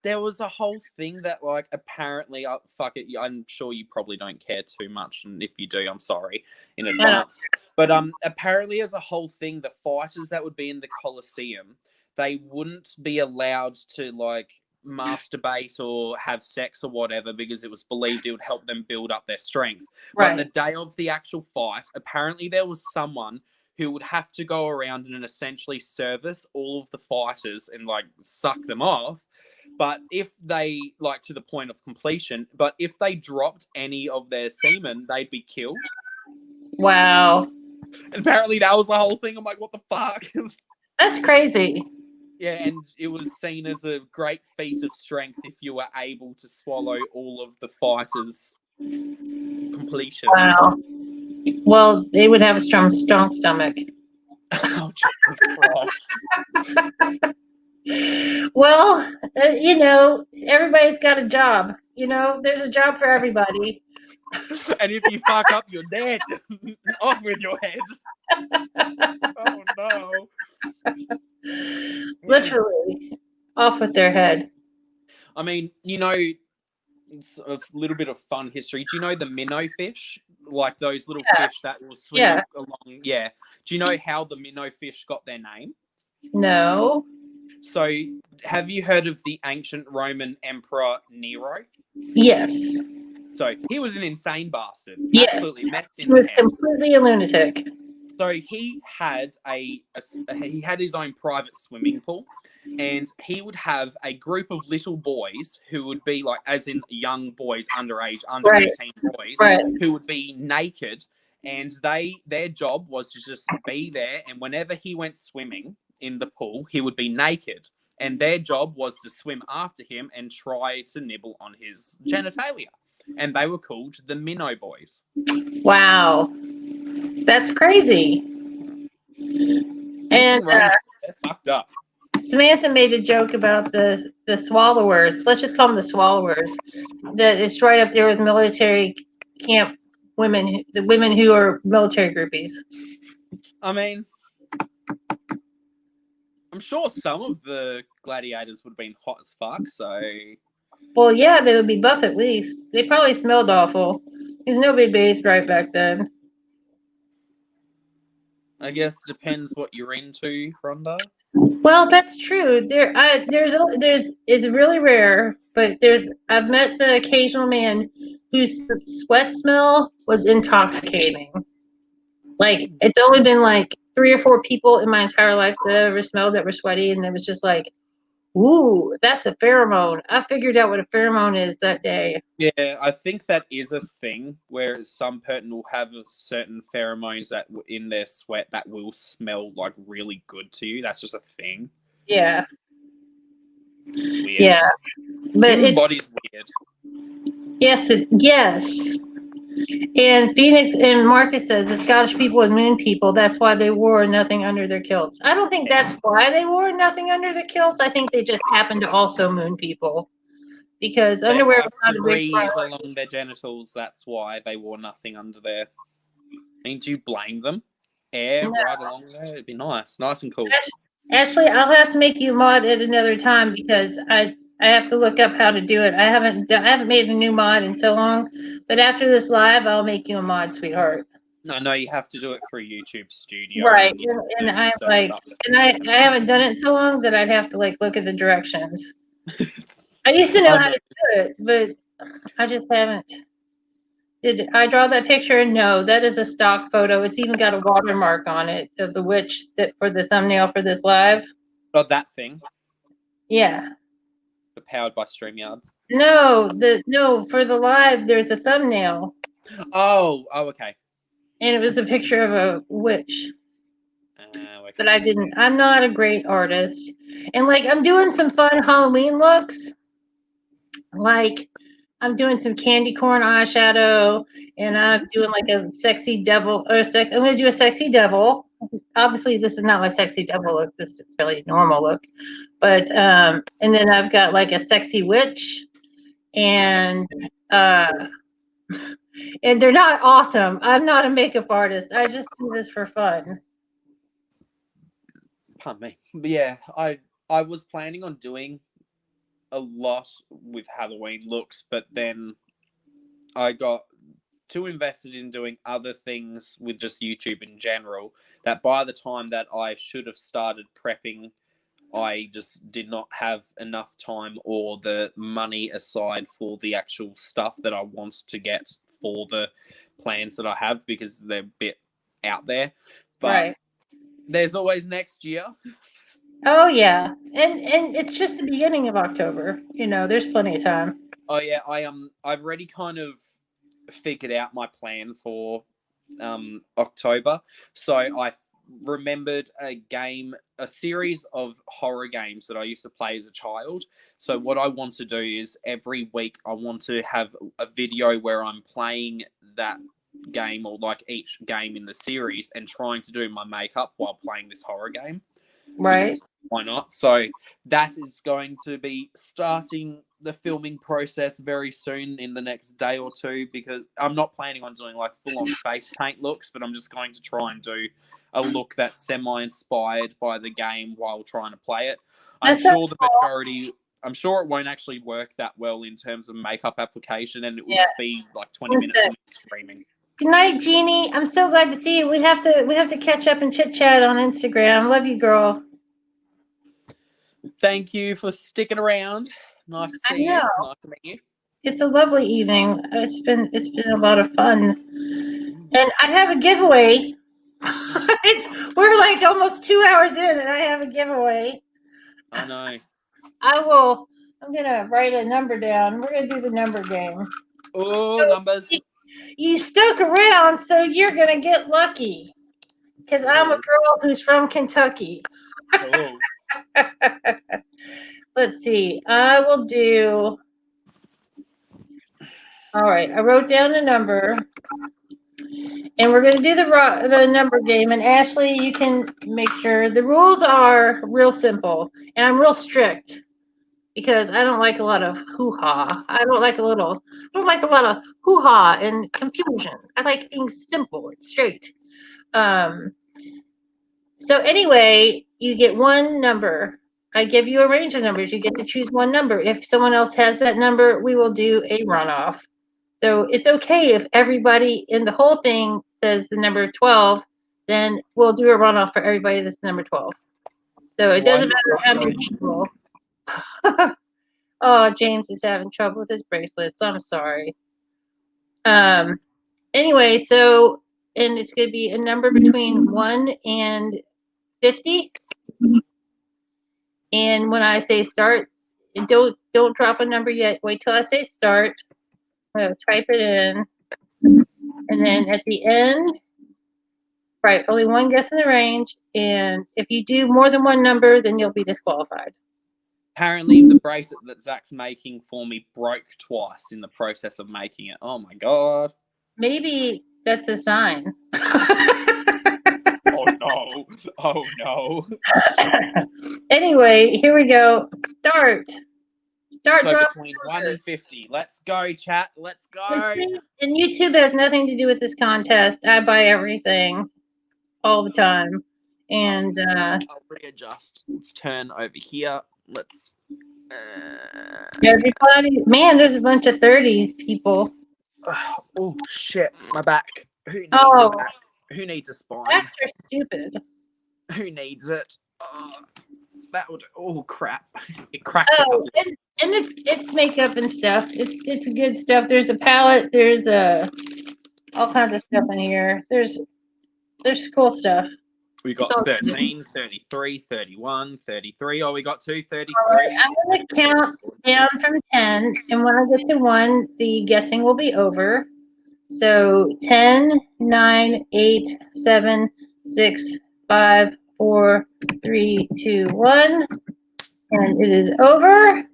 S2: There was a whole thing that apparently, fuck it. I'm sure you probably don't care too much, and if you do, I'm sorry in advance. But apparently, as a whole thing, the fighters that would be in the Colosseum, they wouldn't be allowed to masturbate or have sex or whatever because it was believed it would help them build up their strength. But the day of the actual fight, apparently there was someone who would have to go around and essentially service all of the fighters and suck them off. But if they to the point of completion, but if they dropped any of their semen, they'd be killed.
S1: Wow.
S2: And apparently that was the whole thing. I'm like, what the fuck?
S1: That's crazy.
S2: Yeah, and it was seen as a great feat of strength if you were able to swallow all of the fighters' completion.
S1: Wow. Well, they would have a strong stomach.
S2: Oh, Jesus Christ.
S1: Well, everybody's got a job. There's a job for everybody.
S2: And if you fuck up, you're dead. Off with your head. Oh no.
S1: Literally, off with their head.
S2: I mean, it's a little bit of fun history. Do you know the minnow fish? Like those little fish that were swimming along. Yeah. Do you know how the minnow fish got their name?
S1: No.
S2: So, have you heard of the ancient Roman Emperor Nero?
S1: Yes.
S2: So, he was an insane bastard.
S1: Yes.
S2: Absolutely messed in
S1: He
S2: the
S1: was
S2: head.
S1: completely a lunatic.
S2: So, he had his own private swimming pool, and he would have a group of little boys who would be like, as in young boys, under 18 boys, who would be naked, and their job was to just be there, and whenever he went swimming in the pool, he would be naked, and their job was to swim after him and try to nibble on his genitalia, and they were called the Minnow Boys.
S1: Wow, that's crazy.
S2: Ancient Romans, they're fucked up.
S1: Samantha made a joke about the swallowers. Let's just call them the swallowers. That it's right up there with military camp women, the women who are military groupies.
S2: I mean, I'm sure some of the gladiators would have been hot as fuck, so...
S1: Well, yeah, they would be buff at least. They probably smelled awful. Because nobody bathed right back then.
S2: I guess depends what you're into, Rhonda.
S1: Well, that's true. It's really rare, but I've met the occasional man whose sweat smell was intoxicating. Like, it's only been like 3 or 4 people in my entire life that I ever smelled that were sweaty, and it was just like, ooh, that's a pheromone. I figured out what a pheromone is that day.
S2: Yeah, I think that is a thing where some person will have certain pheromones that in their sweat that will smell like really good to you. That's just a thing.
S1: Yeah.
S2: It's weird.
S1: Yeah. But
S2: Human body's weird.
S1: Yes. And Phoenix and Marcus says the Scottish people and moon people, that's why they wore nothing under their kilts. I don't think that's why they wore nothing under their kilts. I think they just happened to also moon people. Because underwear was not a big priority.
S2: Along their genitals, that's why they wore nothing under there. I mean, do you blame them? Air right along there, it'd be nice and cool.
S1: Ashley, I'll have to make you a mod at another time because I have to look up how to do it. I haven't made a new mod in so long, but after this live, I'll make you a mod, sweetheart.
S2: No, you have to do it through YouTube Studio.
S1: Right, and I haven't done it so long that I'd have to look at the directions. I used to know how to do it, but I just haven't. Did I draw that picture? No, that is a stock photo. It's even got a watermark on it of the witch that for the thumbnail for this live.
S2: Oh, that thing?
S1: Yeah.
S2: Powered by StreamYard?
S1: No, for the live, there's a thumbnail.
S2: Oh, okay.
S1: And it was a picture of a witch.
S2: Okay.
S1: But I'm not a great artist. And I'm doing some fun Halloween looks. I'm doing some candy corn eyeshadow, and I'm doing a sexy devil, I'm going to do a sexy devil. Obviously, this is not my sexy devil look. This is really normal look. But, and then I've got a sexy witch, and they're not awesome. I'm not a makeup artist. I just do this for fun.
S2: Pardon me. But yeah, I was planning on doing a lot with Halloween looks, but then I got too invested in doing other things with just YouTube in general that by the time that I should have started prepping, I just did not have enough time or the money aside for the actual stuff that I want to get for the plans that I have because they're a bit out there. But there's always next year.
S1: Oh yeah, and it's just the beginning of October. There's plenty of time.
S2: Oh yeah, I've already kind of figured out my plan for October. So I remembered a series of horror games that I used to play as a child. So what I want to do is every week I want to have a video where I'm playing that game or each game in the series and trying to do my makeup while playing this horror game.
S1: Right.
S2: Because why not? So that is going to be starting the filming process very soon in the next day or two, because I'm not planning on doing like full-on face paint looks, but I'm just going to try and do a look that's semi-inspired by the game while trying to play it. I'm sure it won't actually work that well in terms of makeup application, and it will just be like 20 minutes of me screaming.
S1: Good night, Jeannie. I'm so glad to see you. We have to catch up and chit chat on Instagram. Love you, girl.
S2: Thank you for sticking around. Nice to see you. Nice to meet you.
S1: It's a lovely evening. It's been a lot of fun, and I have a giveaway. We're like almost 2 hours in, and I have a giveaway.
S2: I know.
S1: I'm gonna write a number down. We're gonna do the number game.
S2: Oh, numbers.
S1: You stuck around, so you're gonna get lucky. Because I'm a girl who's from Kentucky.
S2: Oh.
S1: Let's see. I will do. All right. I wrote down the number, and we're going to do the number game. And Ashley, you can make sure the rules are real simple, and I'm real strict because I don't like a lot of hoo-ha. I don't like a lot of hoo-ha and confusion. I like things simple and straight. So anyway, you get one number. I give you a range of numbers. You get to choose one number. If someone else has that number, we will do a runoff. So it's okay if everybody in the whole thing says the number 12, then we'll do a runoff for everybody that's number 12. So it doesn't matter how many people. Oh, James is having trouble with his bracelets. I'm sorry. Anyway, so, and it's going to be a number between 1 and 50. And when I say start, don't drop a number yet. Wait till I say start. I'm going to type it in. And then at the end, right, only one guess in the range. And if you do more than one number, then you'll be disqualified.
S2: Apparently, the bracelet that Zach's making for me broke twice in the process of making it. Oh, my God.
S1: Maybe that's a sign.
S2: Oh, no. Oh, no.
S1: Anyway, here we go. Start.
S2: So between 1 and 50. Let's go, chat. Let's go.
S1: And YouTube has nothing to do with this contest. I buy everything all the time. And
S2: I'll readjust. Let's turn over here. Let's.
S1: Everybody, man, there's a bunch of 30s people.
S2: Oh, shit. My back. Who needs a back? Who needs a spine?
S1: Backs are stupid.
S2: Who needs it? That would. Oh, crap. It cracked.
S1: Oh, and it's makeup and stuff. It's good stuff. There's a palette. There's all kinds of stuff in here. There's cool stuff.
S2: We got 13, 33, 31, 33. Oh, we got 2 33s.
S1: Right, I'm going to count down from 10, and when I get to 1, the guessing will be over. So 10, 9, 8, 7, 6, 5, 4, 3, 2, 1. And it is over.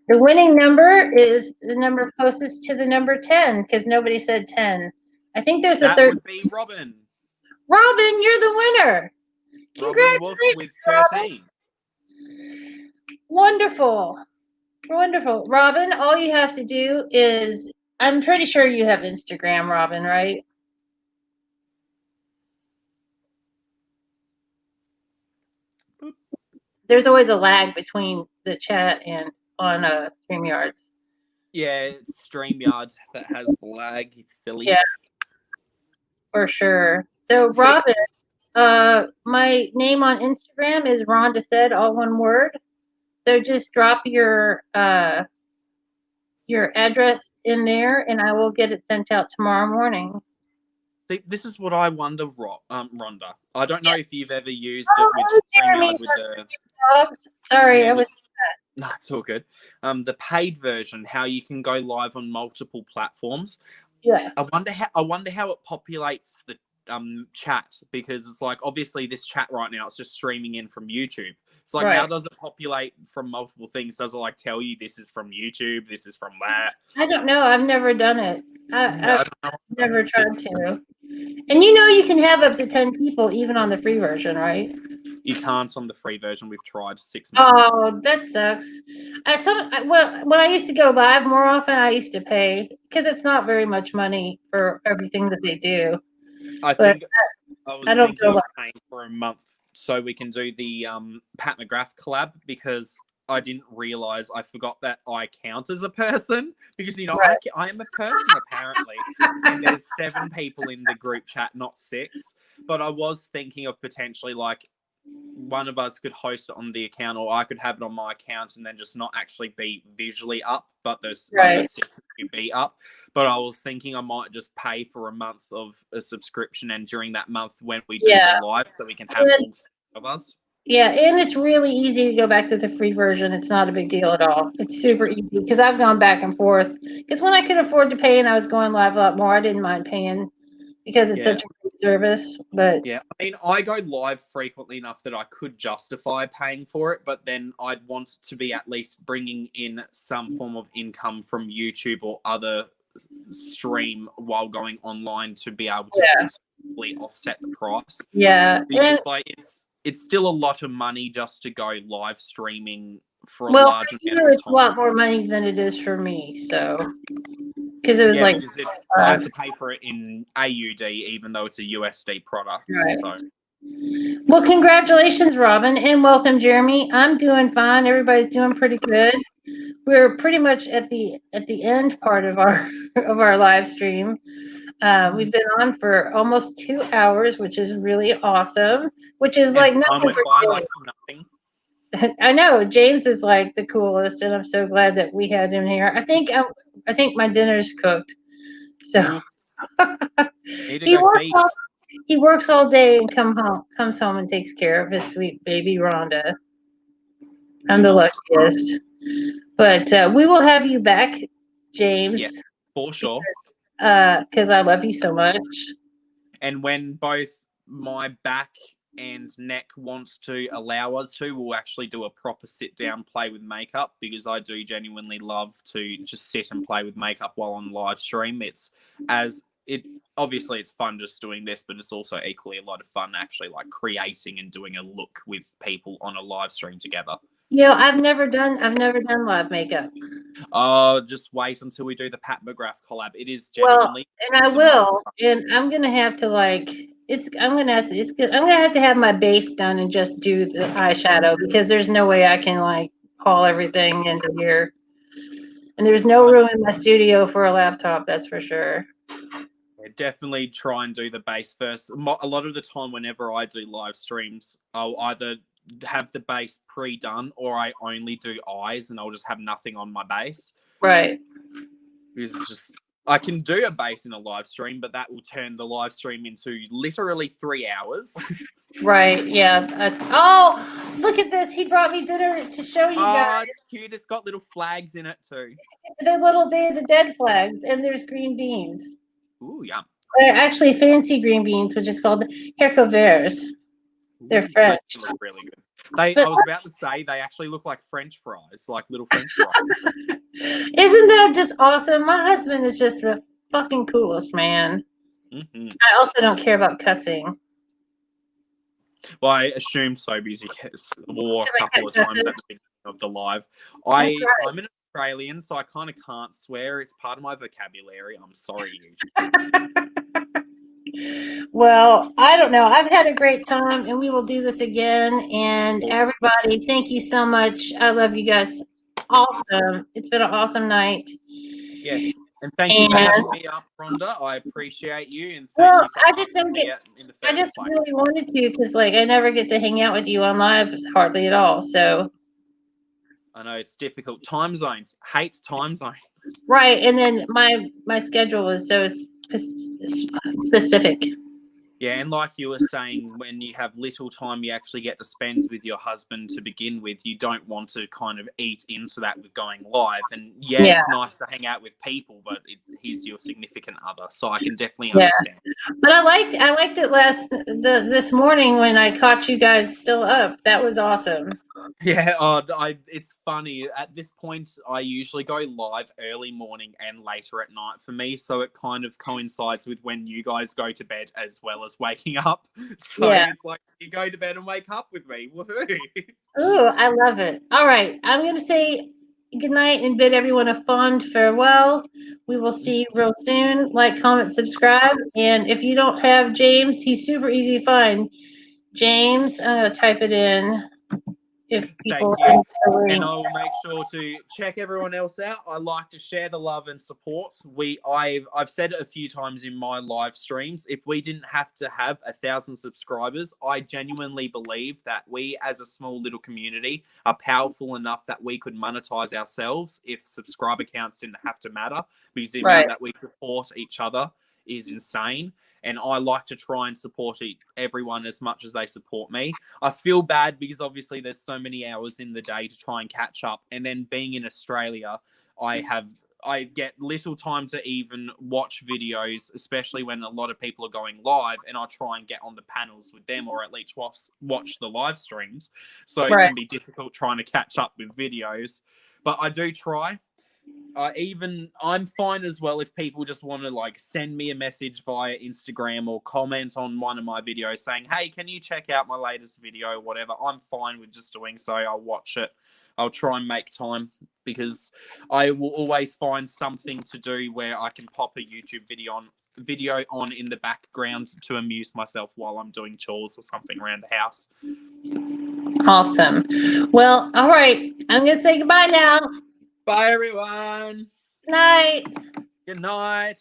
S1: The winning number is the number closest to the number 10, because nobody said 10. I think there's a third.
S2: That would be Robin.
S1: Robin, you're the winner.
S2: Robin Wolf with 13.
S1: Wonderful. Wonderful. Robin, all you have to do is, I'm pretty sure you have Instagram, Robin, right? Boop. There's always a lag between the chat and on StreamYard.
S2: Yeah, it's StreamYard that has the lag. It's silly.
S1: Yeah, for sure. So, Robin, my name on Instagram is Rhonda Said, all one word. So just drop your address in there, and I will get it sent out tomorrow morning.
S2: See, this is what I wonder, Rhonda. I don't know if you've ever used it with StreamYard with the
S1: dogs. Sorry,
S2: yeah,
S1: I was.
S2: No, it's all good. The paid version, how you can go live on multiple platforms.
S1: Yeah.
S2: I wonder how it populates the chat, because it's like, obviously this chat right now it's just streaming in from YouTube. It's like, how does it populate from multiple things? Does it like tell you this is from YouTube, this is from that?
S1: I don't know. I've never done it. I've never tried to. And you can have up to 10 people even on the free version, right?
S2: You can't on the free version. We've tried 6 months.
S1: Oh, that sucks. When I used to go live more often, I used to pay because it's not very much money for everything that they do.
S2: I
S1: But
S2: think I was
S1: I don't
S2: thinking
S1: go
S2: of paying for a month so we can do the Pat McGrath collab, because I didn't realize I forgot that I count as a person, because
S1: Right.
S2: I am a person apparently, and there's 7 people in the group chat, not 6. But I was thinking of potentially like one of us could host it on the account, or I could have it on my account and then just not actually be visually up, but those other
S1: Right.
S2: 6 would be up. But I was thinking I might just pay for a month of a subscription, and during that month when we do
S1: Yeah.
S2: the live, so we can have all 6 of us.
S1: Yeah, and it's really easy to go back to the free version. It's not a big deal at all. It's super easy because I've gone back and forth. Because when I could afford to pay and I was going live a lot more, I didn't mind paying because it's
S2: Yeah.
S1: such a great service. But
S2: Yeah, I mean, I go live frequently enough that I could justify paying for it, but then I'd want to be at least bringing in some form of income from YouTube or other stream while going online to be able to possibly offset the price.
S1: yeah,
S2: Because
S1: and
S2: it's like it's still a lot of money just to go live streaming for a
S1: well,
S2: large
S1: for
S2: amount
S1: you,
S2: of
S1: it's a
S2: time.
S1: lot more money than it is for me. So because it was
S2: Yeah,
S1: like,
S2: because I have to pay for it in AUD, even though it's a USD product.
S1: Right.
S2: So
S1: well, congratulations, Robin, and welcome, Jeremy. I'm doing fine. Everybody's doing pretty good. We're pretty much at the end part of our of our live stream. We've been on for almost 2 hours, which is really awesome. Which is like
S2: and time
S1: nothing
S2: went
S1: for
S2: by
S1: James.
S2: like nothing.
S1: I know James is like the coolest, and I'm so glad that we had him here. I think my dinner's cooked. So
S2: Need to
S1: he
S2: go
S1: works
S2: feed.
S1: all, he works all day and comes home and takes care of his sweet baby Rhonda. I'm the
S2: Nice.
S1: luckiest. But we will have you back, James.
S2: Yeah, for sure.
S1: Because I love you so much.
S2: And when both my back and neck wants to allow us to, we'll actually do a proper sit down play with makeup, because I do genuinely love to just sit and play with makeup while on live stream. Obviously it's fun just doing this, but it's also equally a lot of fun actually like creating and doing a look with people on a live stream together.
S1: I've never done live makeup.
S2: Just wait until we do the Pat McGrath collab. It is
S1: Well,
S2: genuinely
S1: and I will, and I'm gonna have to I'm gonna have to have my base done and just do the eyeshadow, because there's no way I can like haul everything into here, and there's no room in my studio for a laptop. That's for sure.
S2: definitely try and do the base first. A lot of the time, whenever I do live streams, I'll either have the base pre-done, or I only do eyes and I'll just have nothing on my base.
S1: Right.
S2: Because it's just, I can do a base in a live stream, but that will turn the live stream into literally 3 hours.
S1: Right. Yeah. Oh, look at this! He brought me dinner to show you guys.
S2: Oh, it's cute. It's got little flags in it too.
S1: They're little Day of the Dead flags, and there's green beans.
S2: Ooh, yum.
S1: They're actually fancy green beans, which is called haricots verts. They're French.
S2: They look really good. I was about to say they actually look like French fries, like little French fries.
S1: Isn't that just awesome? My husband is just the fucking coolest, man.
S2: Mm-hmm.
S1: I also don't care about cussing.
S2: Well, I assume so, because he swore a couple of times at the beginning of the live. I'm an Australian, so I kind of can't swear. It's part of my vocabulary. I'm sorry,
S1: Well, I don't know. I've had a great time, and we will do this again. And everybody, thank you so much. I love you guys. Awesome. It's been an awesome night.
S2: Yes. And thank you for having me up, Rhonda. I appreciate you. And thank you for having me in the first place.
S1: I just really wanted to, because like I never get to hang out with you on live hardly at all. So
S2: I know it's difficult. Time zones. Hates time zones.
S1: Right. And then my schedule is so specific.
S2: Yeah, and like you were saying, when you have little time you actually get to spend with your husband to begin with, you don't want to kind of eat into that with going live. And it's nice to hang out with people, but he's your significant other, so I can definitely
S1: Yeah.
S2: understand.
S1: But I liked it this morning when I caught you guys still up. That was awesome.
S2: Yeah, it's funny. At this point, I usually go live early morning and later at night for me, so it kind of coincides with when you guys go to bed as well as waking up. So
S1: Yeah.
S2: it's like you go to bed and wake up with me. Woohoo!
S1: Ooh, I love it. All right, I'm going to say good night and bid everyone a fond farewell. We will see you real soon. Like, comment, subscribe. And if you don't have James, he's super easy to find. James, I'm going to type it in. If people
S2: Thank you. And I'll make sure to check everyone else out. I like to share the love and support. I've said it a few times in my live streams. If we didn't have to have 1,000 subscribers, I genuinely believe that we as a small little community are powerful enough that we could monetize ourselves if subscriber counts didn't have to matter, because the amount that we support each other is insane. And I like to try and support everyone as much as they support me. I feel bad because obviously there's so many hours in the day to try and catch up. And then being in Australia, I get little time to even watch videos, especially when a lot of people are going live, and I try and get on the panels with them or at least watch the live streams. So it can be difficult trying to catch up with videos. But I do try. I'm fine as well if people just want to like send me a message via Instagram or comment on one of my videos saying, hey, can you check out my latest video, whatever. I'm fine with just doing so. I'll watch it. I'll try and make time because I will always find something to do where I can pop a YouTube video on in the background to amuse myself while I'm doing chores or something around the house.
S1: Awesome. Well, all right. I'm going to say goodbye now.
S2: Bye, everyone.
S1: Night.
S2: Good night.